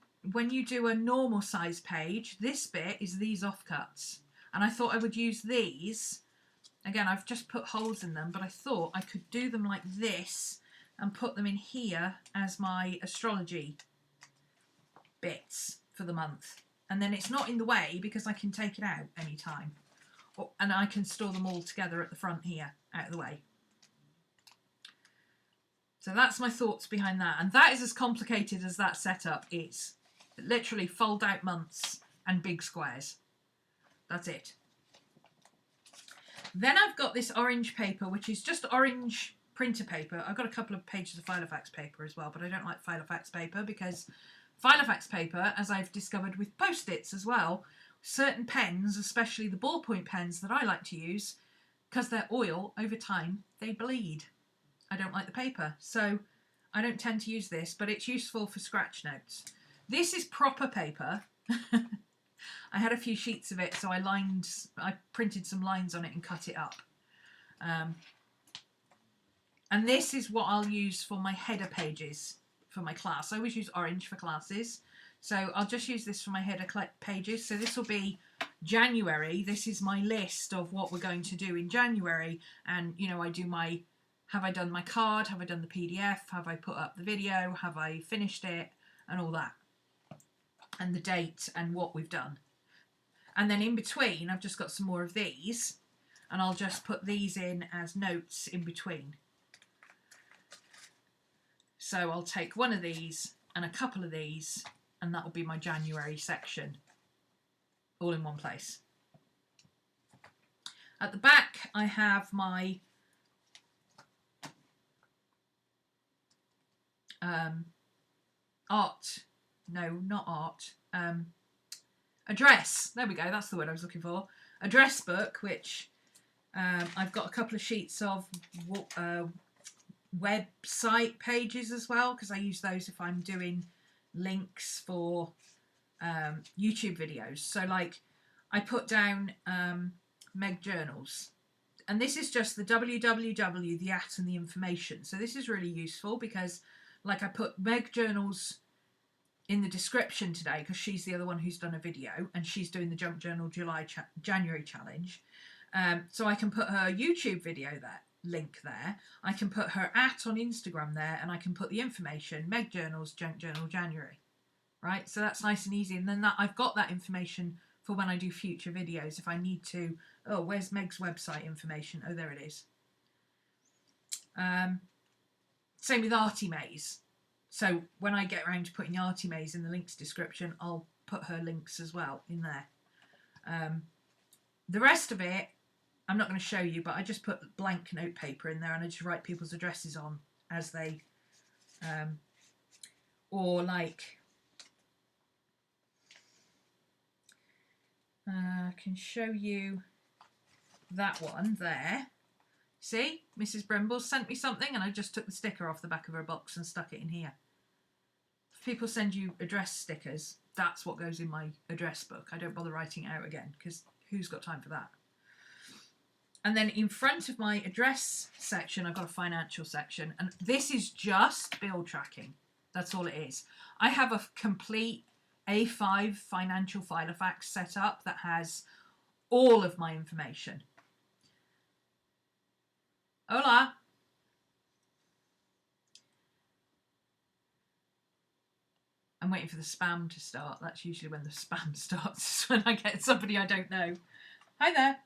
do a normal size page, this bit is these offcuts. And I thought I would use these. Again, I've just put holes in them, but I thought I could do them like this and put them in here as my astrology bits for the month. And then it's not in the way because I can take it out anytime. And I can store them all together at the front here, out of the way. So that's my thoughts behind that. And that is as complicated as that setup is. Literally fold out months and big squares. That's it. Then I've got this orange paper, which is just orange printer paper. I've got a couple of pages of Filofax paper as well, but I don't like Filofax paper because Filofax paper, as I've discovered with Post-its as well, certain pens, especially the ballpoint pens that I like to use, because they're oil, over time, they bleed. I don't like the paper, so I don't tend to use this, but it's useful for scratch notes. This is proper paper. I had a few sheets of it, so I printed some lines on it and cut it up. And this is what I'll use for my header pages for my class. I always use orange for classes, so I'll just use this for my header pages. So this will be January. This is my list of what we're going to do in January, and you know, I do my, have I done my card, have I done the PDF, have I put up the video, have I finished it, and all that, and the date and what we've done. And then in between, I've just got some more of these, and I'll just put these in as notes in between. So I'll take one of these and a couple of these, and that will be my January section, all in one place. At the back, I have my address. There we go, that's the word I was looking for. Address book, which I've got a couple of sheets of website pages as well, because I use those if I'm doing links for YouTube videos. So like I put down Meg Journals, and this is just the www, the at, and the information. So this is really useful because like I put Meg Journals in the description today because she's the other one who's done a video and she's doing the Junk Journal January challenge. So I can put her YouTube video there, link there. I can put her at on Instagram there, and I can put the information, Meg Journals, Junk Journal January. right? So that's nice and easy. And then that I've got that information for when I do future videos. If I need to, oh, where's Meg's website information? Oh, there it is. Same with Artie Maze. So when I get around to putting Artie Maze in the links description, I'll put her links as well in there. The rest of it, I'm not going to show you, but I just put blank notepaper in there and I just write people's addresses on as they, or like, I can show you that one there. See, Mrs. Brimble sent me something and I just took the sticker off the back of her box and stuck it in here. If people send you address stickers, that's what goes in my address book. I don't bother writing it out again because who's got time for that? And then in front of my address section, I've got a financial section. And this is just bill tracking. That's all it is. I have a complete A5 financial filofax set up that has all of my information. Hola. I'm waiting for the spam to start. That's usually when the spam starts, when I get somebody I don't know. Hi there.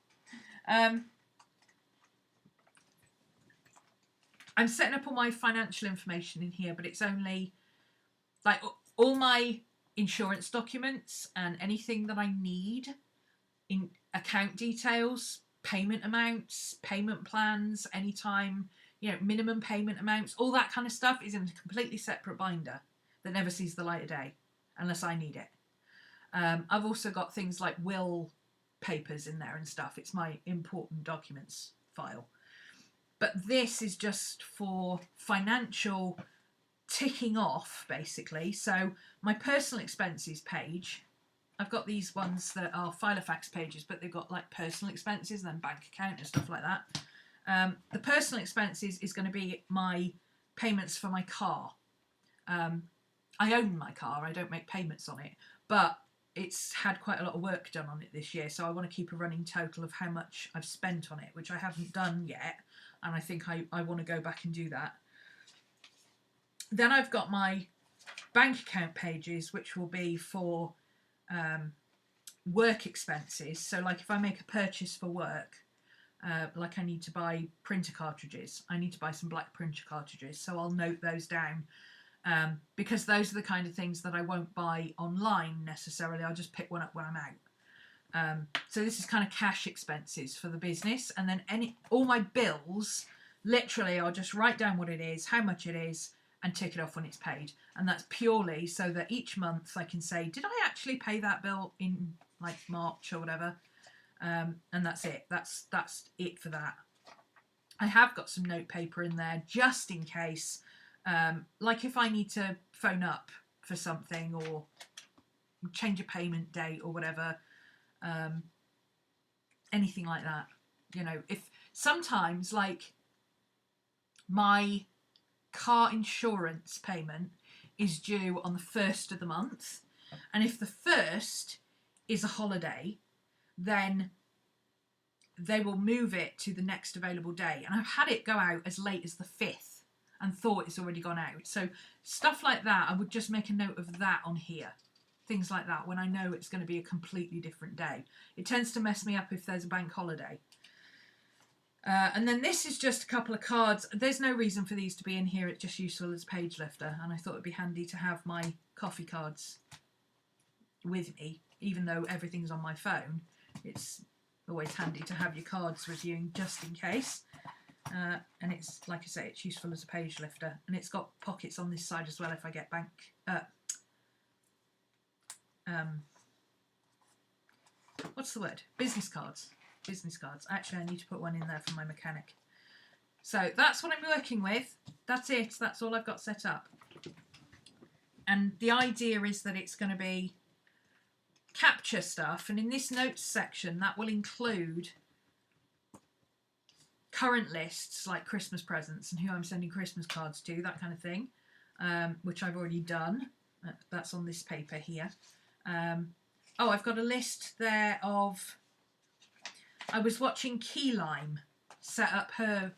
I'm setting up all my financial information in here, but it's only like all my insurance documents and anything that I need in account details, payment amounts, payment plans, anytime, you know, minimum payment amounts, all that kind of stuff is in a completely separate binder that never sees the light of day unless I need it. I've also got things like will papers in there and stuff. It's my important documents file. But this is just for financial ticking off, basically. So my personal expenses page, I've got these ones that are filofax pages, but they've got like personal expenses and then bank account and stuff like that. The personal expenses is going to be my payments for my car. I own my car, I don't make payments on it, but it's had quite a lot of work done on it this year, so I want to keep a running total of how much I've spent on it, which I haven't done yet, and I think I want to go back and do that. Then I've got my bank account pages, which will be for work expenses. So like if I make a purchase for work, like I need to buy printer cartridges, I need to buy some black printer cartridges, so I'll note those down. Because those are the kind of things that I won't buy online necessarily. I'll just pick one up when I'm out. So this is kind of cash expenses for the business. And then all my bills, literally I'll just write down what it is, how much it is, and tick it off when it's paid. And that's purely so that each month I can say, did I actually pay that bill in like March or whatever? And that's it. That's it for that. I have got some notepaper in there just in case. Like if I need to phone up for something or change a payment date or whatever, anything like that. You know, if sometimes like my car insurance payment is due on the 1st of the month, and if the 1st is a holiday, then they will move it to the next available day. And I've had it go out as late as the 5th. And thought it's already gone out. So stuff like that, I would just make a note of that on here. Things like that when I know it's going to be a completely different day. It tends to mess me up if there's a bank holiday. And then this is just a couple of cards. There's no reason for these to be in here. It's just useful as page lifter. And I thought it'd be handy to have my coffee cards with me. Even though everything's on my phone, it's always handy to have your cards with you just in case. And it's, like I say, it's useful as a page lifter. And it's got pockets on this side as well if I get what's the word? Business cards. Business cards. Actually, I need to put one in there for my mechanic. So that's what I'm working with. That's it. That's all I've got set up. And the idea is that it's going to be capture stuff. And in this notes section, that will include current lists like Christmas presents and who I'm sending Christmas cards to, that kind of thing, which I've already done. That's on this paper here. Oh, I've got a list there of... I was watching Keylime set up her...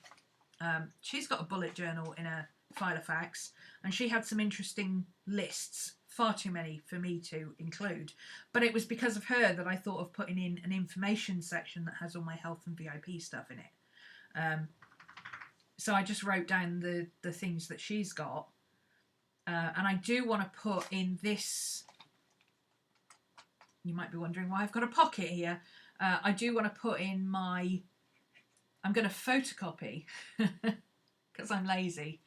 she's got a bullet journal in a filofax, and she had some interesting lists far too many for me to include. But it was because of her that I thought of putting in an information section that has all my health and VIP stuff in it. So I just wrote down the things that she's got. And I do want to put in this, you might be wondering why I've got a pocket here. I do want to put in my, I'm going to photocopy, because I'm lazy,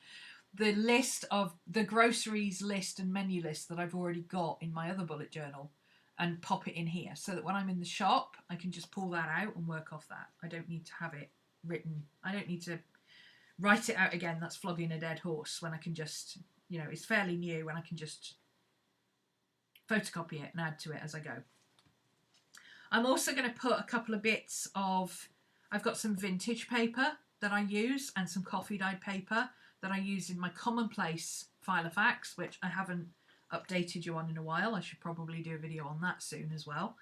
the list of the groceries list and menu list that I've already got in my other bullet journal and pop it in here so that when I'm in the shop, I can just pull that out and work off that. I don't need to have it written. I don't need to write it out again. That's flogging a dead horse when I can just, you know, it's fairly new and I can just photocopy it and add to it as I go. I'm also going to put a couple of bits of, I've got some vintage paper that I use and some coffee dyed paper that I use in my commonplace file of facts, which I haven't updated you on in a while. I should probably do a video on that soon as well.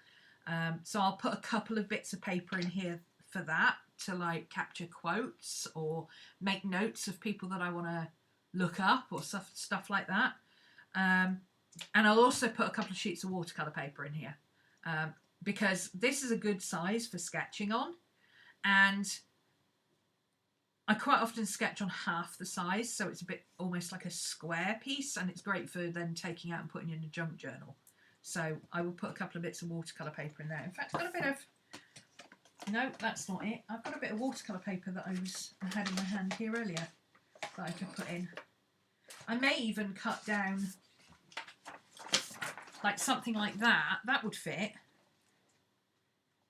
So I'll put a couple of bits of paper in here for that, to like capture quotes or make notes of people that I want to look up or stuff like that. And I'll also put a couple of sheets of watercolour paper in here because this is a good size for sketching on, and I quite often sketch on half the size, so it's a bit almost like a square piece, and it's great for then taking out and putting in a junk journal. So I will put a couple of bits of watercolour paper in there. In fact, I've got a bit of, no, that's not it. I've got a bit of watercolour paper that I had in my hand here earlier that I could put in. I may even cut down like something like that. That would fit.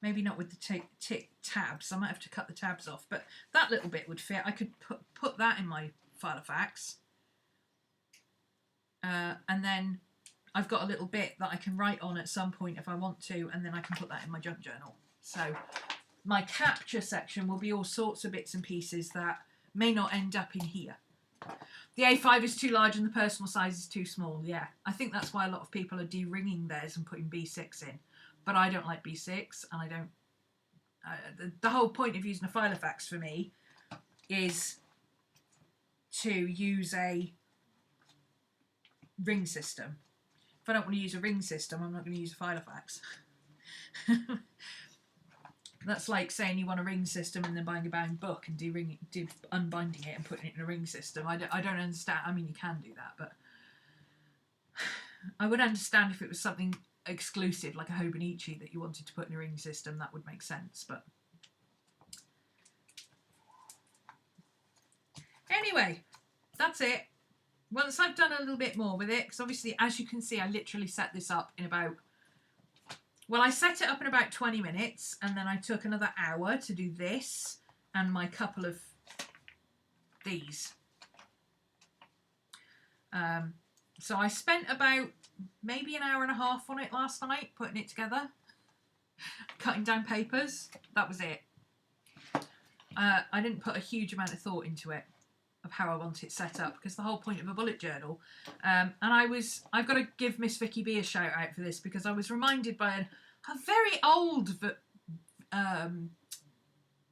Maybe not with the tick tabs. I might have to cut the tabs off, but that little bit would fit. I could put that in my file of facts. And then I've got a little bit that I can write on at some point if I want to, and then I can put that in my junk journal. So my capture section will be all sorts of bits and pieces that may not end up in here. The A5 is too large and the personal size is too small. Yeah, I think that's why a lot of people are de-ringing theirs and putting B6 in. But I don't like B6, and I don't... the whole point of using a file of facts for me is to use a ring system. If I don't want to use a ring system, I'm not going to use a file of facts. That's like saying you want a ring system and then buying a bound book and unbinding it and putting it in a ring system. I don't understand. I mean, you can do that, but I would understand if it was something exclusive like a Hobonichi that you wanted to put in a ring system. That would make sense, but anyway, that's it. Once I've done a little bit more with it, because obviously, as you can see, I literally set this up in about, well, I set it up in about 20 minutes, and then I took another hour to do this and my couple of these. So I spent about maybe an hour and a half on it last night, putting it together, cutting down papers. That was it. I didn't put a huge amount of thought into it, of how I want it set up, because the whole point of a bullet journal, and I've got to give Miss Vicky B a shout out for this, because I was reminded by a very old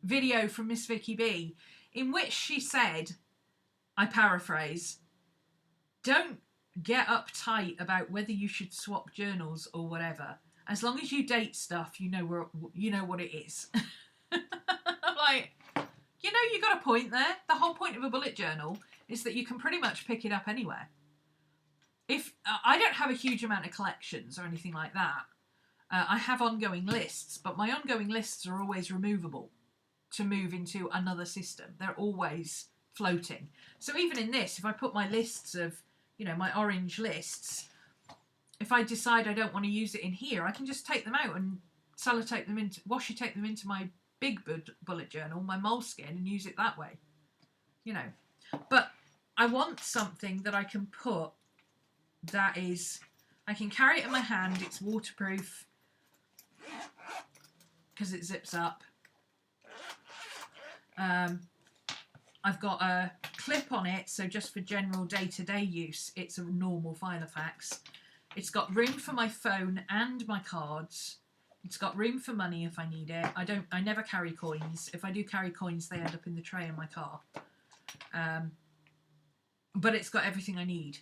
video from Miss Vicky B, in which she said, I paraphrase, don't get uptight about whether you should swap journals or whatever. As long as you date stuff, you know what it is. I'm like, you know, you got a point there. The whole point of a bullet journal is that you can pretty much pick it up anywhere. If I don't have a huge amount of collections or anything like that, I have ongoing lists, but my ongoing lists are always removable to move into another system. They're always floating. So even in this, if I put my lists of, you know, my orange lists, if I decide I don't want to use it in here, I can just take them out and sellotape them into, washi tape them into my big bullet journal, my moleskin, and use it that way, you know. But I want something that I can put that is, I can carry it in my hand, it's waterproof because it zips up. I've got a clip on it, so just for general day-to-day use, it's a normal file of facts. It's got room for my phone and my cards. It's got room for money if I need it. I never carry coins. If I do carry coins, they end up in the tray in my car. But it's got everything I need.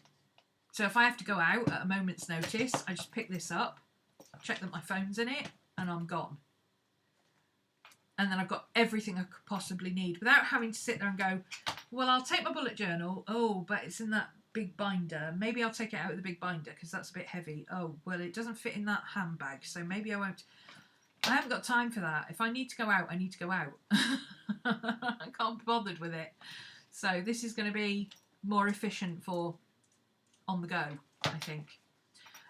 So if I have to go out at a moment's notice, I just pick this up, check that my phone's in it, and I'm gone. And then I've got everything I could possibly need without having to sit there and go, well, I'll take my bullet journal. Oh, but it's in that big binder. Maybe I'll take it out of the big binder because that's a bit heavy. Oh, well, it doesn't fit in that handbag, so maybe I won't. I haven't got time for that. If I need to go out, I need to go out. I can't be bothered with it. So this is going to be more efficient for on the go, I think.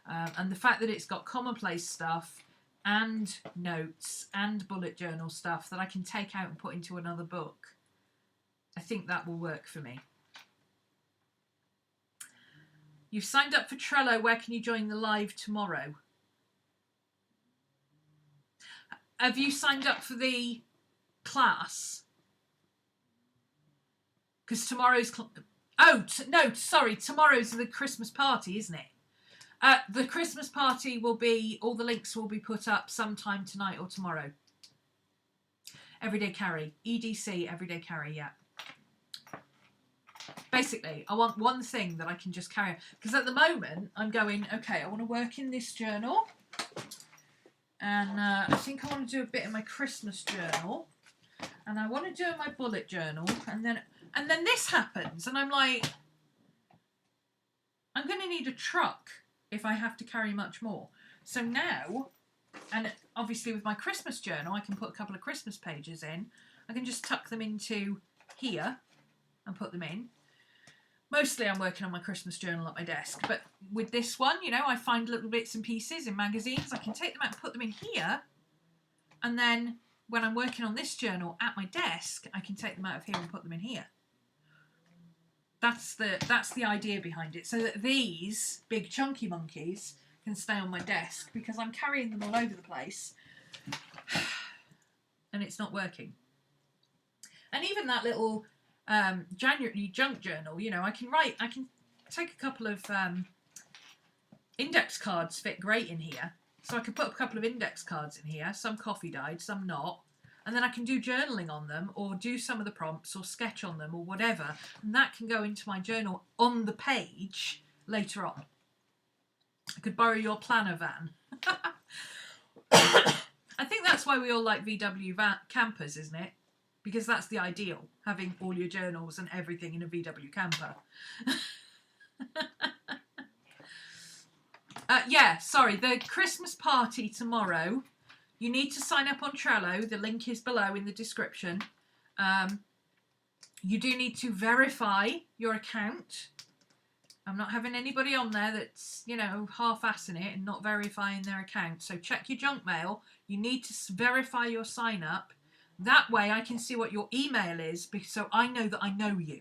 And the fact that it's got commonplace stuff and notes and bullet journal stuff that I can take out and put into another book, I think that will work for me. You've signed up for Trello. Where can you join the live tomorrow? Have you signed up for the class? Because tomorrow's... no, sorry. Tomorrow's the Christmas party, isn't it? The Christmas party will be... All the links will be put up sometime tonight or tomorrow. Everyday Carry. EDC, Everyday Carry, yeah. Basically, I want one thing that I can just carry. Because at the moment, I'm going, okay, I want to work in this journal. And I think I want to do a bit in my Christmas journal. And I want to do in my bullet journal. And then this happens. And I'm like, I'm going to need a truck if I have to carry much more. So now, and obviously with my Christmas journal, I can put a couple of Christmas pages in. I can just tuck them into here and put them in. Mostly I'm working on my Christmas journal at my desk, but with this one, you know, I find little bits and pieces in magazines. I can take them out and put them in here, and then when I'm working on this journal at my desk, I can take them out of here and put them in here. That's the idea behind it, so that these big chunky monkeys can stay on my desk, because I'm carrying them all over the place, and it's not working. And even that little January junk journal, you know, I can take a couple of index cards, fit great in here, so I can put a couple of index cards in here, some coffee dyed, some not, and then I can do journaling on them, or do some of the prompts, or sketch on them, or whatever, and that can go into my journal on the page later on. I could borrow your planner van. I think that's why we all like VW campers, isn't it? Because that's the ideal, having all your journals and everything in a VW camper. Yeah, sorry, the Christmas party tomorrow, you need to sign up on Trello. The link is below in the description. You do need to verify your account. I'm not having anybody on there that's, you know, half-assing it and not verifying their account. So check your junk mail. You need to verify your sign-up. That way I can see what your email is, so I know that I know you.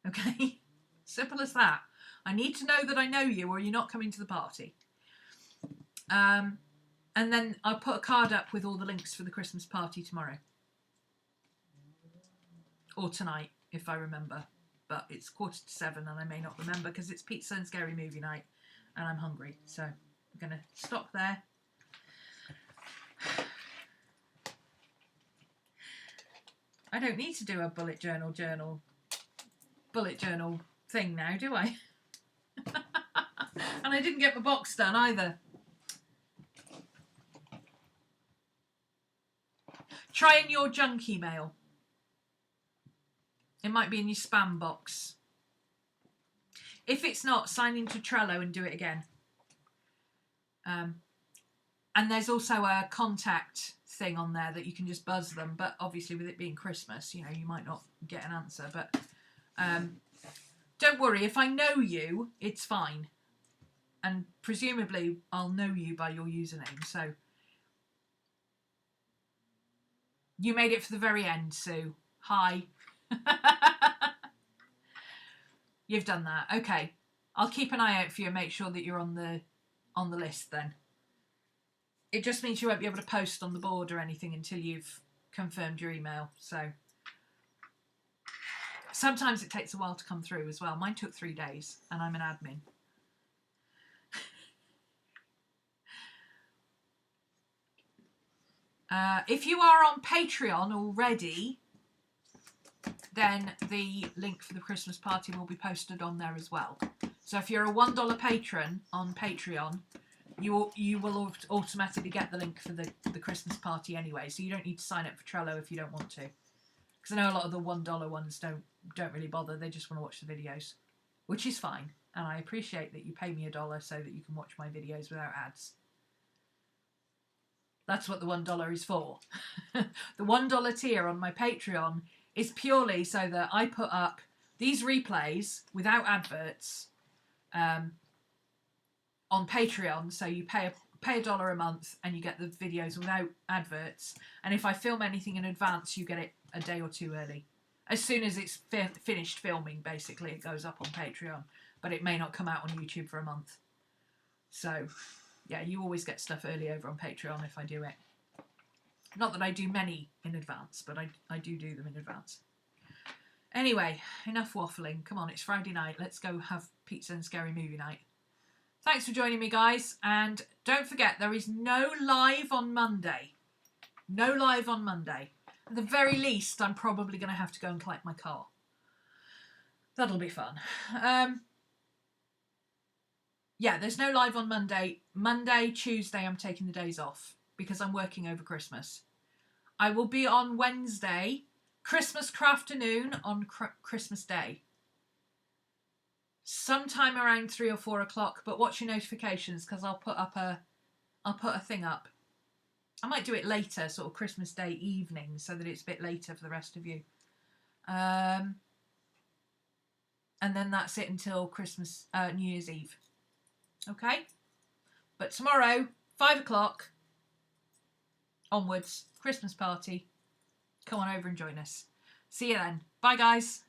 Okay? Simple as that. I need to know that I know you, or you're not coming to the party. And then I'll put a card up with all the links for the Christmas party tomorrow. Or tonight, if I remember. But it's 7:15 and I may not remember, because it's pizza and scary movie night and I'm hungry. So I'm going to stop there. I don't need to do a bullet journal thing now, do I? And I didn't get my box done either. Try in your junk email. It might be in your spam box. If it's not, sign into Trello and do it again. And there's also a contact thing on there that you can just buzz them, but obviously with it being Christmas, you know, you might not get an answer, but don't worry, if I know you, it's fine, and presumably I'll know you by your username. So you made it for the very end, Sue. Hi. You've done that. Okay, I'll keep an eye out for you and make sure that you're on the list then. It just means you won't be able to post on the board or anything until you've confirmed your email. So sometimes it takes a while to come through as well. Mine took 3 days and I'm an admin. If you are on Patreon already, then the link for the Christmas party will be posted on there as well. So if you're a $1 patron on Patreon, you will automatically get the link for the Christmas party anyway. So you don't need to sign up for Trello if you don't want to. Because I know a lot of the $1 ones don't really bother. They just want to watch the videos, which is fine. And I appreciate that you pay me $1 so that you can watch my videos without ads. That's what the $1 is for. The $1 tier on my Patreon is purely so that I put up these replays without adverts on Patreon. So you pay $1 a month and you get the videos without adverts. And if I film anything in advance, you get it a day or two early. As soon as it's finished filming, basically, it goes up on Patreon. But it may not come out on YouTube for a month. So, yeah, you always get stuff early over on Patreon if I do it. Not that I do many in advance, but I do them in advance. Anyway, enough waffling. Come on, it's Friday night. Let's go have pizza and scary movie night. Thanks for joining me, guys. And don't forget, there is no live on Monday. No live on Monday. At the very least, I'm probably going to have to go and collect my car. That'll be fun. Yeah, there's no live on Monday. Monday, Tuesday, I'm taking the days off because I'm working over Christmas. I will be on Wednesday, Christmas afternoon on Christmas Day. Sometime around 3 or 4 o'clock, but watch your notifications because I'll put a thing up. I might do it later, sort of Christmas Day evening, so that it's a bit later for the rest of you. And then that's it until Christmas, New Year's Eve. Okay? But tomorrow, 5 o'clock onwards, Christmas party. Come on over and join us. See you then. Bye, guys.